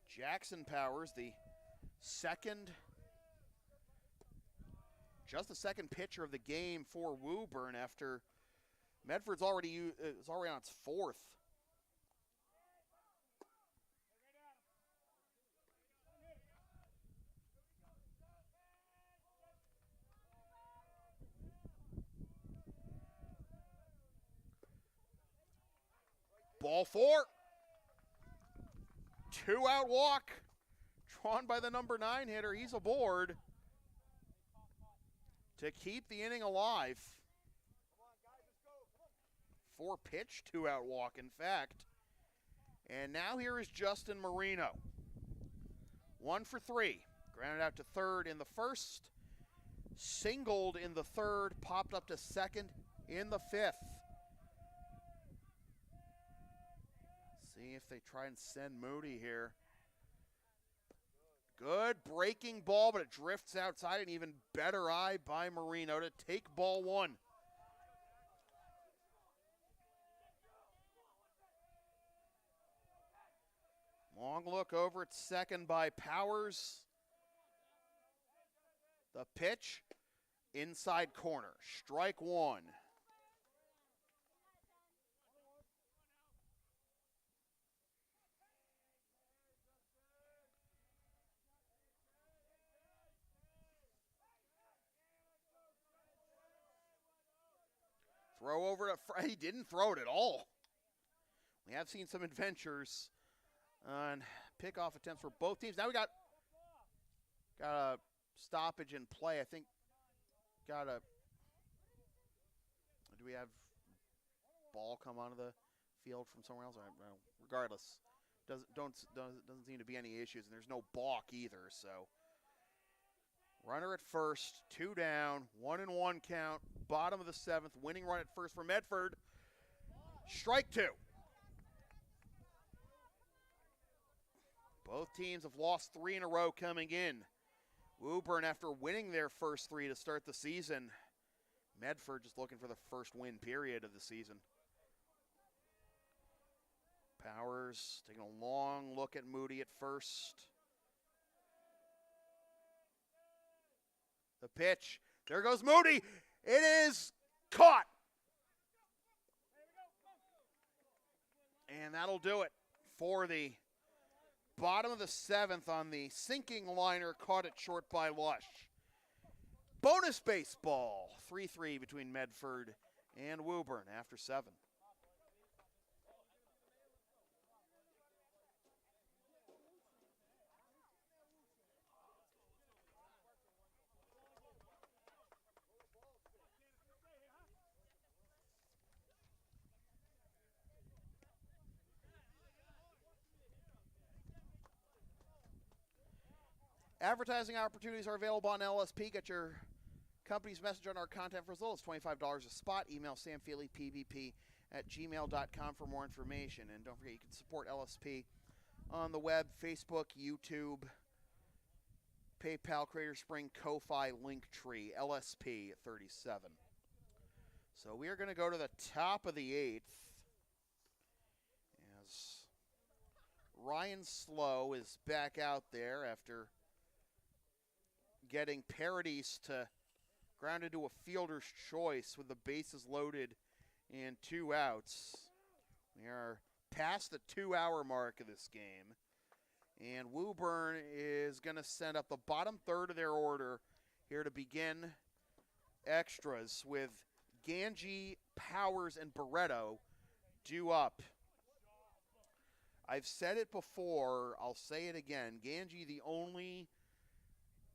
Jackson Powers, the second pitcher of the game for Woburn after Medford's already on its 4th. Ball 4. 2-out walk drawn by the number 9 hitter. He's aboard to keep the inning alive. 4-pitch, 2-out walk, in fact. And now here is Justin Marino. 1 for 3. Grounded out to 3rd in the 1st. Singled in the 3rd. Popped up to 2nd in the 5th. See if they try and send Moody here. Good breaking ball, but it drifts outside. An even better eye by Marino to take ball 1. Long look over at 2nd by Powers. The pitch, inside corner, strike 1. Throw over to he didn't throw it at all. We have seen some adventures on pickoff attempts for both teams. Now we got a stoppage in play. I think do we have ball come onto the field from somewhere else? I don't know. Regardless, doesn't seem to be any issues, and there's no balk either. So runner at first, 2 down, 1-1 count, bottom of the 7th, winning run at first for Medford. Strike 2. Both teams have lost 3 in a row coming in. Woburn, after winning their first 3 to start the season. Medford just looking for the first win period of the season. Powers taking a long look at Moody at first. The pitch. There goes Moody. It is caught. And that'll do it for the bottom of the 7th on the sinking liner, caught it short by Lush. Bonus baseball, 3-3 between Medford and Woburn after 7. Advertising opportunities are available on LSP. Get your company's message on our content for as little as $25 a spot. Email samfeelypvp@gmail.com for more information. And don't forget, you can support LSP on the web, Facebook, YouTube, PayPal, Creator Spring, Ko-Fi, Linktree, LSP 37. So we are going to go to the top of the 8th as Ryan Slow is back out there after getting Paradis to ground into a fielder's choice with the bases loaded and 2 outs. We are past the 2-hour mark of this game. And Woburn is going to send up the bottom third of their order here to begin extras with Ganji, Powers, and Barreto due up. I've said it before, I'll say it again. Ganji, the only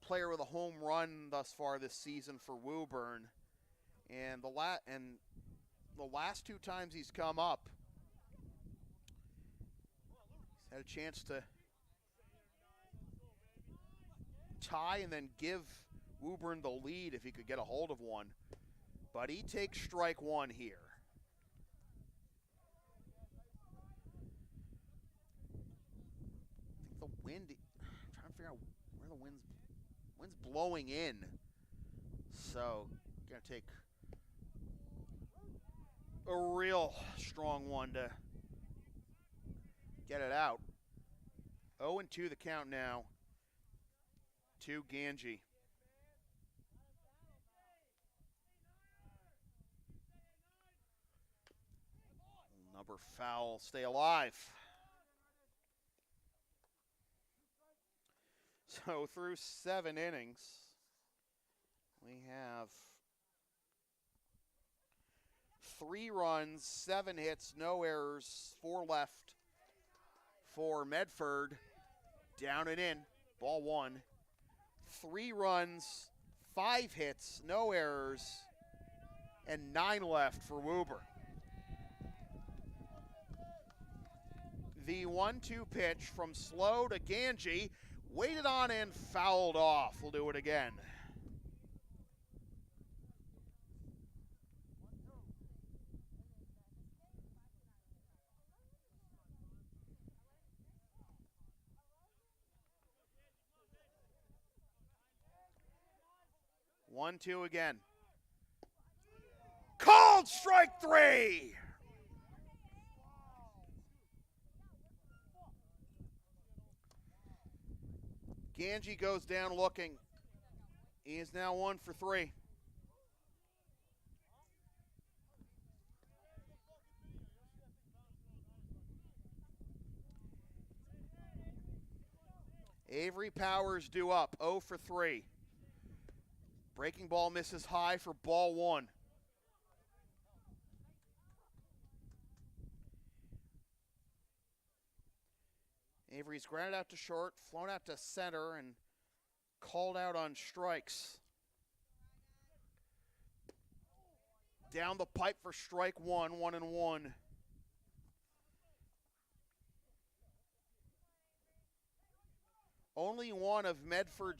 player with a home run thus far this season for Woburn. And the last 2 times he's come up, he's had a chance to tie and then give Woburn the lead if he could get a hold of one. But he takes strike 1 here. I think the wind, I'm trying to figure out where the wind's blowing in. So, gonna take a real strong one to get it out. 0-2 the count now to Ganji. Number foul, stay alive. So through 7 innings, we have 3 runs, 7 hits, no errors, 4 left for Medford. Down and in, ball 1. 3 runs, 5 hits, no errors, and 9 left for Woburn. The 1-2 pitch from Slow to Ganji, waited on and fouled off. We'll do it again. One, 2 again. Called strike 3! Ganji goes down looking. He is now 1 for 3. Avery Powers due up, 0 for 3. Breaking ball misses high for ball 1. Avery's grounded out to short, flown out to center, and called out on strikes. Down the pipe for strike 1, 1-1. Only one of Medford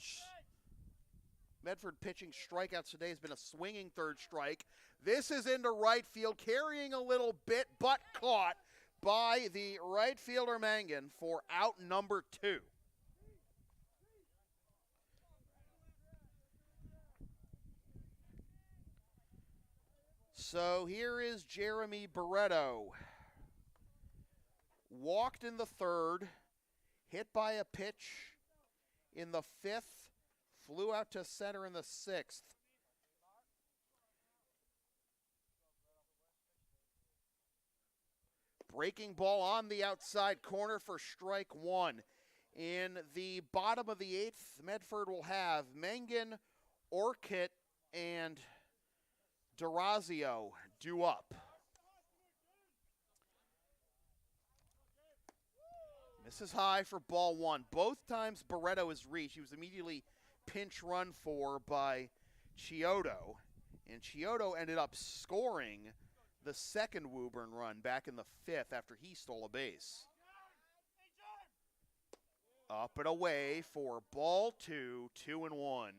pitching strikeouts today has been a swinging third strike. This is into right field, carrying a little bit, but caught by the right fielder Mangan for out number 2. So here is Jeremy Barreto. Walked in the 3rd, hit by a pitch in the 5th, flew out to center in the 6th. Breaking ball on the outside corner for strike 1. In the bottom of the 8th, Medford will have Mangan, Orchid, and Durazio due up. Misses high for ball 1. Both times Barreto is reached. He was immediately pinch run for by Chiodo. And Chiodo ended up scoring the second Woburn run back in the 5th after he stole a base. Up and away for ball 2, 2-1.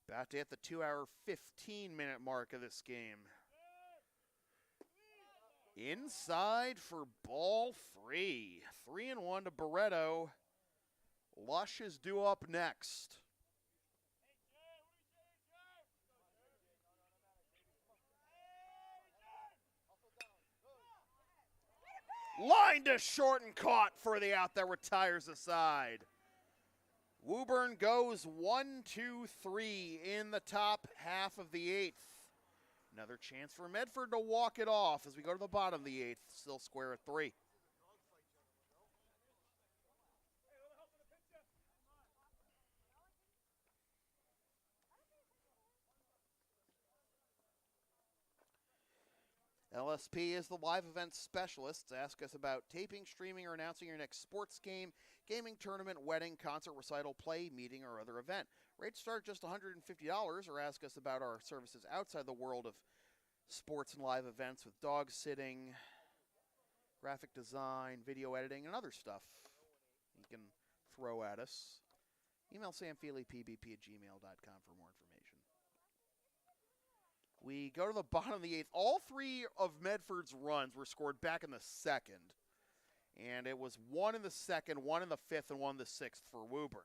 About to hit the 2-hour, 15-minute mark of this game. Inside for ball 3. 3-1 to Barreto. Lush is due up next. Line to short and caught for the out that retires aside. Woburn goes 1-2-3 in the top half of the 8th. Another chance for Medford to walk it off as we go to the bottom of the 8th, still square at 3. LSP is the live event specialist. Ask us about taping, streaming, or announcing your next sports game, gaming tournament, wedding, concert, recital, play, meeting, or other event. Rates start just $150, or ask us about our services outside the world of sports and live events with dog sitting, graphic design, video editing, and other stuff you can throw at us. Email samfeelypbp@gmail.com for more information. We go to the bottom of the 8th. All 3 of Medford's runs were scored back in the 2nd. And it was 1 in the 2nd, 1 in the 5th, and 1 in the 6th for Woburn.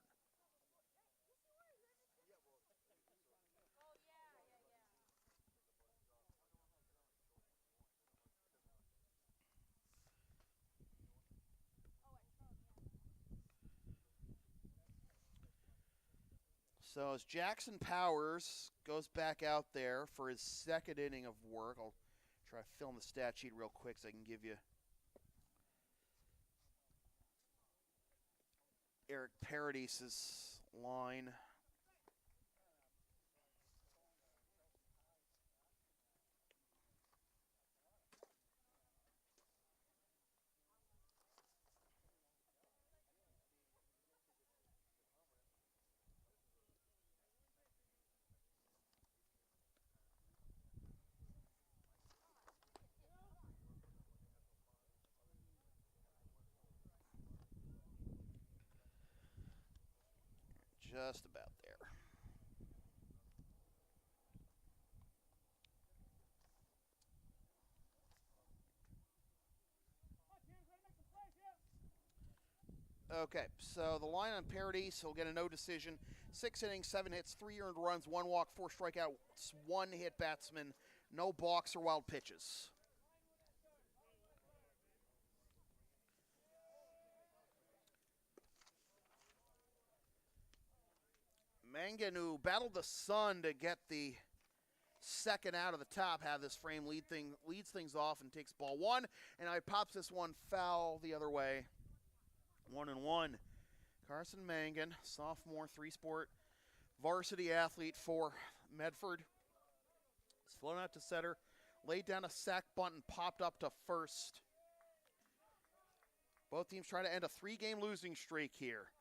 So as Jackson Powers goes back out there for his 2nd inning of work, I'll try to fill in the stat sheet real quick so I can give you Eric Paradis' line. Just about there. Okay, so the line on Paradis, he'll get a no decision. 6 innings, 7 hits, 3 earned runs, 1 walk, 4 strikeouts, 1 hit batsman, no balks or wild pitches. Mangan, who battled the sun to get the 2nd out of the top, had this frame leads things off and takes ball 1, and I pops this one foul the other way. 1-1. Carson Mangan, sophomore, 3-sport varsity athlete for Medford. He's flown out to center, laid down a sac bunt and popped up to first. Both teams try to end a 3-game losing streak here.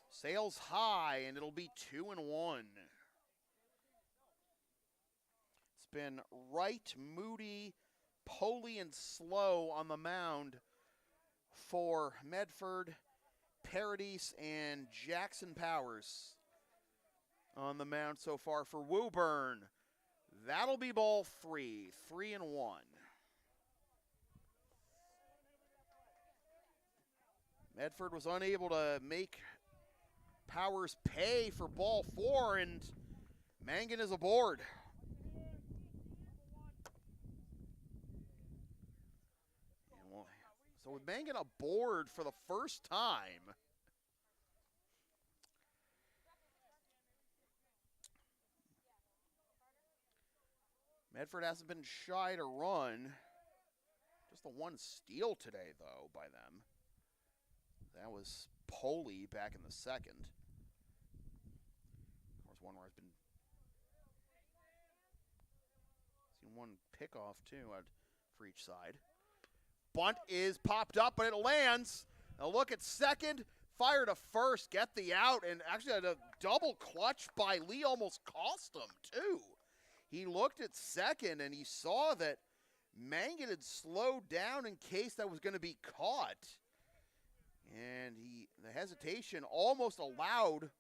Sails high, and it'll be 2-1. It's been Wright, Moody, Poley, and Slow on the mound for Medford. Paradis and Jackson Powers on the mound so far for Woburn. That'll be ball 3, 3-1. Medford was unable to make Powers pay for ball 4, and Mangan is aboard. So with Mangan aboard for the first time, Medford hasn't been shy to run. Just the 1 steal today, though, by them. That was Poley back in the 2nd. Of course, one where I've been seen 1 pickoff, too, for each side. Bunt is popped up, but it lands. A look at 2nd, fire to 1st, get the out, and actually had a double clutch by Lee, almost cost him, too. He looked at 2nd, and he saw that Mangan had slowed down in case that was going to be caught. And the hesitation almost allowed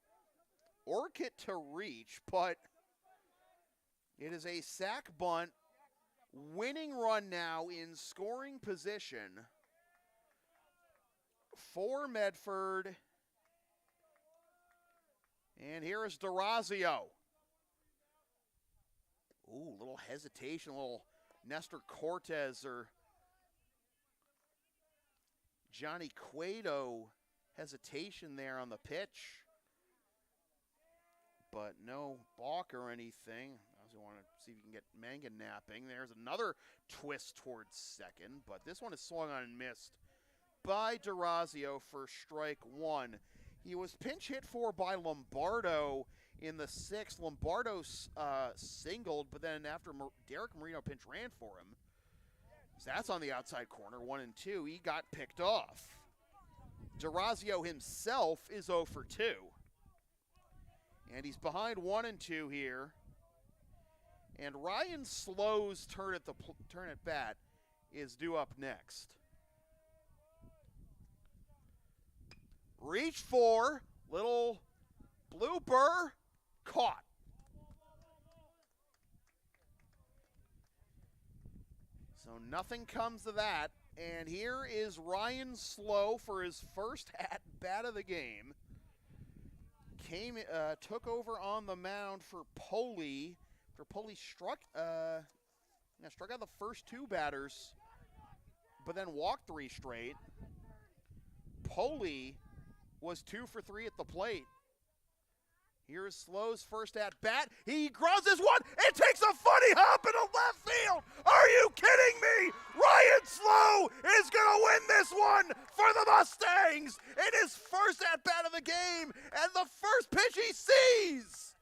Orchid to reach, but it is a sac bunt. Winning run now in scoring position for Medford. And here is DeRazio. Ooh, a little hesitation, a little Nestor Cortez or Johnny Cueto hesitation there on the pitch. But no balk or anything. I also want to see if you can get Mangan napping. There's another twist towards second, but this one is swung on and missed by DeRazio for strike one. He was pinch hit for by Lombardo in the sixth. Lombardo singled, but then after Derek Marino pinch ran for him, so that's on the outside corner, 1 and 2. He got picked off. DeRazio himself is 0 for 2. And he's behind 1 and 2 here. And Ryan Slow's turn at bat is due up next. Reach for, little blooper, caught. So nothing comes of that. And here is Ryan Slow for his first at bat of the game. Took over on the mound for Poli. Poli struck out the first 2 batters, but then walked 3 straight. Poli was 2 for 3 at the plate. Here's Slow's first at bat. He grounds this one. It takes a funny hop into left field. Are you kidding me? Ryan Slow is going to win this one for the Mustangs in his first at bat of the game and the first pitch he sees.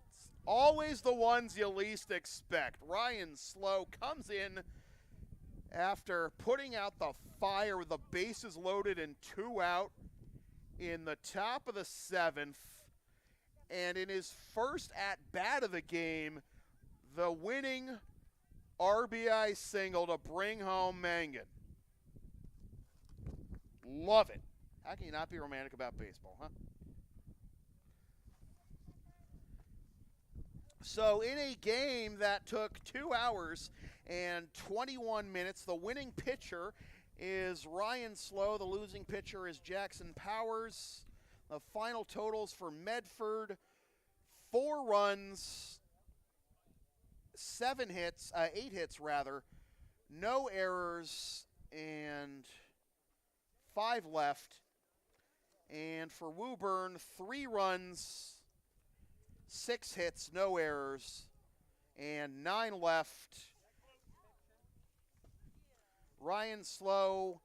It's always the ones you least expect. Ryan Slow comes in after putting out the fire with the bases loaded and 2 out in the top of the 7th. And in his first at-bat of the game, the winning RBI single to bring home Mangan. Love it. How can you not be romantic about baseball, huh? So in a game that took 2 hours and 21 minutes, the winning pitcher is Ryan Slow. The losing pitcher is Jackson Powers. The final totals for Medford: 4 runs, 8 hits, no errors, and 5 left. And for Woburn, 3 runs, 6 hits, no errors, and 9 left. Ryan Slow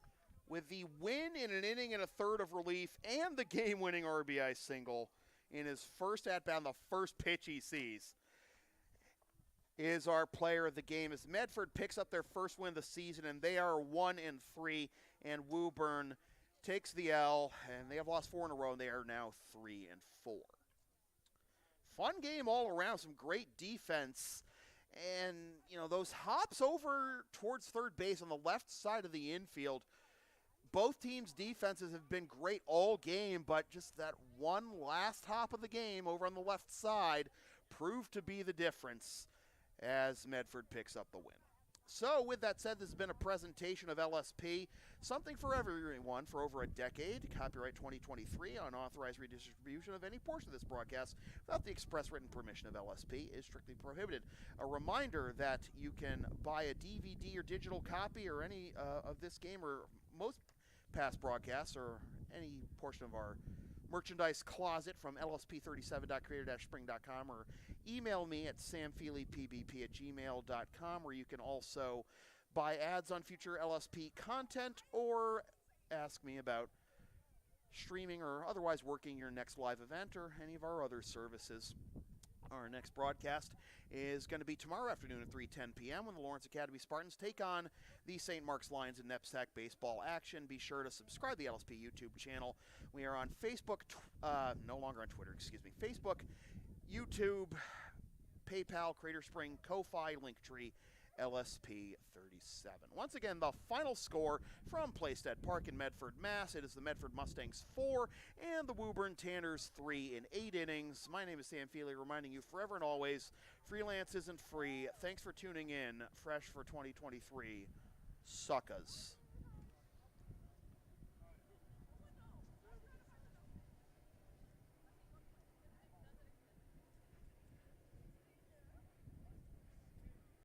with the win in an inning and a third of relief and the game-winning RBI single in his first at-bat, the first pitch he sees, is our player of the game as Medford picks up their first win of the season, and they are 1 and 3, and Woburn takes the L, and they have lost 4 in a row, and they are now 3 and 4. Fun game all around, some great defense. And, those hops over towards third base on the left side of the infield, both teams' defenses have been great all game, but just that one last hop of the game over on the left side proved to be the difference as Medford picks up the win. So, with that said, this has been a presentation of LSP, something for everyone for over a decade. Copyright 2023, unauthorized redistribution of any portion of this broadcast without the express written permission of LSP is strictly prohibited. A reminder that you can buy a DVD or digital copy or any of this game or most past broadcasts or any portion of our merchandise closet from lsp37.creator-spring.com or email me at samfeelypbp@gmail.com, where you can also buy ads on future LSP content or ask me about streaming or otherwise working your next live event or any of our other services. Our next broadcast is going to be tomorrow afternoon at 3:10 p.m. when the Lawrence Academy Spartans take on the St. Mark's Lions in NEPSAC baseball action. Be sure to subscribe to the LSP YouTube channel. We are on Facebook, no longer on Twitter, Facebook, YouTube, PayPal, Creator Spring, Ko-Fi, Linktree, LSP 37. Once again, the final score from Playstead Park in Medford, Mass. It is the Medford Mustangs 4 and the Woburn Tanners 3 in 8 innings. My name is Sam Feely, reminding you forever and always, freelance isn't free. Thanks for tuning in. Fresh for 2023. Suckas.